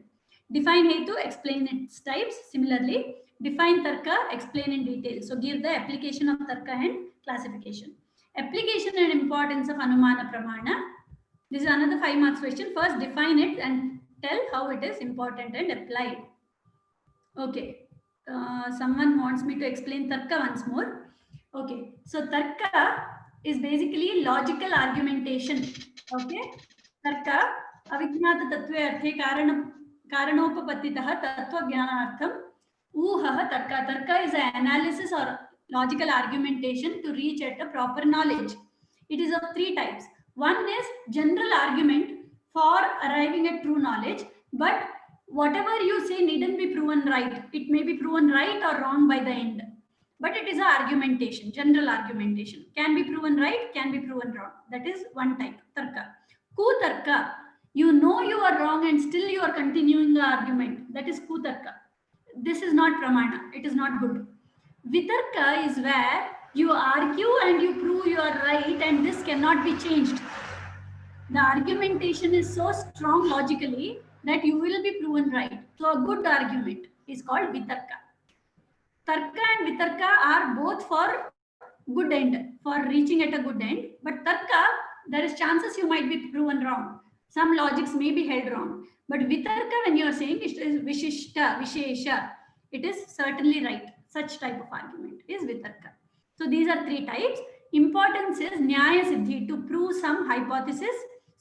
Define Hetu, explain its types. Similarly, define Tarka, explain in detail. So give the application of Tarka and classification. Application and importance of Anumana Pramana. This is another 5 marks question. First define it and tell how it is important and applied. Okay. Someone wants me to explain Tarka once more. Okay, so Tarka is basically logical argumentation. Okay, Tarka avignata tattve arthe karanopapatitah tattva jnanartham uhaha Tarka. Tarka is an analysis or logical argumentation to reach at a proper knowledge. It is of 3 types. One is general argument for arriving at true knowledge, but whatever you say needn't be proven right. It may be proven right or wrong by the end. But it is an argumentation, general argumentation. Can be proven right, can be proven wrong. That is one type, Tarka. Kutarka, you know you are wrong and still you are continuing the argument. That is kutarka. This is not pramana. It is not good. Vitarka is where you argue and you prove you are right and this cannot be changed. The argumentation is so strong logically that you will be proven right. So a good argument is called vitarka. Tarka and vitarka are both for good end, for reaching at a good end. But tarka, there is chances you might be proven wrong. Some logics may be held wrong. But vitarka, when you are saying it is vishishta, vishesha, it is certainly right. Such type of argument is vitarka. So these are three types. Importance is nyaya siddhi, to prove some hypothesis,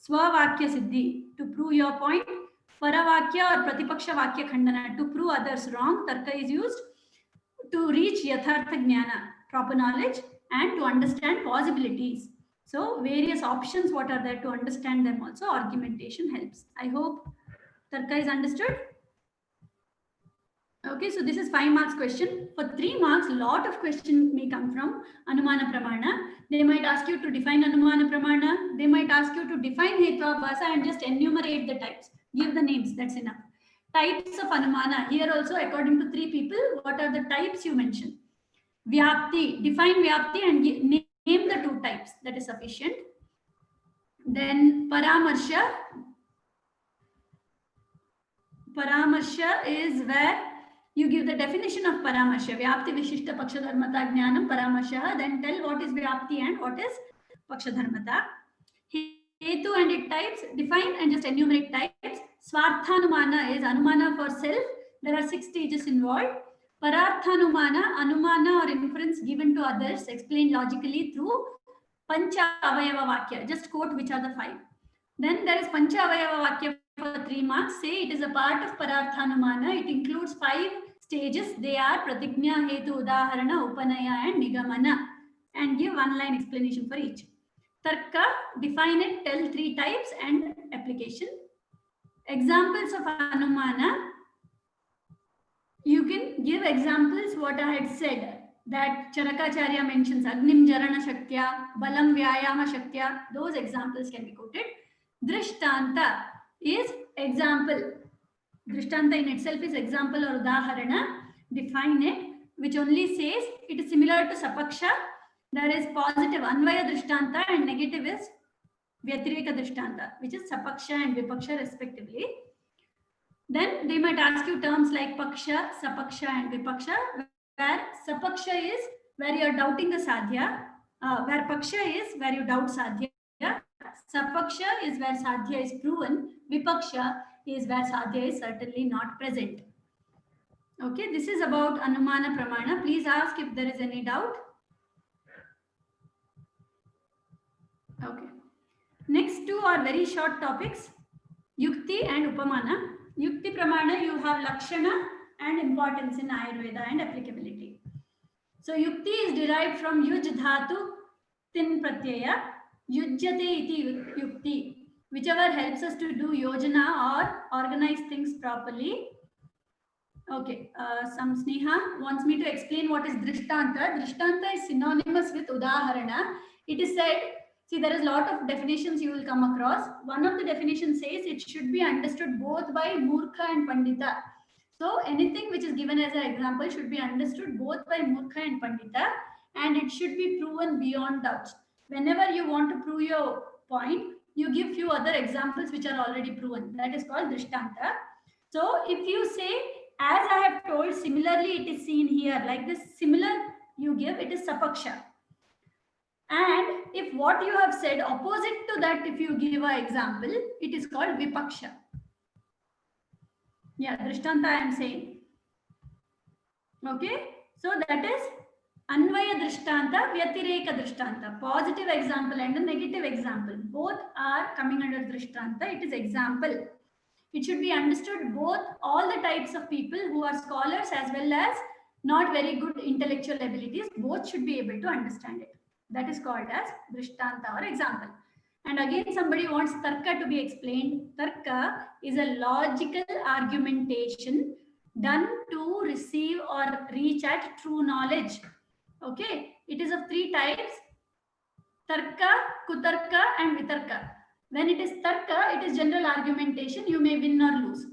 swavakya siddhi, to prove your point, paravakya or pratipaksha vakya khandana, to prove others wrong. Tarka is used to reach yathartha jnana, proper knowledge, and to understand possibilities. So various options what are there, to understand them also argumentation helps. I hope Tarka is understood. Okay, so this is 5 marks question. For 3 marks, lot of questions may come from Anumana Pramana. They might ask you to define Anumana Pramana. They might ask you to define Hetavabhasa and just enumerate the types. Give the names, that's enough. Types of Anumana. Here also, according to 3 people, what are the types you mentioned? Vyapti, define Vyapti and name the 2 types. That is sufficient. Then Paramarsha. Paramarsha is where you give the definition of Paramarsha. Vyapti Vishishta Pakshadharmata Jnanam Paramarsha. Then tell what is Vyapti and what is Pakshadharmata. Hetu and its types, define and just enumerate types. Swarthanumana is Anumana for self. There are 6 stages involved. Pararthanumana, Anumana or inference given to others, explained logically through Pancha Avayava Vakya. Just quote which are the 5. Then there is Pancha Avayava Vakya for 3 marks. Say it is a part of Pararthanumana. It includes 5 stages. They are Pratignya, Hetu, Udaharana, Upanaya and Nigamana. And give 1-line explanation for each. Tarka, define it, tell 3 types and application. Examples of Anumana. You can give examples what I had said, that Charakacharya mentions Agnim Jarana Shaktya, Balam Vyayama Shaktya. Those examples can be quoted. Drishtanta is example. Drishtanta in itself is example or udaharana. Define it, which only says it is similar to Sapaksha. There is positive Anvaya Drishtanta and negative is Vyatireka Drishtanta, which is Sapaksha and Vipaksha respectively. Then they might ask you terms like Paksha, Sapaksha and Vipaksha, where Sapaksha is where you are doubting the Sadhya, where Paksha is where you doubt Sadhya, Sapaksha is where Sadhya is proven, Vipaksha is where Sadhya is certainly not present. Okay, this is about Anumana Pramana. Please ask if there is any doubt. Okay. Next 2 are very short topics, Yukti and Upamana. Yukti Pramana, you have Lakshana and importance in Ayurveda and applicability. So Yukti is derived from Yuj Dhatu Tin Pratyaya, Yujyate iti Yukti, whichever helps us to do Yojana or organize things properly. Okay, some Sneha wants me to explain what is Drishtanta. Drishtanta is synonymous with Udaharana. It is said, see, there is a lot of definitions you will come across. One of the definitions says it should be understood both by Murkha and Pandita. So anything which is given as an example should be understood both by Murkha and Pandita, and it should be proven beyond doubt. Whenever you want to prove your point, you give few other examples which are already proven. That is called Drishtanta. So if you say, as I have told, similarly it is seen here, like this similar you give, it is Sapaksha. And if what you have said opposite to that, if you give an example, it is called Vipaksha. Yeah, Drishtanta I am saying. Okay, so that is Anvaya Drishtanta, Vyatireka Drishtanta. Positive example and a negative example. Both are coming under Drishtanta. It is example. It should be understood both all the types of people who are scholars as well as not very good intellectual abilities. Both should be able to understand it. That is called as Drishtanta or example. And again, somebody wants Tarka to be explained. Tarka is a logical argumentation done to receive or reach at true knowledge. Okay, it is of 3 types: Tarka, Kutarka and Vitarka. When it is tarka, it is general argumentation. You may win or lose.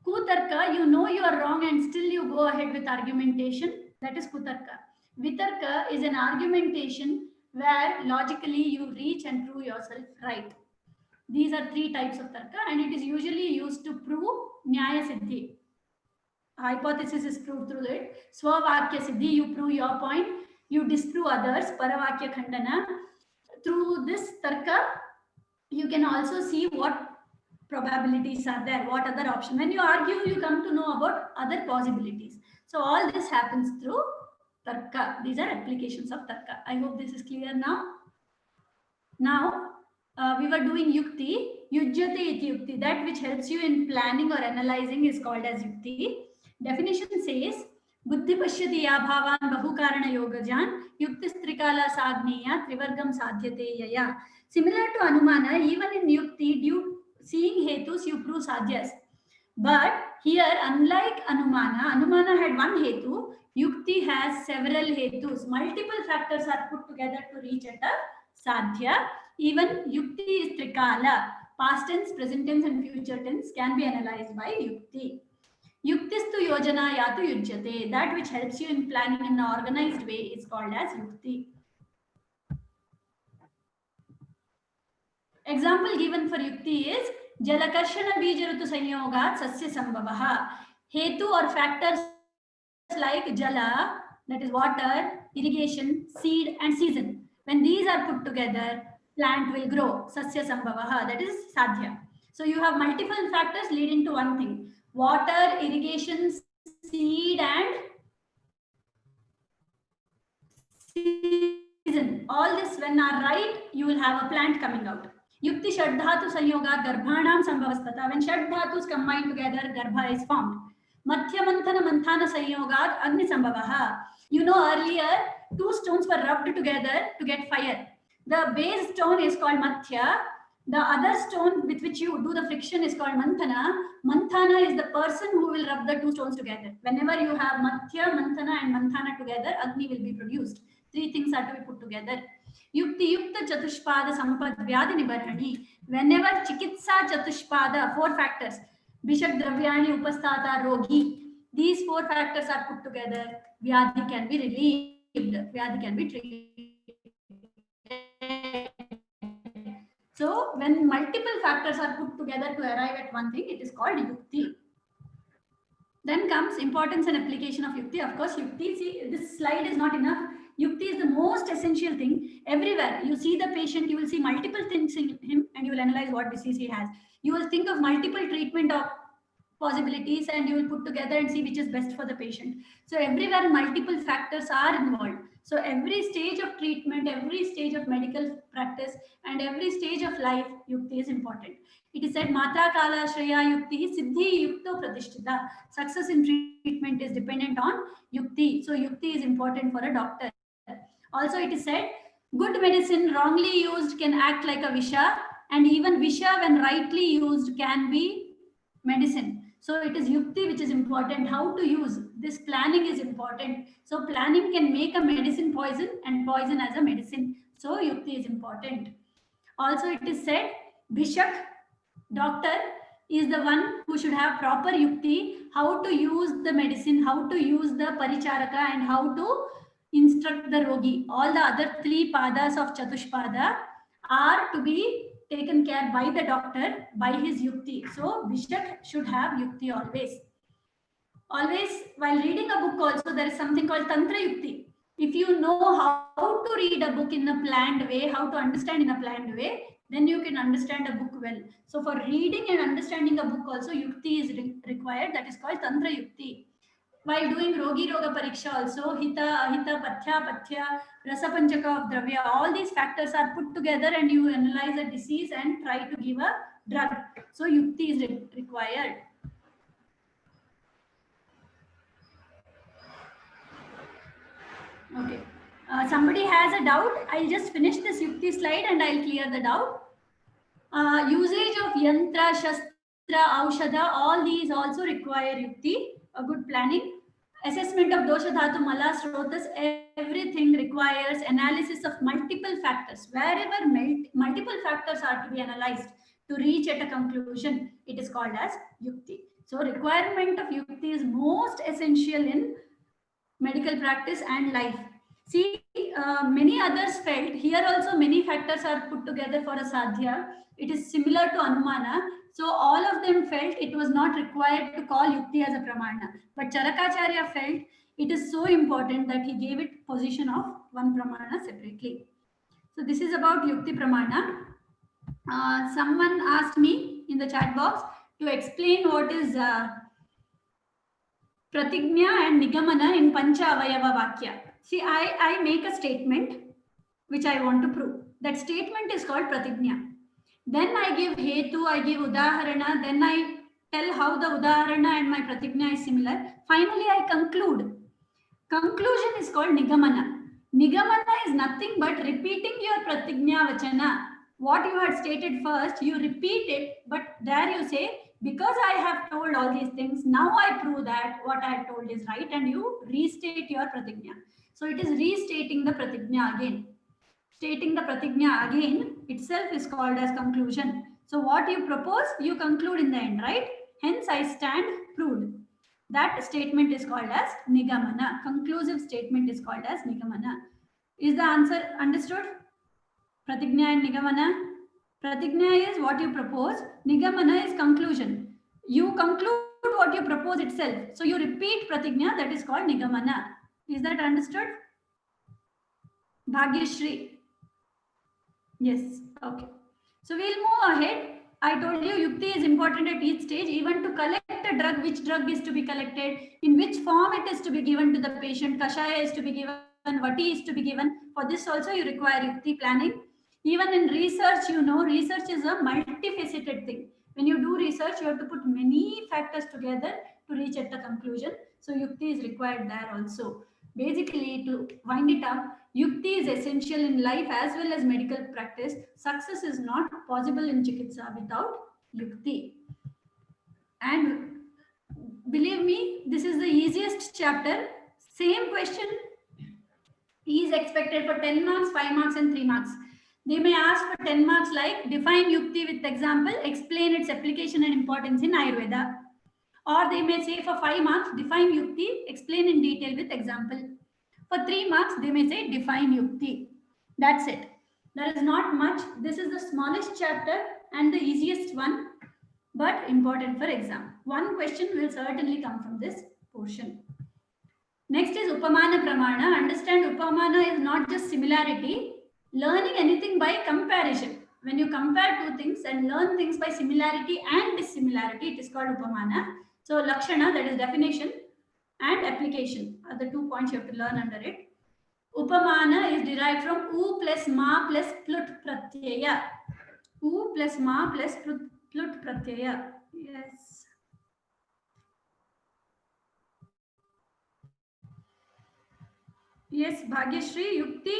Kutarka, you know you are wrong and still you go ahead with argumentation. That is kutarka. Vitarka is an argumentation where logically you reach and prove yourself right. These are three types of tarka, and it is usually used to prove nyaya siddhi. Hypothesis is proved through it. Swavakya siddhi, you prove your point, you disprove others. Paravakya khandana. Through this tarka, you can also see what probabilities are there, what other option. When you argue, you come to know about other possibilities. So all this happens through tarka. These are applications of tarka. I hope this is clear now. Now, we were doing yukti. Yujyate iti yukti. That which helps you in planning or analyzing is called as yukti. Definition says, buddhi pashyati ya bhavan bahukarana yogajan yuktis trikala sagneya trivargam sadhyate yaya. Similar to anumana, even in yukti, due seeing hetus, you prove sadhyas. But here, unlike anumana had one hetu, yukti has several hetus. Multiple factors are put together to reach at a sadhya. Even yukti is trikala. Past tense, present tense, and future tense can be analyzed by yukti. Yuktistu yojana yatu yujyate. That which helps you in planning in an organized way is called as yukti. Example given for yukti is Jalakarshana Bijarutu Sanyogat Sasya Sambhavaha. Hetu or factors like jala, that is water, irrigation, seed, and season. When these are put together, plant will grow. Sasya Sambhavaha, that is sadhya. So you have multiple factors leading to one thing: water, irrigation, seed, and season. All this, when are right, you will have a plant coming out. Yukti Shadhatu Sanyoga Garbhanam Sambhavastata. When Shadhatus combine together, Garbha is formed. Mathya Manthana Manthana Sanyogat Agni Sambhavaha. You know, earlier, two stones were rubbed together to get fire. The base stone is called Mathya. The other stone with which you do the friction is called Manthana. Manthana is the person who will rub the two stones together. Whenever you have Mathya, Manthana, and Manthana together, Agni will be produced. Three things are to be put together. Yukti Yukta Chatushpada Sampad Vyadi Nibarhani. Whenever Chikitsa Chatushpada, four factors, Bishak Dravyani Upasthata Rogi, these four factors are put together, Vyadi can be relieved, Vyadi can be treated. So when multiple factors are put together to arrive at one thing, it is called Yukti. Then comes importance and application of Yukti. Of course, Yukti, see, this slide is not enough. Yukti is the most essential thing. Everywhere you see the patient, you will see multiple things in him and you will analyze what disease he has. You will think of multiple treatment of possibilities and you will put together and see which is best for the patient. So everywhere multiple factors are involved. So every stage of treatment, every stage of medical practice, and every stage of life, Yukti is important. It is said, Matra Kala Shreya Yukti Siddhi Yukto Pratishtita. Success in treatment is dependent on Yukti. So Yukti is important for a doctor. Also, it is said, good medicine wrongly used can act like a Visha, and even Visha, when rightly used, can be medicine. So it is Yukti which is important. How to use this planning is important. So planning can make a medicine poison and poison as a medicine. So Yukti is important. Also, it is said, Bishak, doctor, is the one who should have proper Yukti, how to use the medicine, how to use the Paricharaka, and how to instruct the Rogi. All the other three padas of Chatushpada are to be taken care by the doctor by his Yukti. So Bishak should have Yukti always. Always, while reading a book also, there is something called Tantra Yukti. If you know how to read a book in a planned way, how to understand in a planned way, then you can understand a book well. So for reading and understanding a book also, Yukti is required. That is called Tantra Yukti. While doing Rogi Roga Pariksha also, Hita, Ahita, Pathya, Pathya, Rasa Panchaka of Dravya, all these factors are put together and you analyze a disease and try to give a drug. So Yukti is required. Okay. Somebody has a doubt. I'll just finish this Yukti slide and I'll clear the doubt. Usage of Yantra, Shastra, Aushadha, all these also require Yukti, a good planning. assessment of dosha dhatu mala srotas, everything requires analysis of multiple factors. Wherever multiple factors are to be analyzed to reach at a conclusion, it is called as yukti. So requirement of yukti is most essential in medical practice and life. See, many others felt, here also many factors are put together for a sadhya. It is similar to Anumana. So all of them felt it was not required to call yukti as a pramana. But Charakacharya felt it is so important that he gave it position of one pramana separately. So this is about yukti pramana. Someone asked me in the chat box to explain what is Pratignya and Nigamana in Pancha Avayava Vakya. See, I make a statement which I want to prove. That statement is called Pratignya. Then I give Hetu, I give Udaharana, then I tell how the Udaharana and my Pratignya is similar. Finally, I conclude. Conclusion is called Nigamana. Nigamana is nothing but repeating your Pratignya Vachana. What you had stated first, you repeat it, but there you say, because I have told all these things, now I prove that what I have told is right, and you restate your Pratignya. So it is restating the Pratignya again. Stating the Pratignya again itself is called as conclusion. So what you propose, you conclude in the end, right? Hence I stand proved. That statement is called as Nigamana. Conclusive statement is called as Nigamana. Is the answer understood? Pratignya and Nigamana. Pratignya is what you propose. Nigamana is conclusion. You conclude what you propose itself. So you repeat Pratignya, that is called Nigamana. Is that understood? Bhagyashri. Yes. Okay. So we'll move ahead. I told you yukti is important at each stage, even to collect a drug, which drug is to be collected, in which form it is to be given to the patient, kashaya is to be given, vati is to be given. For this also you require yukti planning. Even in research, you know, research is a multifaceted thing. When you do research, you have to put many factors together to reach at the conclusion. So yukti is required there also. Basically, to wind it up, yukti is essential in life as well as medical practice. Success is not possible in chikitsa without yukti. And believe me, this is the easiest chapter. Same question is expected for 10 marks, 5 marks and 3 marks. They may ask for 10 marks like define yukti with example, explain its application and importance in Ayurveda. Or they may say for 5 marks, define yukti, explain in detail with example. For 3 marks, they may say define yukti. That's it. There is not much. This is the smallest chapter and the easiest one, but important for exam. One question will certainly come from this portion. Next is Upamana Pramana. Understand Upamana is not just similarity. Learning anything by comparison. When you compare two things and learn things by similarity and dissimilarity, it is called Upamana. So Lakshana, that is definition, and application are the 2 points you have to learn under it. Upamana is derived from U plus Ma plus Plut Pratyaya. U plus Ma plus Plut Pratyaya. Yes. Yes, Bhagyashri, Yukti,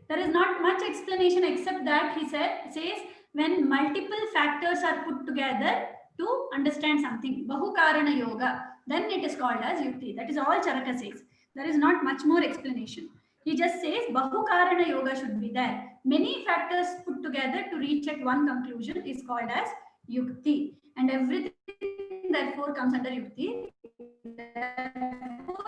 there is not much explanation except that he says when multiple factors are put together to understand something, Bahukarana Yoga, then it is called as Yukti. That is all Charaka says. There is not much more explanation. He just says Bahukarana Yoga should be there. Many factors put together to reach at one conclusion is called as Yukti. And everything therefore comes under Yukti. Therefore,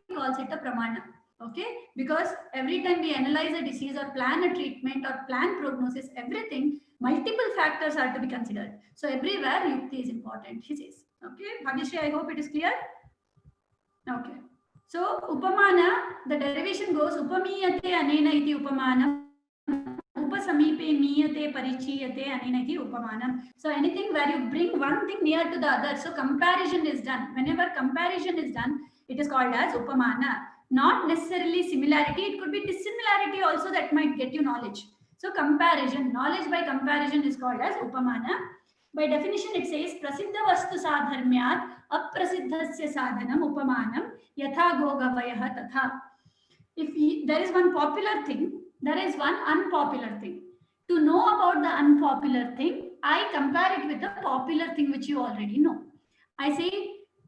he calls it a Pramana. Okay, because every time we analyze a disease or plan a treatment or plan prognosis, everything, multiple factors are to be considered. So everywhere yukti is important, he says. Okay, Bhagyashri, I hope it is clear. Okay, so upamana, the derivation goes upamiyate anena iti upamanam, upasamipe miyate parichiyate anena iti upamanam. So anything where you bring one thing near to the other, so comparison is done. Whenever comparison is done, it is called as upamana. Not necessarily similarity, it could be dissimilarity also that might get you knowledge. So comparison, knowledge by comparison is called as upamana. By definition, it says prasiddha vastu sadharmyat aprasiddhasya sadhanam upamanam yatha gogavayah tatha. If there is one popular thing, there is one unpopular thing. To know about the unpopular thing, I compare it with the popular thing which you already know. I say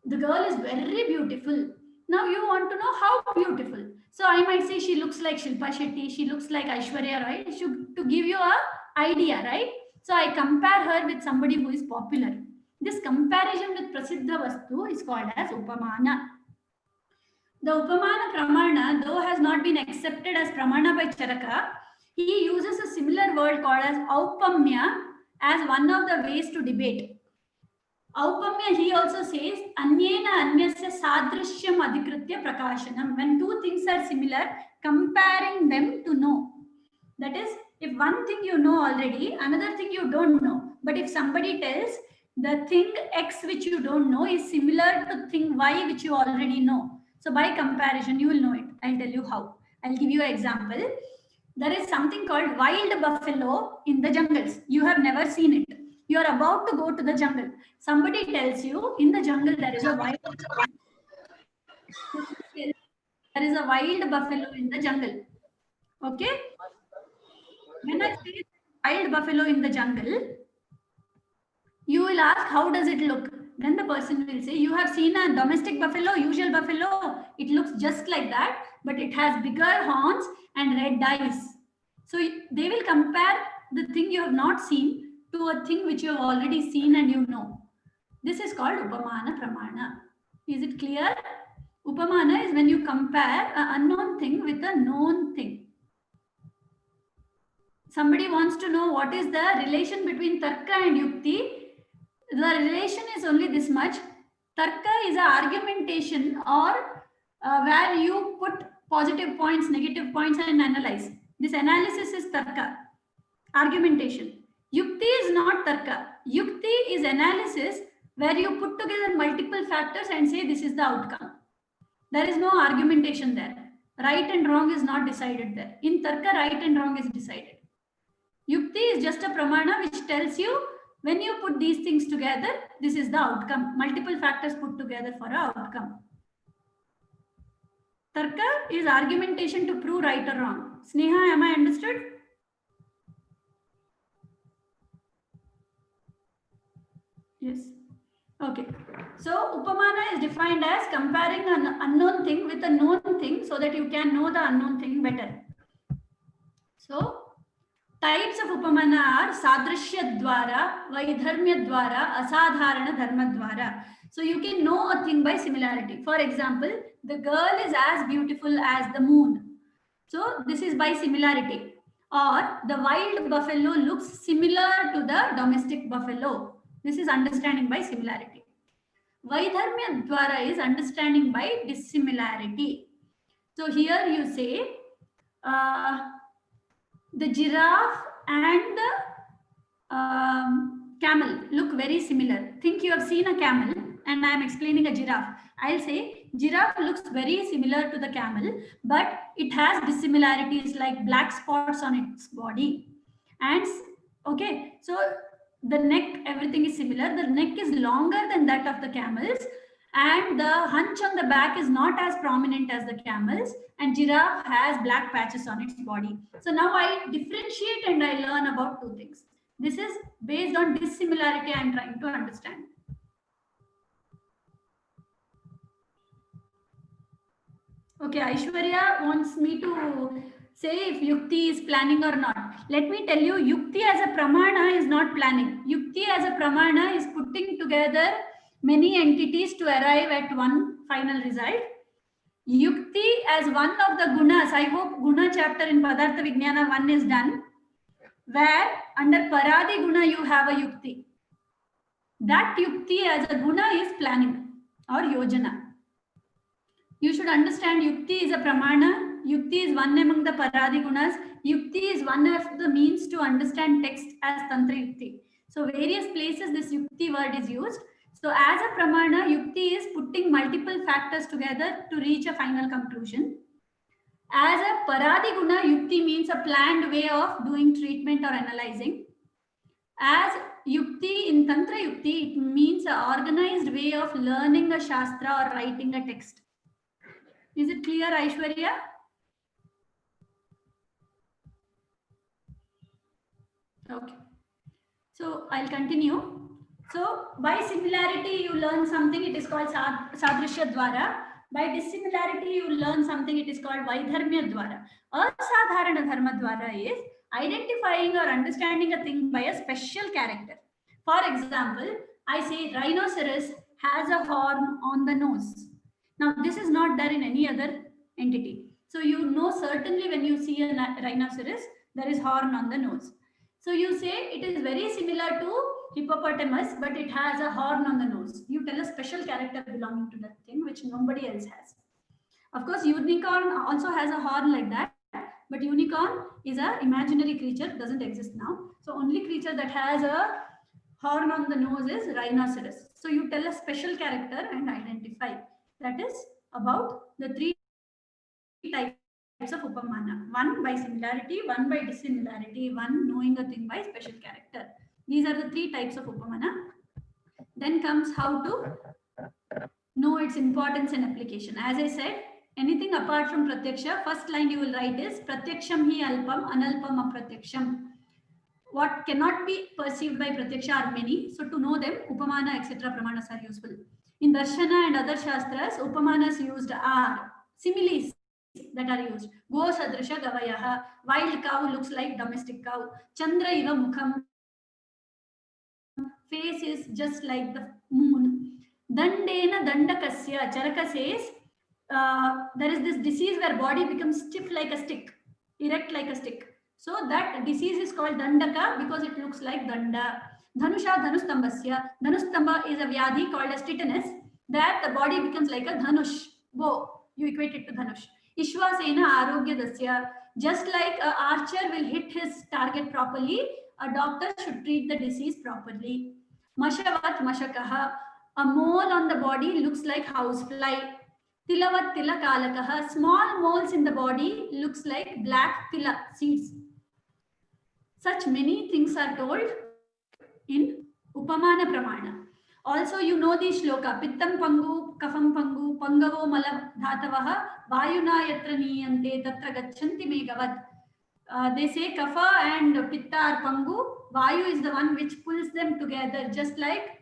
the girl is very beautiful. Now you want to know how beautiful. So I might say she looks like Shilpa Shetty, she looks like Aishwarya Rai, to give you a idea, right? So I compare her with somebody who is popular. This comparison with Prasiddha Vastu is called as Upamana. The Upamana Pramana, though has not been accepted as Pramana by Charaka, he uses a similar word called as Aupamya as one of the ways to debate. Aupamya, he also says, Anyena Anyasya Sadrishyam Adhikritya Prakashanam. When two things are similar, comparing them to know. That is, if one thing you know already, another thing you don't know. But if somebody tells the thing X which you don't know is similar to thing Y which you already know. So by comparison, you will know it. I'll tell you how. I'll give you an example. There is something called wild buffalo in the jungles. You have never seen it. You are about to go to the jungle. Somebody tells you in the jungle there is a wild buffalo in the jungle. Okay? When I say wild buffalo in the jungle, you will ask, how does it look? Then the person will say, you have seen a domestic buffalo, usual buffalo. It looks just like that, but it has bigger horns and red eyes. So they will compare the thing you have not seen to a thing which you have already seen and you know. This is called Upamana Pramana. Is it clear? Upamana is when you compare an unknown thing with a known thing. Somebody wants to know what is the relation between Tarka and Yukti. The relation is only this much. Tarka is an argumentation or where you put positive points, negative points and analyze. This analysis is Tarka, argumentation. Yukti is not Tarka. Yukti is analysis where you put together multiple factors and say this is the outcome. There is no argumentation there. Right and wrong is not decided there. In Tarka, right and wrong is decided. Yukti is just a pramana which tells you when you put these things together, this is the outcome. Multiple factors put together for an outcome. Tarka is argumentation to prove right or wrong. Sneha, am I understood? Yes. Okay. So Upamana is defined as comparing an unknown thing with a known thing so that you can know the unknown thing better. So types of Upamana are Sadrishya Dwara, Vaidharmya Dwara, Asadharana Dharma Dwara. So you can know a thing by similarity. For example, the girl is as beautiful as the moon. So this is by similarity. Or the wild buffalo looks similar to the domestic buffalo. This is understanding by similarity. Vaidharmya Dwara is understanding by dissimilarity. So here you say, the giraffe and the camel look very similar. Think you have seen a camel and I am explaining a giraffe. I'll say giraffe looks very similar to the camel, but it has dissimilarities like black spots on its body. And okay, so the neck, everything is similar. The neck is longer than that of the camels and the hunch on the back is not as prominent as the camels, and giraffe has black patches on its body. So now I differentiate and I learn about two things. This is based on dissimilarity I am trying to understand. Okay, Aishwarya wants me to say if Yukti is planning or not. Let me tell you, Yukti as a pramana is not planning. Yukti as a pramana is putting together many entities to arrive at one final result. Yukti as one of the gunas, I hope guna chapter in Padartha Vijnana 1 is done, where under Paradi guna you have a Yukti. That Yukti as a guna is planning or yojana. You should understand Yukti is a pramana. Yukti is one among the Paradi gunas. Yukti is one of the means to understand text as Tantra Yukti. So various places this Yukti word is used. So as a pramana, Yukti is putting multiple factors together to reach a final conclusion. As a Paradi guna, Yukti means a planned way of doing treatment or analyzing. As Yukti in Tantra Yukti, it means an organized way of learning a Shastra or writing a text. Is it clear, Aishwarya? Okay. So I'll continue. So by similarity, you learn something. It is called Sadrishya Dwara. By dissimilarity, you learn something. It is called Vaidharmya Dwara. Asadharana Dharma Dwara is identifying or understanding a thing by a special character. For example, I say rhinoceros has a horn on the nose. Now, this is not there in any other entity. So you know certainly when you see a rhinoceros, there is horn on the nose. So you say it is very similar to hippopotamus, but it has a horn on the nose. You tell a special character belonging to that thing, which nobody else has. Of course, unicorn also has a horn like that, but unicorn is an imaginary creature, doesn't exist now. So only creature that has a horn on the nose is rhinoceros. So you tell a special character and identify. That is about the three types of upamana. One by similarity, one by dissimilarity, one knowing a thing by special character. These are the three types of upamana. Then comes how to know its importance and application. As I said, anything apart from pratyaksha, first line you will write is pratyaksham hi alpam, analpam apratyaksham. What cannot be perceived by pratyaksha are many. So to know them, upamana, etc. pramanas are useful. In darshana and other shastras, upamanas used are similes that are used. Go sadrisha gavayaha, wild cow looks like domestic cow. Chandra iva mukham, face is just like the moon. Dandena dandakasya, Charaka says, there is this disease where body becomes stiff like a stick, erect like a stick. So that disease is called dandaka because it looks like danda. Dhanusha dhanustambasya. Dhanustamba is a vyadhi called as tetanus, that the body becomes like a dhanush, bow. You equate it to dhanush. Ishwasena arogya dasya. Just like an archer will hit his target properly, a doctor should treat the disease properly. Mashavat mashakaha. A mole on the body looks like housefly. Tilavat tilakalakaha. Small moles in the body looks like black tila seeds. Such many things are told in Upamana Pramana. Also, you know the shloka. Pittam pangu, kafam pangu, pangavo mala dhatavaha, vayuna yatra niyante tatra gachanti megavad. They say kapha and pitta are pangu. Vayu is the one which pulls them together, just like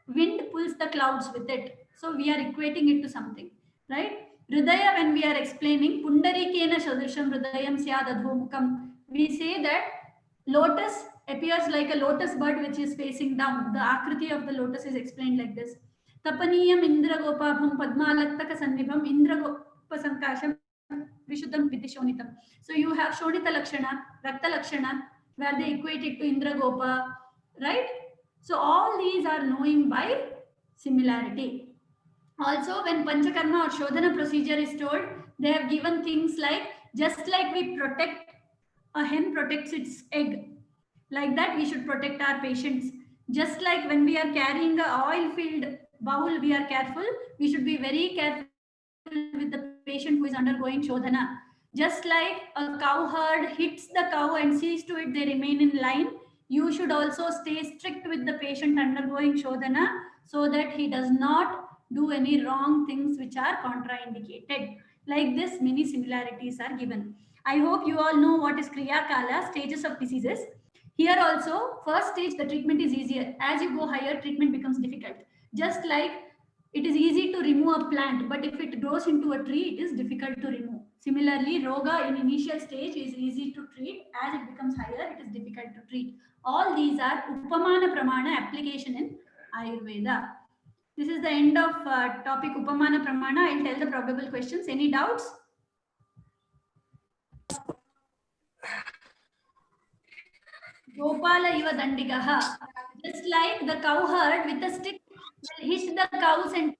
wind pulls the clouds with it. So we are equating it to something, right? Hridaya, when we are explaining, pundarikena sadrisham hridayam syad adhomukam, we say that lotus appears like a lotus bird which is facing down. The akriti of the lotus is explained like this. Tapaniyam indragopabham padmalattaka sannibham indragopasankasham vishuddham vidishonitam. So you have shonita lakshana, rakta lakshana, where they equate it to indragopa, right? So all these are knowing by similarity. Also, when Panchakarma or Shodhana procedure is told, they have given things like, just like we protect, a hen protects its egg. Like that, we should protect our patients. Just like when we are carrying a oil-filled bowl, we are careful. We should be very careful with the patient who is undergoing Shodhana. Just like a cow herd hits the cow and sees to it they remain in line, you should also stay strict with the patient undergoing Shodhana so that he does not do any wrong things which are contraindicated. Like this, many similarities are given. I hope you all know what is Kriya Kala, stages of diseases. Here also, first stage, the treatment is easier. As you go higher, treatment becomes difficult. Just like it is easy to remove a plant, but if it grows into a tree, it is difficult to remove. Similarly, Roga in initial stage is easy to treat. As it becomes higher, it is difficult to treat. All these are Upamana Pramana application in Ayurveda. This is the end of topic Upamana Pramana. I'll tell the probable questions. Any doubts? Gopala iva dandigaha. Just like the cow herd with a stick will hit the cows and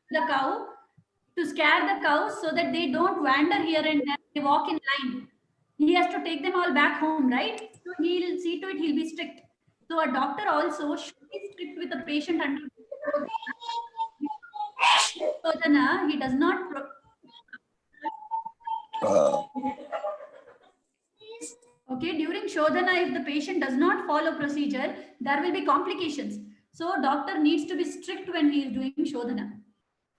the cow to scare the cows so that they don't wander here and there. They walk in line. He has to take them all back home, right? So he'll see to it, he'll be strict. So a doctor also should be strict with a patient under Shodhana. He does not okay, during Shodhana, if the patient does not follow procedure, there will be complications. So doctor needs to be strict when he is doing Shodhana.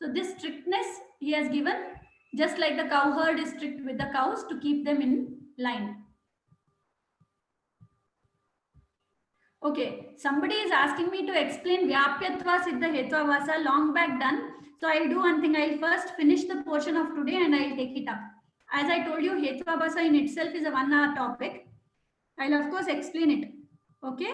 So this strictness he has given, just like the cow herd is strict with the cows to keep them in line. Okay, somebody is asking me to explain Vyapyatva Siddha Hetva Vasa, long back done. So I'll do one thing. I'll first finish the portion of today and I'll take it up. As I told you, Hetvabhasa in itself is a 1 hour topic. I'll of course explain it. Okay.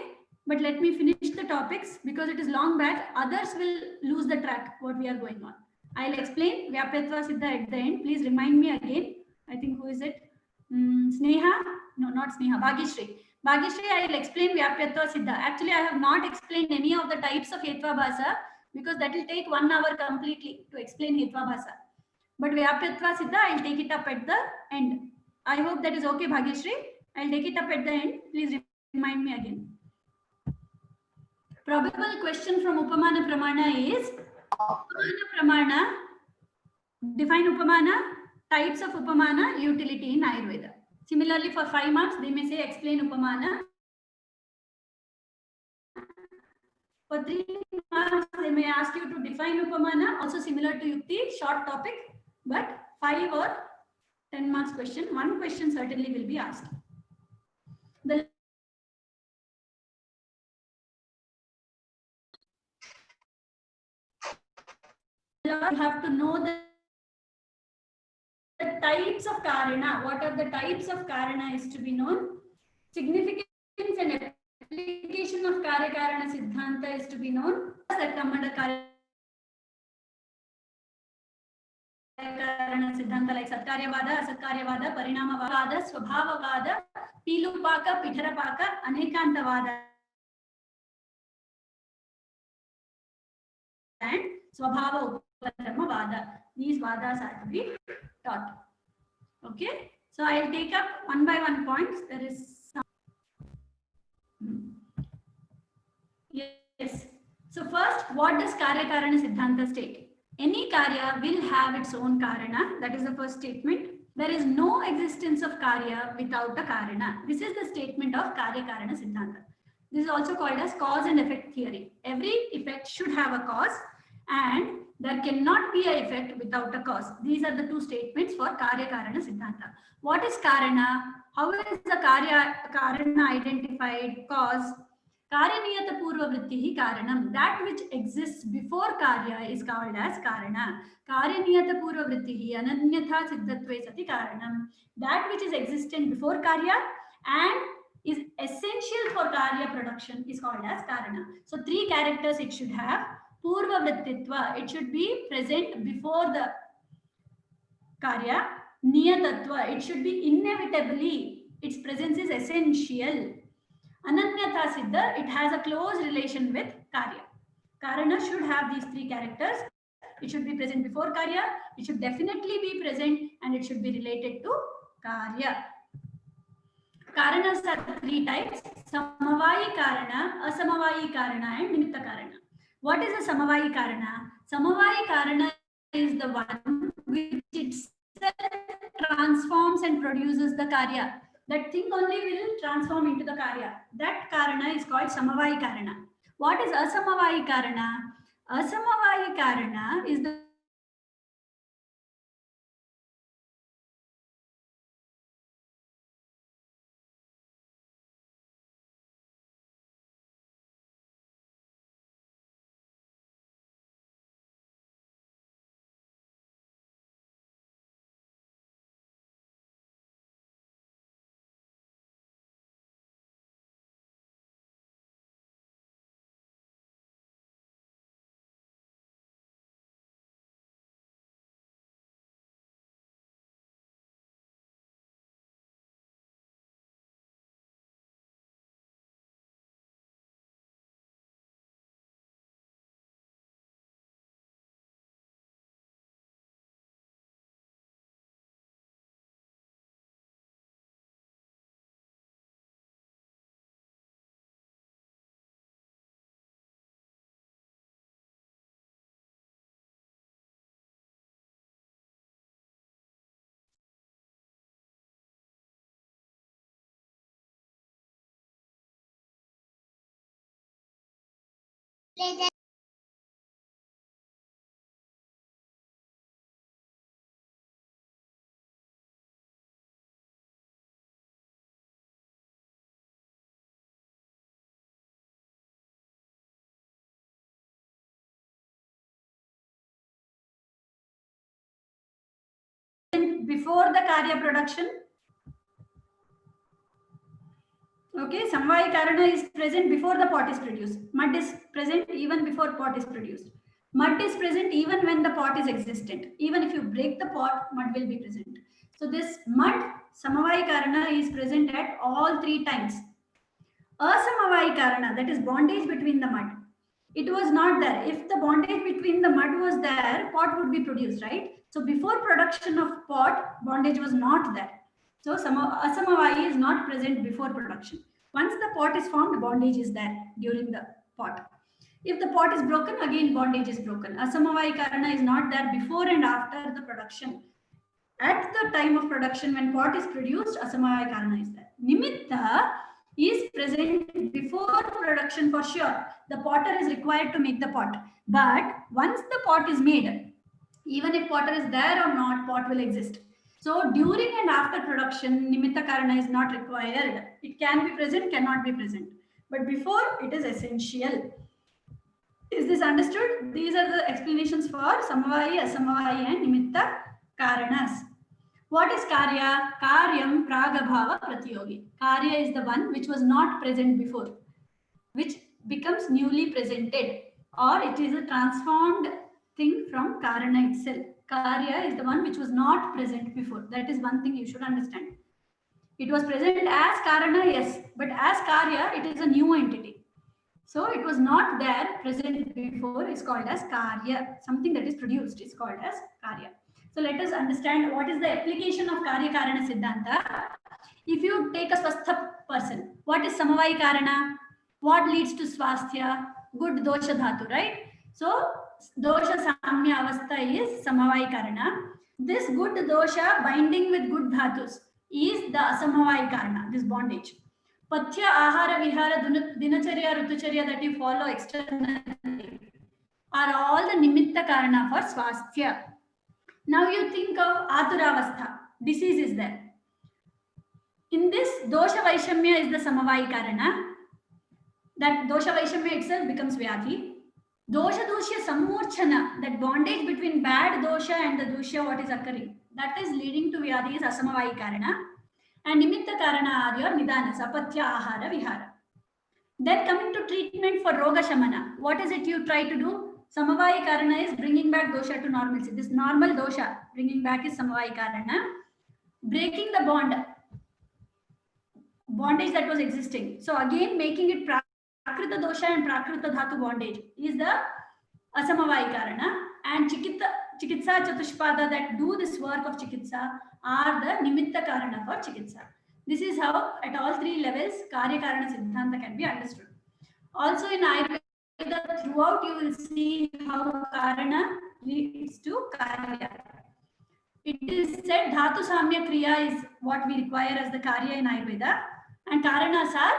But let me finish the topics because it is long back. Others will lose the track what we are going on. I'll explain Vyapyatva Siddha at the end. Please remind me again. I think who is it? Sneha? No, not Sneha. Bhagyashri. Bhagyashri, I will explain Vyapyatva Siddha. Actually, I have not explained any of the types of Hetvabhasa because that will take 1 hour completely to explain Hetvabhasa. But Vyapyatva Siddha, I will take it up at the end. I hope that is okay, Bhagyashri. I will take it up at the end. Please remind me again. Probable question from Upamana Pramana is Upamana Pramana. Define Upamana, types of Upamana, utility in Ayurveda. Similarly, for 5 marks, they may say explain Upamana. For 3 marks, they may ask you to define Upamana, also similar to Yukti, short topic, but 5 or 10 marks question, one question certainly will be asked. You have to know the types of Karana. What are the types of Karana is to be known. Significance and application of Karyakarana Siddhanta is to be known. Karana Siddhanta like Satkaryavada, Asatkaryavada, Parinamavada, Swabhavavada, Pilupaka, Pitharapaka, Anekantavada and Swabhava Uparamavada. These Vadas are to be taught. Okay, so I'll take up one by one points. There is some. Yes. So first, what does Karyakarana Siddhanta state? Any Karya will have its own Karana. That is the first statement. There is no existence of Karya without a Karana. This is the statement of Karyakarana Siddhanta. This is also called as cause and effect theory. Every effect should have a cause and there cannot be an effect without a cause. These are the two statements for Karyakarana Siddhanta. What is Karana? How is the Karana identified? Cause. Karyaniyata Purva Vrittihi Karanam. That which exists before Karya is called as Karana. Karyaniyata Purva Vrittihi Ananyatha Siddhatve Sati Karanam. That which is existent before Karya and is essential for Karya production is called as Karana. So 3 characters it should have. Purva Vrittitva, it should be present before the Karya. Niyatatva, it should be inevitably, its presence is essential. Ananyatha Siddha, it has a close relation with Karya. Karana should have these 3 characters. It should be present before Karya, it should definitely be present, and it should be related to Karya. Karanas are 3 types: Samavayi Karana, Asamavayi Karana, and Nimitta Karana. What is a Samavayi Karana? Samavayi Karana is the one which itself transforms and produces the Karya. That thing only will transform into the Karya. That Karana is called Samavayi Karana. What is Asamavayi Karana? Asamavayi Karana is the present before the Karya production. Okay, Samvaya Karana is present before the pot is produced. Mud is present even before pot is produced. Mud is present even when the pot is existent. Even if you break the pot, mud will be present. So this mud, Samavaya Karana, is present at all three times. Asamavaya Karana, that is bondage between the mud. It was not there. If the bondage between the mud was there, pot would be produced, right? So before production of pot, bondage was not there. So Asamavaya is not present before production. Once the pot is formed, bondage is there during the pot. If the pot is broken, again bondage is broken. Asamavaya Karana is not there before and after the production. At the time of production, when pot is produced, Asamavaya Karana is there. Nimitta is present before production for sure. The potter is required to make the pot. But once the pot is made, even if potter is there or not, pot will exist. So during and after production, Nimitta Karana is not required. It can be present, cannot be present. But before, it is essential. Is this understood? These are the explanations for Samavaya, Asamavaya and Nimitta Karanas. What is Karya? Karyam Pragabhava Pratyogi. Karya is the one which was not present before, which becomes newly presented, or it is a transformed thing from Karana itself. Karya is the one which was not present before. That is one thing you should understand. It was present as Karana, yes, but as Karya, it is a new entity. So it was not there present before is called as Karya. Something that is produced is called as Karya. So let us understand what is the application of Karya Karana Siddhanta. If you take a Swastha person, what is Samavaya Karana? What leads to Swasthya? Good dosha dhatu, right? So dosha samya avastha is Samavaya Karana. This good dosha binding with good dhatus is the Asamavaya Karana, this bondage. Pathya, Ahara, Vihara, Dinacharya, Rutucharya that you follow externally are all the Nimitta Karana for Swasthya. Now you think of Aturavastha, disease is there. In this, Dosha Vaishamya is the Samavaya Karana. That Dosha Vaishamya itself becomes Vyadhi. Dosha Dushya Samurchana, that bondage between bad dosha and the dosha what is occurring, that is leading to Vyadhi is Asamavaya Karana. And Nimitta Karana are your Nidana, Sapatya, Ahara, Vihara. Then coming to treatment for Roga Shamana, what is it you try to do? Samavaya Karana is bringing back dosha to normalcy. This normal dosha bringing back is Samavaya Karana. Breaking the bondage that was existing. So again making it Prakrita dosha and Prakrita dhatu bondage is the Asamavaya Karana. And Chikitsa Chatushpada that do this work of Chikitsa are the Nimitta Karana for Chikitsa. This is how at all three levels Karya Karana Siddhanta can be understood. Also in Ayurveda throughout you will see how Karana leads to Karya. It is said Dhatu Samya Kriya is what we require as the Karya in Ayurveda, and Karanas are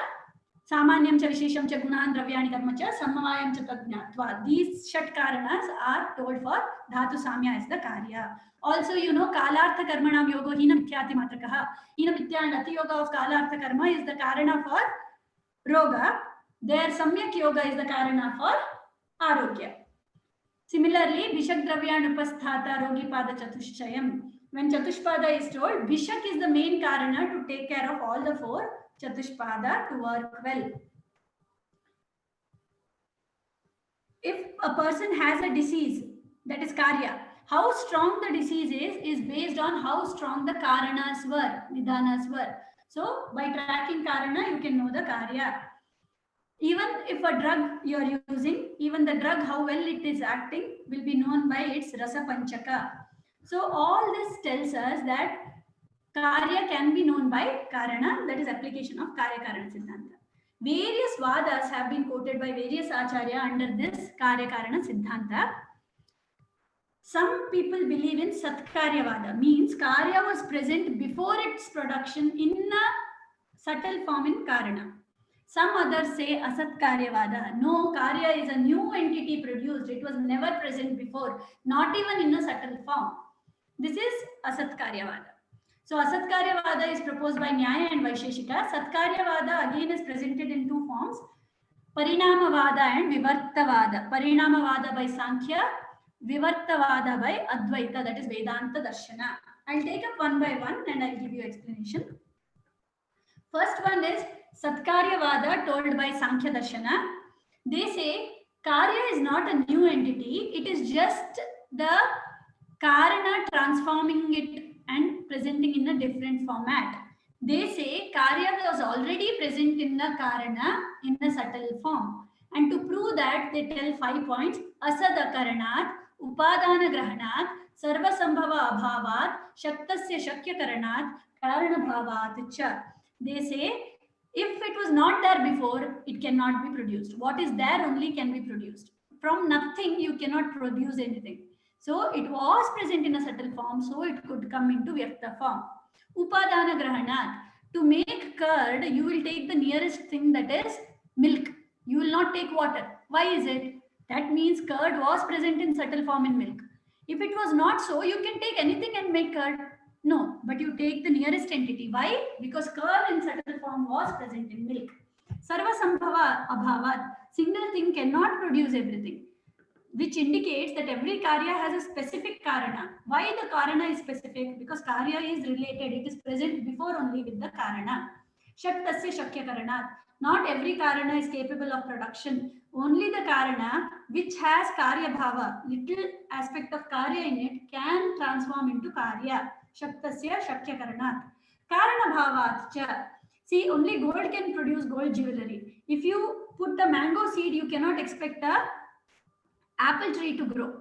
Samanyam cha Vishesham cha Gunan Dravyani Karma cha Samavayam cha Tadnyatva. These Shat Karanas are told for Dhatu Samya as the Karya. Also, you know, Kalartha Karmanam Yogo Hina Mithyati Matrakaha. Hina Mithya and Ati Yoga of Kalartha Karma is the Karana for Roga. Their Samyak Yoga is the Karana for Arogya. Similarly, Bishak Dravya Upasthata Rogi Pada Chatushchayam. When Chatushpada is told, Bishak is the main Karana to take care of all the four Chatushpada to work well. If a person has a disease, that is Karya, how strong the disease is based on how strong the Karanas were, Nidanas were. So, by tracking Karana, you can know the Karya. Even if a drug you are using, even the drug, how well it is acting, will be known by its Rasa Panchaka. So, all this tells us that Karya can be known by Karana, that is application of Karya Karana Siddhanta. Various Vadas have been quoted by various Acharya under this Karya Karana Siddhanta. Some people believe in Satkarya Vada, means Karya was present before its production in a subtle form in Karana. Some others say Asatkarya Vada. No, Karya is a new entity produced. It was never present before, not even in a subtle form. This is Asatkarya Vada. So Asatkarya Vada is proposed by Nyaya and Vaisheshika. Satkarya Vada again is presented in two forms, Parinama Vada and Vivarta Vada. Parinama Vada by Sankhya, Vivarta Vada by Advaita, that is Vedanta Darshana. I'll take up one by one and I'll give you explanation. First one is Satkaryavada told by Sankhya Darshana. They say Karya is not a new entity, it is just the Karana transforming it and presenting in a different format. They say Karya was already present in the Karana in a subtle form. And to prove that, they tell 5 points. Asada Karanat, Upadana Grahanat, Sarva Sambhava Abhavat, Shaktasya Shakya Karanat, Karana Bhavat cha. They say if it was not there before, it cannot be produced. What is there only can be produced. From nothing, you cannot produce anything. So it was present in a subtle form, so it could come into Vyakta form. Upadana Grahanat. To make curd, you will take the nearest thing, that is milk. You will not take water. Why is it? That means curd was present in subtle form in milk. If it was not so, you can take anything and make curd. No, but you take the nearest entity. Why? Because curd in subtle form was present in milk. Sarva Sambhava Abhavat. Single thing cannot produce everything, which indicates that every karya has a specific karana. Why the karana is specific? Because karya is related. It is present before only with the karana. Shaktasya Shakya Karanat. Not every karana is capable of production. Only the karana which has karya bhava, little aspect of karya in it, can transform into karya. Shaktasya Shakya Karanat. Karana bhavat cha. See, only gold can produce gold jewelry. If you put the mango seed, you cannot expect a apple tree to grow.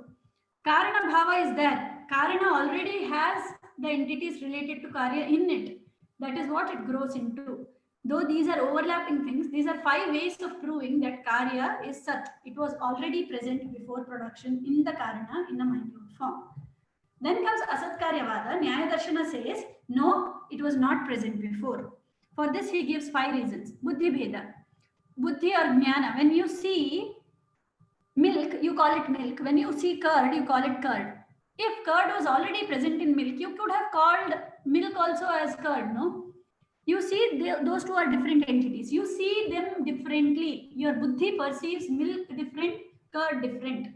Karana bhava is there. Karana already has the entities related to karya in it. That is what it grows into. Though these are overlapping things, these are 5 ways of proving that karya is sat. It was already present before production in the karana in a minute form. Then comes Asatkaryavada. Nyaya Darshana says, no, it was not present before. For this, he gives 5 reasons. Buddhi Bheda. Buddhi or Jnana. When you see milk, you call it milk. When you see curd, you call it curd. If curd was already present in milk, you could have called milk also as curd, no? You see, those two are different entities. You see them differently. Your buddhi perceives milk different, curd different.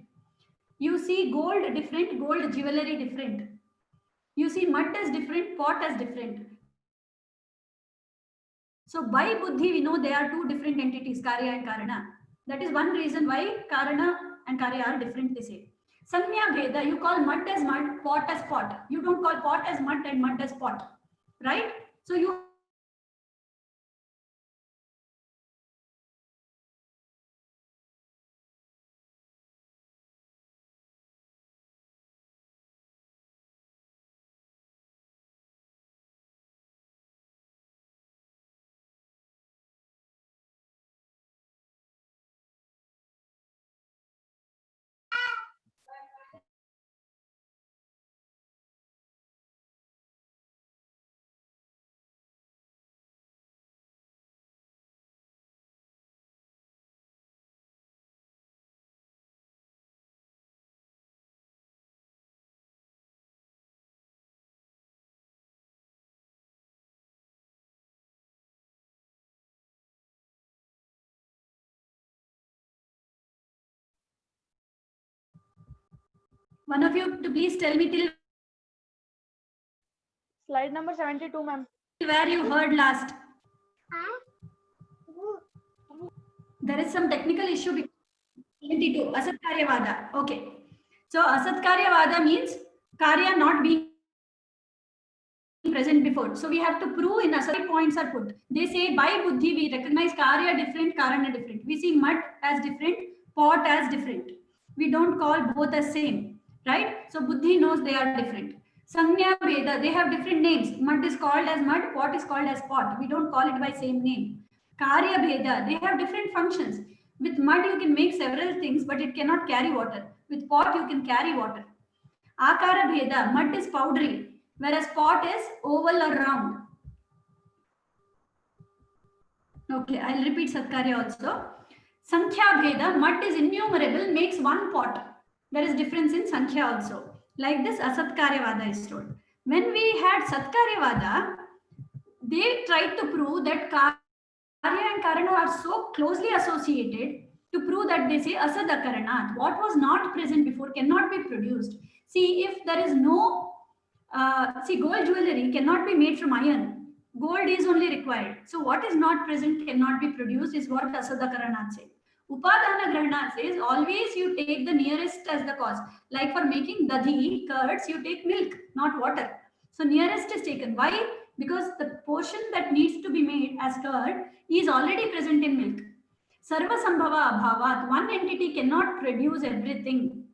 You see gold different, gold jewelry different. You see mud as different, pot as different. So by buddhi, we know they are 2 different entities, karya and karana. That is one reason why karana and karya are different, they say. Sanya bheda, you call mud as mud, pot as pot. You don't call pot as mud and mud as pot, right? So you one of you to please tell me till Slide number 72, ma'am. where you heard last. There is some technical issue because 72, Asatkaryavada. Okay. So Asatkaryavada means karya not being present before. So we have to prove in asat points are put. They say by buddhi we recognize karya different, karana different. We see mud as different, pot as different. We don't call both as same, right? So buddhi knows they are different. Sanya Veda, they have different names. Mud is called as mud, pot is called as pot. We don't call it by same name. Karya Bheda, they have different functions. With mud, you can make several things, but it cannot carry water. With pot, you can carry water. Akara Bheda, mud is powdery, whereas pot is oval or round. Okay, I'll repeat Satkarya also. Sankhya Bheda, mud is innumerable, makes one pot. There is difference in Sankhya also. Like this, Asatkaryavada is told. When we had Satkaryavada, they tried to prove that Karya and Karana are so closely associated to prove that they say Asada Karanat. What was not present before cannot be produced. See, if there is no See, gold jewelry cannot be made from iron. Gold is only required. So what is not present cannot be produced is what Asadhakaranat says. Upadana Grahanat says always you take the nearest as the cause. Like for making dadhi, curds, you take milk, not water. So nearest is taken. Why? Because the portion that needs to be made as curd is already present in milk. Sarva Sambhava Abhavat, one entity cannot produce everything.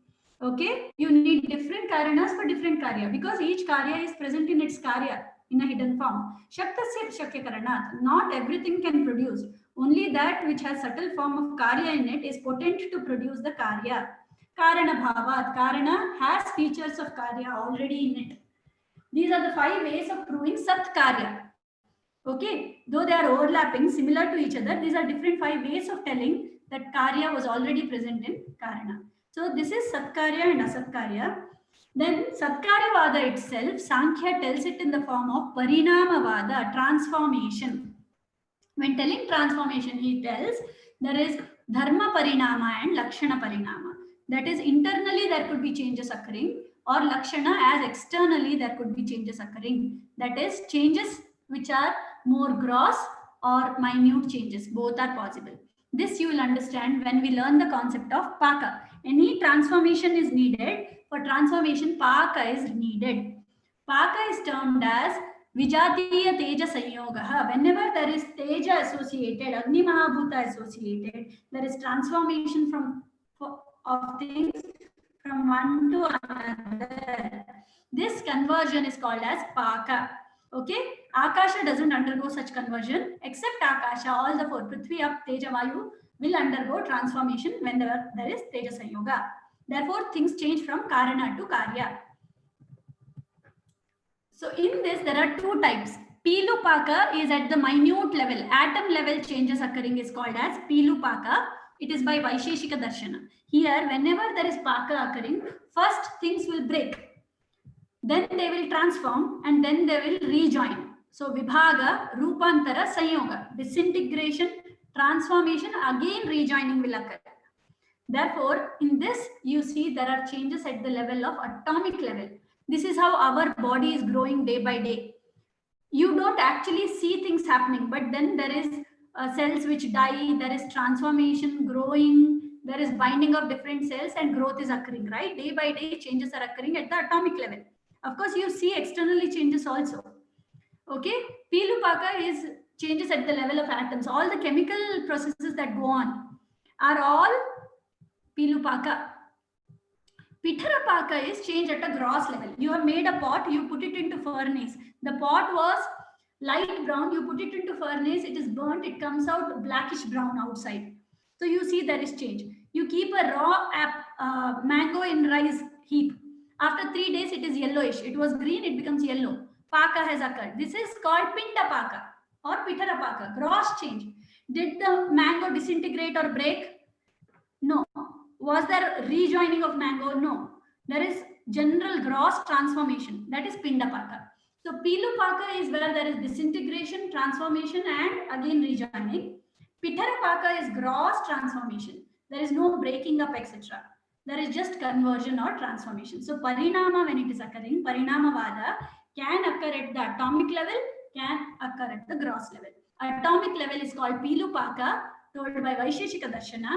Okay, you need different karanas for different karya because each karya is present in its karya in a hidden form. Shaktasya Shakya Karanat, not everything can produce. Only that which has subtle form of karya in it is potent to produce the karya. Karana Bhavat, Karana has features of karya already in it. These are the 5 ways of proving Sat Karya. Okay, though they are overlapping, similar to each other, these are different 5 ways of telling that karya was already present in Karana. So this is Satkarya and Asatkarya. Then Satkaryavada itself, Sankhya tells it in the form of Parinamavada, transformation. When telling transformation, he tells there is Dharma Parinama and Lakshana Parinama. That is, internally there could be changes occurring, or Lakshana as externally there could be changes occurring. That is, changes which are more gross or minute changes. Both are possible. This you will understand when we learn the concept of Paka. Any transformation is needed. For transformation, Paka is needed. Paka is termed as Vijatiya Teja Sanyogaha. Whenever there is Teja associated, Agni Mahabhuta associated, there is transformation of things from one to another. This conversion is called as Paka. Okay, Akasha doesn't undergo such conversion, except Akasha, all the 4, Prithvi, Up, Teja, Vayu, will undergo transformation whenever there is Teja Sanyoga. Therefore, things change from Karana to Karya. So in this, there are 2 types. Pilupaka is at the minute level, atom level changes occurring is called as Pilupaka. It is by Vaisheshika Darshana. Here, whenever there is Paka occurring, first things will break. Then they will transform and then they will rejoin. So Vibhaga, Rupantara, Sanyoga, disintegration, transformation, again rejoining will occur. Therefore, in this, you see there are changes at the level of atomic level. This is how our body is growing day by day. You don't actually see things happening, but then there is cells which die, there is transformation, growing, there is binding of different cells and growth is occurring, right? Day by day, changes are occurring at the atomic level. Of course, you see externally changes also. Okay, Pilupaka is changes at the level of atoms. All the chemical processes that go on are all Pilupaka. Pitharapaka is change at a gross level. You have made a pot, you put it into furnace. The pot was light brown, you put it into furnace, it is burnt, it comes out blackish brown outside. So you see there is change. You keep a raw mango in rice heap. After 3 days, it is yellowish. It was green, it becomes yellow. Paka has occurred. This is called Pindapaka or Pitharapaka, gross change. Did the mango disintegrate or break? No. Was there rejoining of mango? No. There is general gross transformation. That is Pindapaka. So Pilupaka is where there is disintegration, transformation, and again rejoining. Pitharapaka is gross transformation. There is no breaking up, etc. There is just conversion or transformation. So Parinama, when it is occurring, Parinamavada can occur at the atomic level, can occur at the gross level. Atomic level is called Pilupaka, told by Vaisheshika Darshana.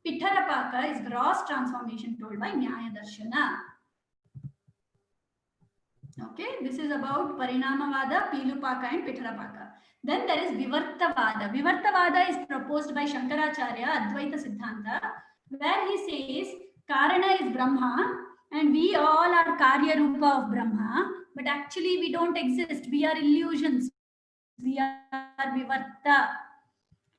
Pitharapaka is gross transformation, told by Nyaya Darshana. Okay, this is about Parinamavada, Pilupaka and Pitharapaka. Then there is Vivartavada. Vivartavada is proposed by Shankaracharya, Advaita Siddhanta, where he says Karana is Brahma and we all are Karya Rupa of Brahma, but actually we don't exist. We are illusions. We are Vivarta.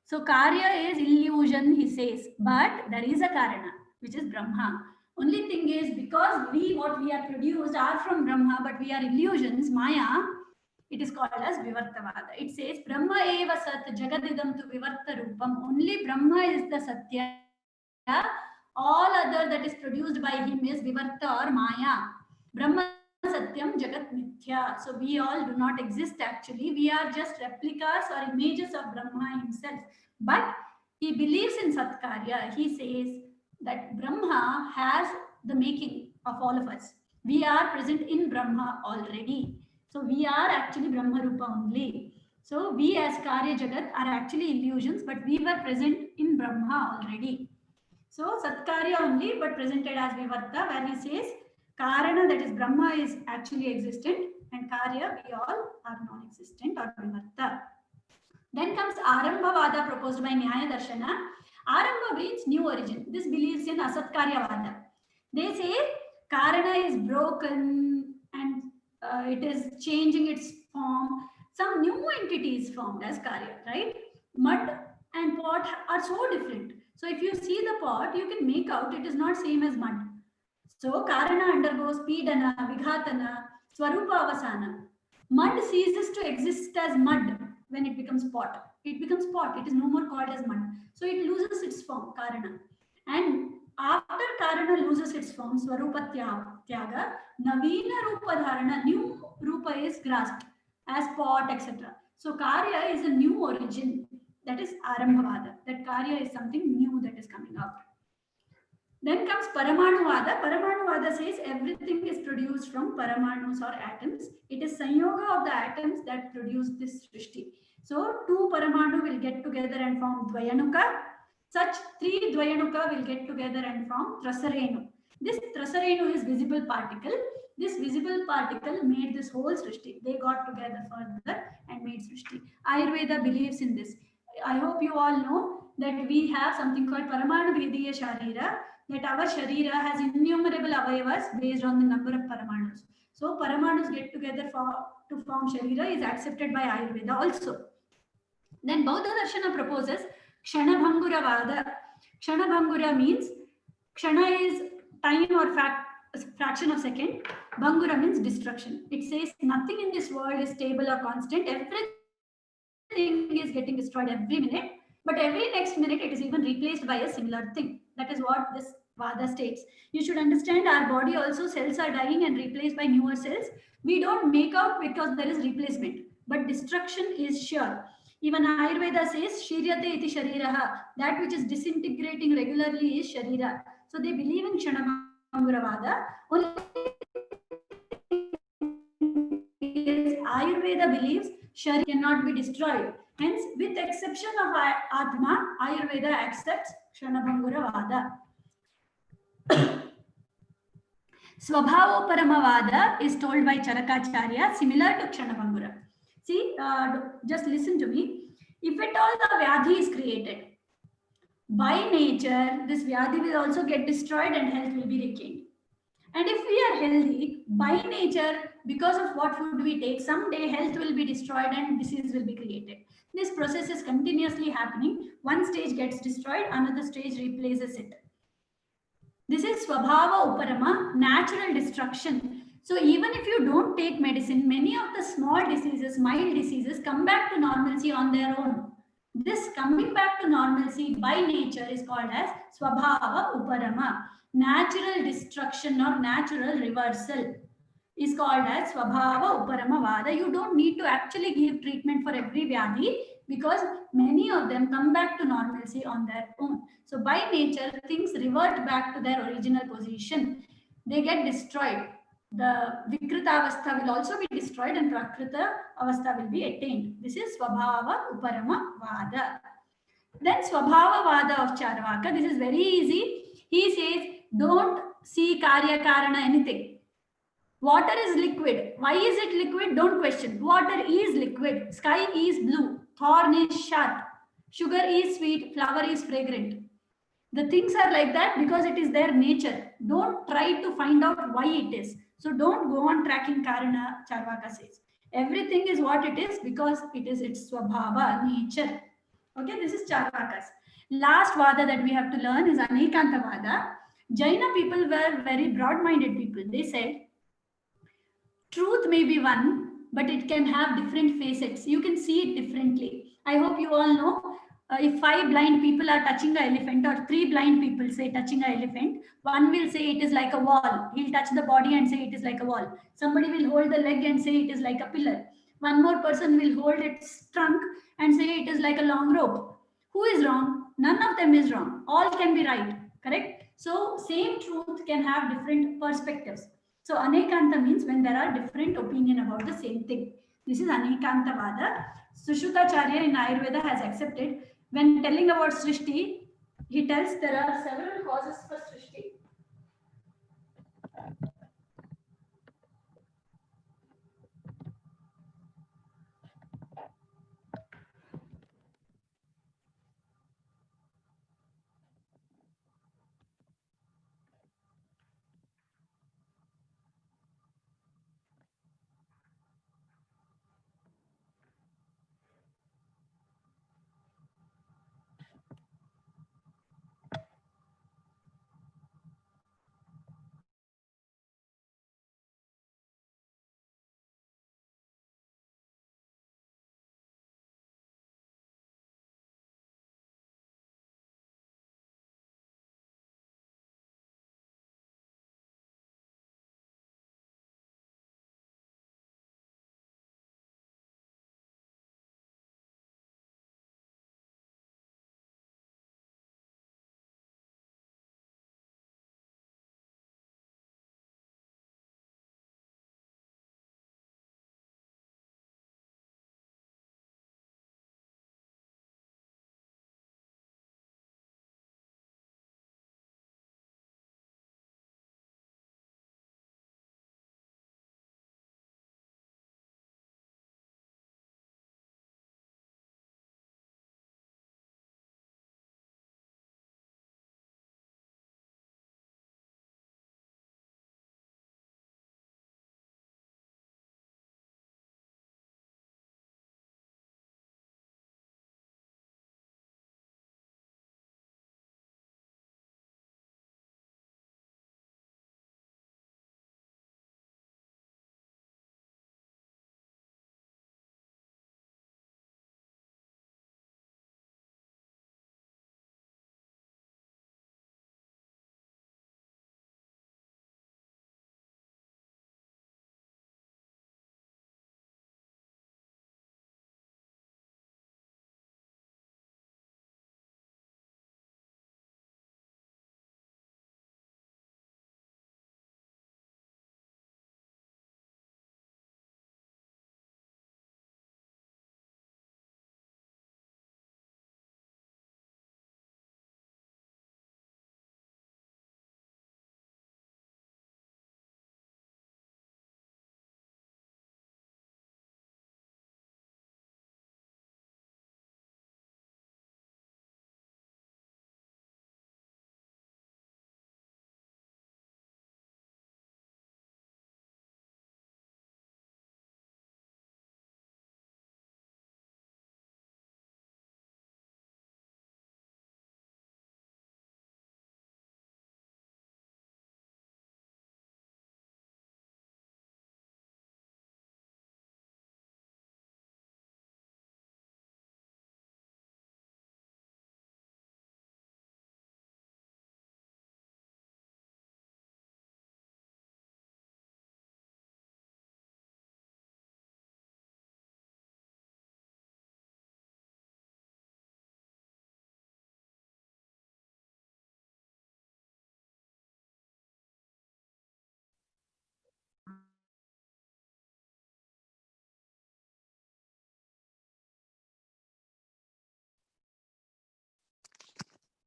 So Karya is illusion, he says, but there is a Karana, which is Brahma. Only thing is, because what we are produced are from Brahma, but we are illusions, Maya, it is called as Vivartavada. It says, Brahma eva sat jagadidam tu vivarta rupam. Only Brahma is the Satya. All other that is produced by him is Vivarta or Maya. Brahma Satyam Jagat Mithya. So we all do not exist actually. We are just replicas or images of Brahma himself. But he believes in Satkarya. He says that Brahma has the making of all of us. We are present in Brahma already. So we are actually Brahma Rupa only. So we as Karya Jagat are actually illusions, but we were present in Brahma already. So Satkarya only, but presented as Vivarta, where he says Karana, that is Brahma, is actually existent, and Karya, we all are non-existent or Vivarta. Then comes Arambhavada proposed by Nyaya Darshana. Arambha means new origin. This believes in Asatkaryavada. They say Karana is broken and it is changing its form. Some new entity is formed as Karya, right? Mud and pot are so different. So if you see the pot, you can make out it is not same as mud. So Karana undergoes Pidana, Vighatana, Swarupa Avasana. Mud ceases to exist as mud when it becomes pot. It becomes pot. It is no more called as mud. So it loses its form, Karana. And after Karana loses its form, Swarupa Tyaga, Navina Rupa Dharana, new Rupa is grasped as pot, etc. So Karya is a new origin. That is Arambhavada. That Karya is something new that is coming out. Then comes Paramanuvada. Paramanuvada says everything is produced from Paramanus or atoms. It is Sanyoga of the atoms that produce this Srishti. So two Paramanu will get together and form Dvayanuka. Such three Dvayanuka will get together and form Trasarenu. This Trasarenu is visible particle. This visible particle made this whole Srishti. They got together further and made Srishti. Ayurveda believes in this. I hope you all know that we have something called Paramanu Vediya Sharira, that our Sharira has innumerable avayavas based on the number of Paramanus. So Paramanus get together to form Sharira is accepted by Ayurveda also. Then Bauddha Darshana proposes Kshanabhangura Vada. Kshanabhangura means Kshana is time or fraction of second. Bhangura means destruction. It says nothing in this world is stable or constant. Everything is getting destroyed every minute, but every next minute it is even replaced by a similar thing. That is what this Vada states. You should understand our body also, cells are dying and replaced by newer cells. We don't make out because there is replacement, but destruction is sure. Even Ayurveda says Shiryate iti shariraha, that which is disintegrating regularly is sharira. So they believe in Kshanabhangura Vada. Only Ayurveda believes Sharira cannot be destroyed. Hence, with exception of Atma, Ayurveda accepts Kshanabhangura Vada. Swabhavoparamavada is told by Charakacharya, similar to Kshanabhangura. See, just listen to me. If at all the Vyadhi is created, by nature, this Vyadhi will also get destroyed and health will be regained. And if we are healthy, by nature, because of what food we take, someday health will be destroyed and disease will be created. This process is continuously happening. One stage gets destroyed, another stage replaces it. This is Swabhava Uparama, natural destruction. So even if you don't take medicine, many of the small diseases, mild diseases, come back to normalcy on their own. This coming back to normalcy by nature is called as Swabhava Uparama. Natural destruction or natural reversal is called as Swabhava Uparamavada. You don't need to actually give treatment for every Vyadhi because many of them come back to normalcy on their own. So by nature, things revert back to their original position. They get destroyed. The Vikrita Avastha will also be destroyed and Prakrita Avastha will be attained. This is Swabhava Uparamavada. Then Swabhava Vada of Charvaka. This is very easy. He says, don't see Karya Karana anything. Water is liquid. Why is it liquid? Don't question. Water is liquid. Sky is blue. Thorn is sharp. Sugar is sweet. Flower is fragrant. The things are like that because it is their nature. Don't try to find out why it is. So don't go on tracking Karana, Charvaka says. Everything is what it is because it is its Swabhava, nature. Okay, this is Charvakas. Last Vada that we have to learn is Anekanta Vada. Jaina people were very broad-minded people. They said, truth may be one, but it can have different facets. You can see it differently. I hope you all know if 5 blind people are touching an elephant or 3 blind people say touching an elephant, one will say it is like a wall. He'll touch the body and say it is like a wall. Somebody will hold the leg and say it is like a pillar. One more person will hold its trunk and say it is like a long rope. Who is wrong? None of them is wrong. All can be right, correct? So same truth can have different perspectives. So Anekanta means when there are different opinion about the same thing. This is Anekantavada. Sushrutacharya in Ayurveda has accepted. When telling about Srishti, he tells there are several causes for Srishti.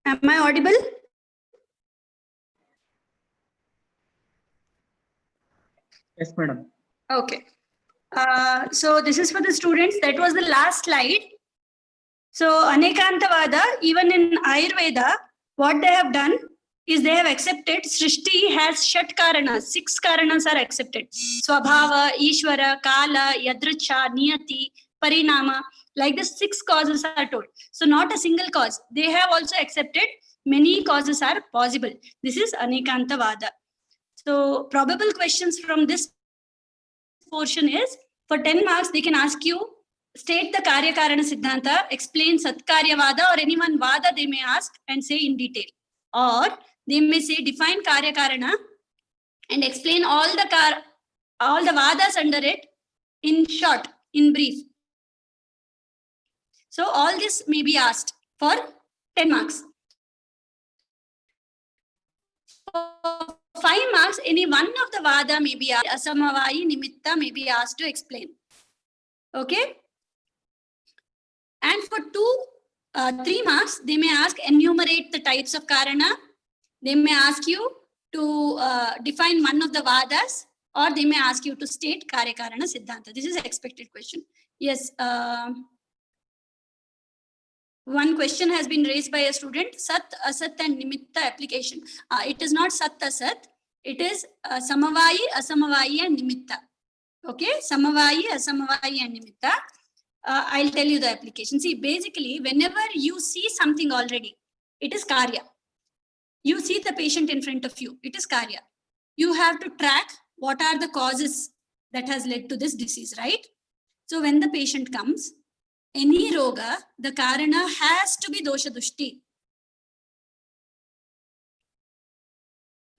Am I audible? Yes, madam. Okay. So this is for the students. That was the last slide. So Anekantavada, even in Ayurveda, what they have done is they have accepted Srishti has Shat Karanas. 6 Karanas are accepted. Swabhava, Ishvara, Kala, Yadricha, Niyati, Parinama. Like the 6 causes are told. So not a single cause. They have also accepted many causes are possible. This is Anekantavada. So probable questions from this portion is, for 10 marks, they can ask you, state the Karya Karana Siddhanta, explain Satkaryavada or anyone Vada they may ask and say in detail. Or they may say define Karya Karana and explain all the Vadas under it in short, in brief. So all this may be asked for 10 marks. For 5 marks, any one of the vada may be asked, asamavayi nimitta may be asked to explain. Okay. And for 3 marks, they may ask enumerate the types of karana. They may ask you to define one of the vadas, or they may ask you to state karyakarana siddhanta. This is an expected question. Yes. One question has been raised by a student, Sat, Asat and Nimitta application. It is not Sat, Asat. It is Samavayi, Asamavayi and Nimitta. Okay, Samavayi, Asamavayi and Nimitta. I'll tell you the application. See, basically, whenever you see something already, it is Karya. You see the patient in front of you, it is Karya. You have to track what are the causes that has led to this disease, right? So when the patient comes, any roga, the karana has to be dosha dushti.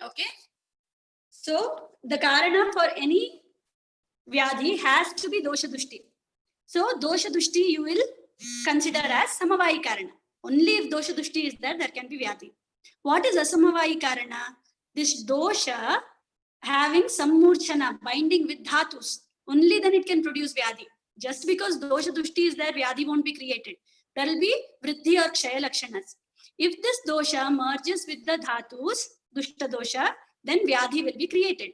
Okay. So the karana for any vyadhi has to be dosha dushti. So dosha dushti you will consider as samavayi karana. Only if dosha dushti is there can be vyadhi. What is asamavayi karana? This dosha having sammurchana, binding with dhatus. Only then it can produce vyadhi. Just because dosha dushti is there, vyadhi won't be created. There will be vriddhi or kshaya lakshanas. If this dosha merges with the dhatus, dushta dosha, then vyadhi will be created.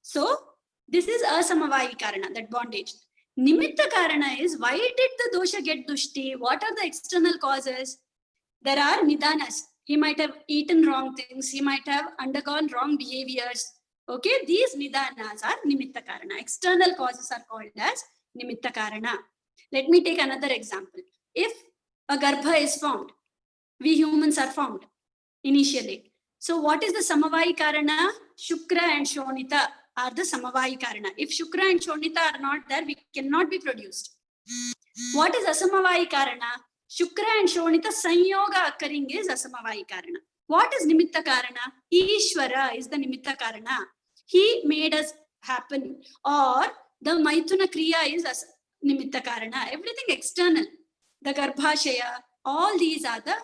So this is asamavayi karana, that bondage. Nimitta karana is, why did the dosha get dushti? What are the external causes? There are nidanas. He might have eaten wrong things. He might have undergone wrong behaviors. Okay, these nidanas are nimitta karana. External causes are called as nimitta karana. Let me take another example. If a garbha is formed, we humans are formed initially. So what is the samavayi karana? Shukra and Shonita are the samavayi karana. If Shukra and Shonita are not there, we cannot be produced. What is asamavayi karana? Shukra and Shonita sanyoga occurring is asamavayi karana. What is nimitta karana? Ishvara is the nimitta karana. He made us happen, or the maithuna kriya is nimitta karana. Everything external, the garbhashaya, all these are the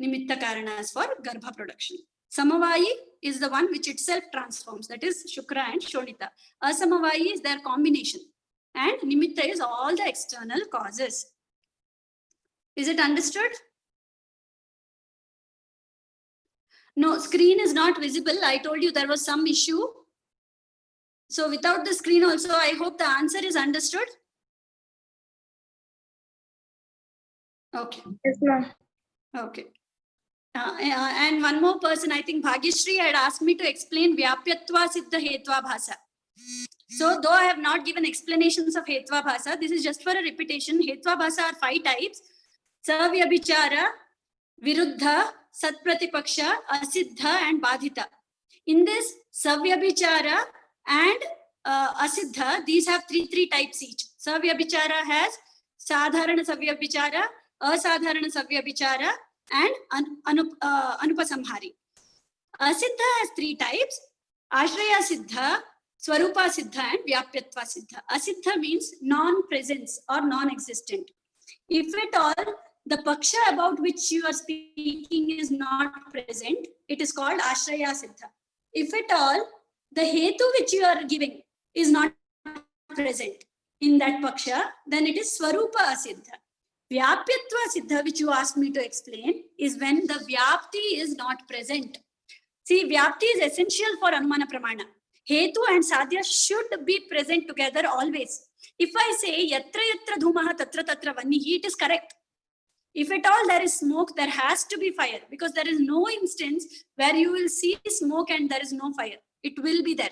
nimitta karanas for garbha production. Samavayi is the one which itself transforms, that is Shukra and Shonita. Asamavayi is their combination, and nimitta is all the external causes. Is it understood? No, screen is not visible. I told you there was some issue. So without the screen also, I hope the answer is understood. Okay. Yes, ma'am. Okay. And one more person, I think Bhagyashri had asked me to explain Vyapyatva Siddha Hetva Bhasa. So though I have not given explanations of Hetva Bhasa, this is just for a repetition. Hetva Bhasa are 5 types. Savyabhichara, Viruddha, Satpratipaksha, Asiddha and Badhita. In this Savyabhichara and Asiddha, these have three types each. Savyabhichara has Sadharana Savyabhichara, Asadharana Savyabhichara and Anupasamhari. Asiddha has 3 types: Ashraya Siddha, Swarupa Siddha and Vyapyatva Siddha. Asiddha means non-presence or non-existent. If at all the paksha about which you are speaking is not present, it is called Ashraya Siddha. If at all the hetu which you are giving is not present in that paksha, then it is Swarupa Asiddha. Vyapyatva Siddha, which you asked me to explain, is when the Vyapti is not present. See, Vyapti is essential for Anumana Pramana. Hetu and Sadhya should be present together always. If I say Yatra Yatra Dhumaha Tatra Tatra Vannihi, it is correct. If at all there is smoke, there has to be fire, because there is no instance where you will see smoke and there is no fire. It will be there.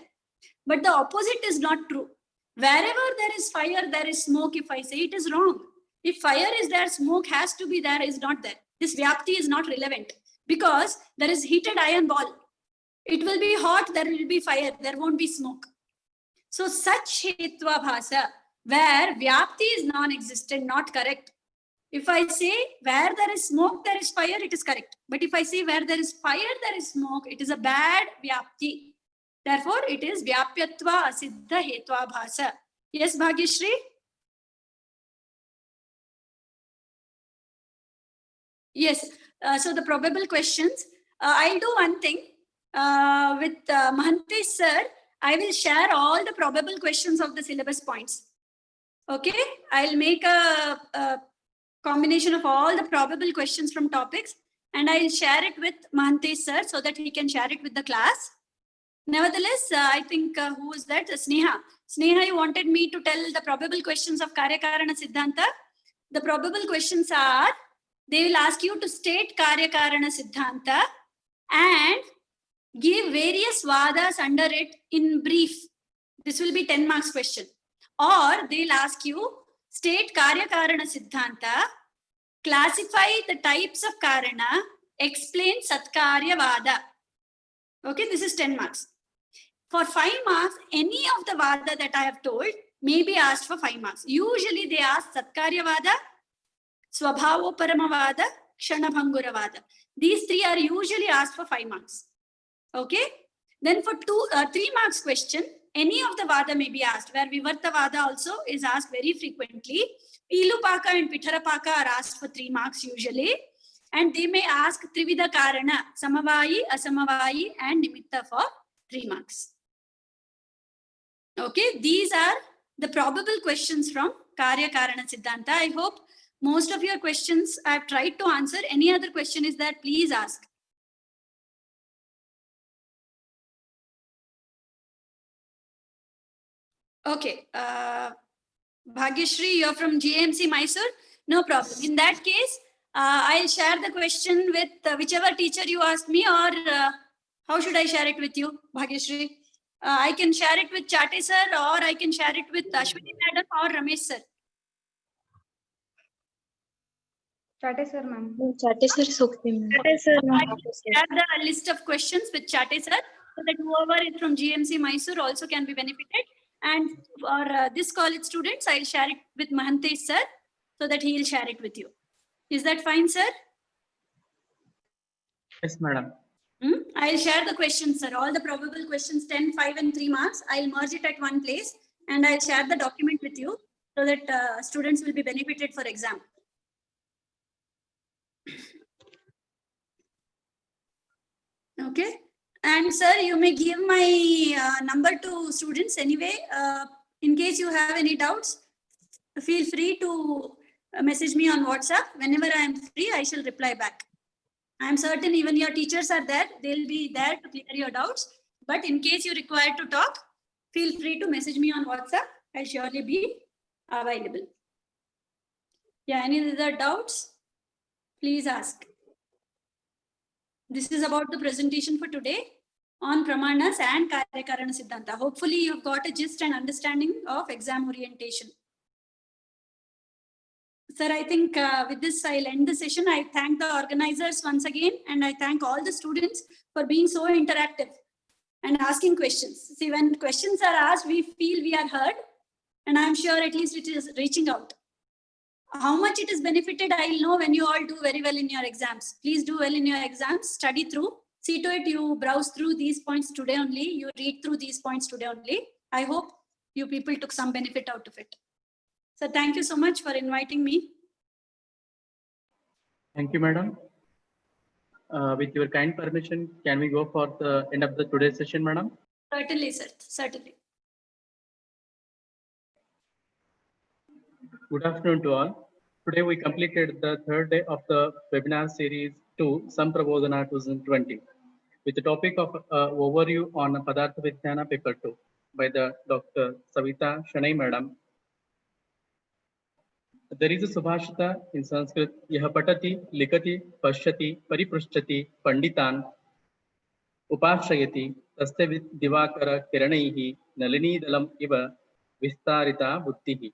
But the opposite is not true. Wherever there is fire, there is smoke. If I say, it is wrong. If fire is there, smoke has to be there, is not there. This Vyapti is not relevant, because there is heated iron ball. It will be hot, there will be fire, there won't be smoke. So such Hetva Bhasa, where Vyapti is non-existent, not correct. If I say where there is smoke, there is fire, it is correct. But if I say where there is fire, there is smoke, it is a bad Vyapti. Therefore, it is Vyapyatva Asiddha Hetva Bhasa. Yes, Bhagyashri? Yes. So the probable questions, I'll do one thing. with Mahante sir, I will share all the probable questions of the syllabus points. Okay, I'll make a combination of all the probable questions from topics, and I'll share it with Mahante sir so that he can share it with the class. Nevertheless, I think who is that? Sneha. Sneha, you wanted me to tell the probable questions of Karya Karana Siddhanta. The probable questions are, they will ask you to state Karya Karana Siddhanta and give various vadas under it in brief. This will be 10 marks question. Or they'll ask you, state Karya Karana Siddhanta, classify the types of Karana, explain Satkarya Vada. Okay, this is 10 marks. For 5 marks, any of the Vada that I have told may be asked for 5 marks. Usually they ask Satkarya Vada, Swabhavoparama Vada, Kshanabhangura Vada. These 3 are usually asked for 5 marks. Okay. Then for 3 marks question, any of the Vada may be asked, where Vivarta Vada also is asked very frequently. Ilupaka and Pitharapaka are asked for 3 marks usually. And they may ask Trivida Karana, Samavayi, Asamavayi and Nimitta for 3 marks. Okay, these are the probable questions from Karya Karana Siddhanta. I hope most of your questions I have tried to answer. Any other question is there, please ask. Okay, Bhagyashree, you're from GMC Mysore? No problem. In that case, I'll share the question with whichever teacher you asked me, or how should I share it with you, Bhagyashree? I can share it with Chate sir, or I can share it with Ashwini madam or Ramesh sir. Chate sir, ma'am. Chate sir is okay, ma'am. I will share the list of questions with Chate sir, so that whoever is from GMC Mysore also can be benefited. And for this college students, I'll share it with Mahante sir, so that he will share it with you. Is that fine, sir? Yes, madam. I'll share the questions, sir. All the probable questions, 10, 5 and 3 marks. I'll merge it at one place and I'll share the document with you so that students will be benefited for exam. Okay. And sir, you may give my number to students anyway. In case you have any doubts, feel free to message me on WhatsApp. Whenever I am free, I shall reply back. I am certain even your teachers are there. They'll be there to clear your doubts. But in case you require to talk, feel free to message me on WhatsApp. I'll surely be available. Yeah, any other doubts? Please ask. This is about the presentation for today on Pramanas and Karya Karana Siddhanta. Hopefully you've got a gist and understanding of exam orientation. Sir, I think with this, I'll end the session. I thank the organizers once again, and I thank all the students for being so interactive and asking questions. See, when questions are asked, we feel we are heard, and I'm sure at least it is reaching out. How much it is benefited, I'll know when you all do very well in your exams. Please do well in your exams, study through. See to it, you browse through these points today only, you read through these points today only. I hope you people took some benefit out of it. So thank you so much for inviting me. Thank you, madam. With your kind permission, can we go for the end of the today's session, madam? Certainly, sir. Certainly. Good afternoon to all. Today we completed the third day of the webinar series 2, Samprabodhana 2020, with the topic of overview on Padartha Vijnana paper 2 by the Dr. Savita, Shenoy madam. There is a Subhashita in Sanskrit, Yaha patati, likati, pashyati, pariprushchati, panditan, upashayati, tasya divakara kiranaihi, nalini dalam iva, vistarita buddhihi.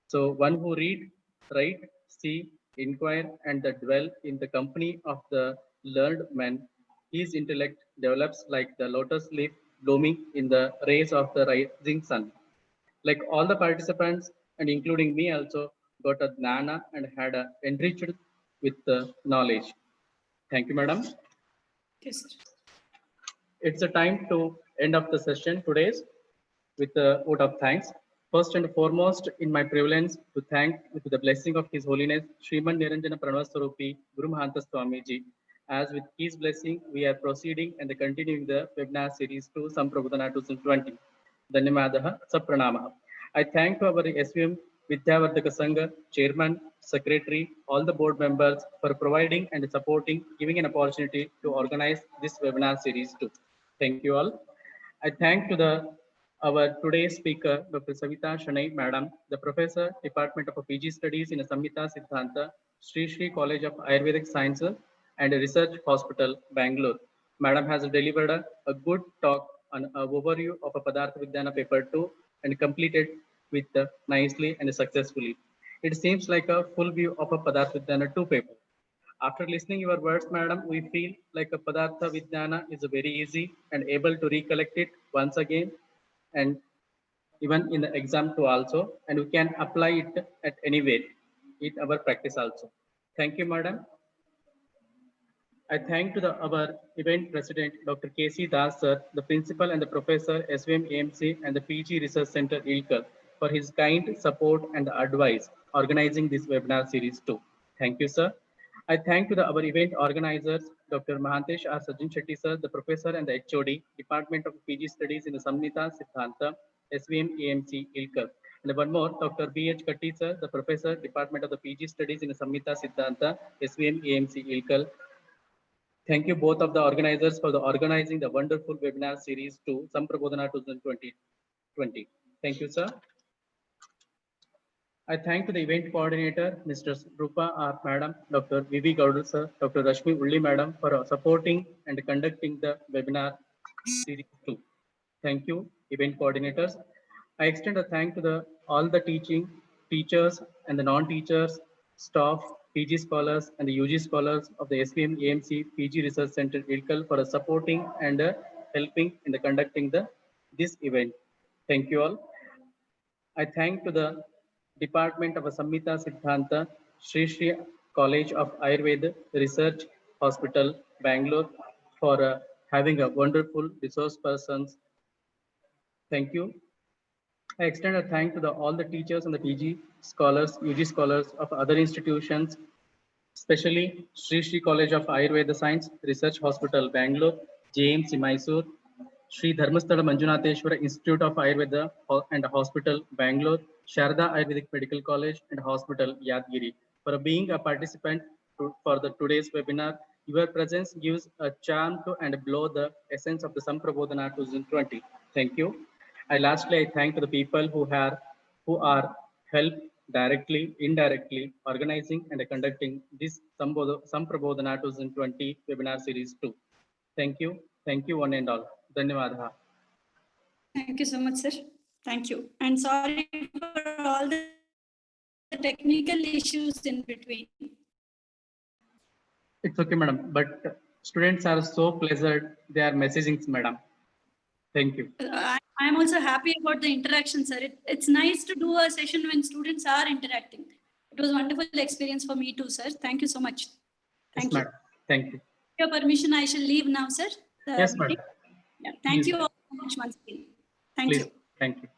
So one who read, write, see, inquire, and dwell in the company of the learned men, his intellect develops like the lotus leaf blooming in the rays of the rising sun. Like all the participants, and including me also, got a jnana and had enriched with the knowledge. Thank you, madam. Yes, sir. It's a time to end of the session today's with a vote of thanks. First and foremost, in my prevalence, to thank with the blessing of His Holiness Sriman Niranjana Pranavaswarupi Guru Mahanta Swamiji, As with his blessing, we are proceeding and continuing the webinar series to Samprabodhana 2020. Dhanyavadaha, Sapranamaha. I thank our SVM Vidyavardhaka Sangha, Chairman, Secretary, all the board members for providing and supporting, giving an opportunity to organize this webinar series too. Thank you all. I thank to our today's speaker, Dr. Savita Shenoy, Madam, the Professor, Department of PG Studies in Samhita Siddhanta, Sri College of Ayurvedic Sciences and Research Hospital, Bangalore. Madam has delivered a good talk on an overview of a Padartha Vijnana paper 2 and completed with nicely and successfully. It seems like a full view of a Padartha Vijnana 2 paper. After listening your words, madam, we feel like a Padartha Vijnana is very easy and able to recollect it once again and even in the exam too also, and we can apply it at anywhere in our practice also. Thank you, madam. I thank to our event president, Dr. K.C. Das, sir, the principal and the professor, SVMAMC and the PG Research Center, ILKAL, for his kind support and advice organizing this webinar series too. Thank you, sir. I thank to our event organizers, Dr. Mahantesh R. Sajjan Shetty, sir, the professor and the HOD, Department of PG Studies in the Samhita Siddhanta, SVMAMC, ILKAL. And one more, Dr. B.H. Katti, sir, the professor, Department of the PG Studies in the Samhita Siddhanta, SVMAMC, ILKAL. Thank you both of the organizers for the organizing the wonderful webinar series to Samprabodhana 2020. Thank you, sir. I thank to the event coordinator, Mr. Rupa R. Madam, Dr. V.V. Gowda, sir, Dr. Rashmi Ulli, Madam, for supporting and conducting the webinar series 2. Thank you, event coordinators. I extend a thank to all the teachers and the non-teachers, staff, PG scholars and the UG scholars of the SVMAMC PG Research Center, ILKAL, for supporting and helping in the conducting this event. Thank you all. I thank to the Department of Samhita Siddhanta, Sri College of Ayurveda Research Hospital, Bangalore, for having a wonderful resource persons. Thank you. I extend a thank to all the teachers and the PG scholars, UG scholars of other institutions, especially Sri College of Ayurveda Science Research Hospital, Bangalore, JMC Mysore, Sri Dharmasthala Manjunatheshwara Institute of Ayurveda and Hospital, Bangalore, Sharda Ayurvedic Medical College and Hospital, Yadgiri. For being a participant for today's webinar, your presence gives a charm to and blow the essence of the Samprabodhana 2020. Thank you. Lastly, I thank the people who are helped directly, indirectly, organizing and conducting this Samprabodhana 2020 webinar series too. Thank you. Thank you one and all. Dhanyavadaha. Thank you so much, sir. Thank you. And sorry for all the technical issues in between. It's okay, madam. But students are so pleasant. They are messaging, madam. Thank you. I'm also happy about the interaction, sir. It's nice to do a session when students are interacting. It was a wonderful experience for me too, sir. Thank you so much. Thank you. Madam. Thank you. With your permission, I shall leave now, sir. Yes, madam. Yeah. Thank you all so much once again. Thank Please. you. Thank you.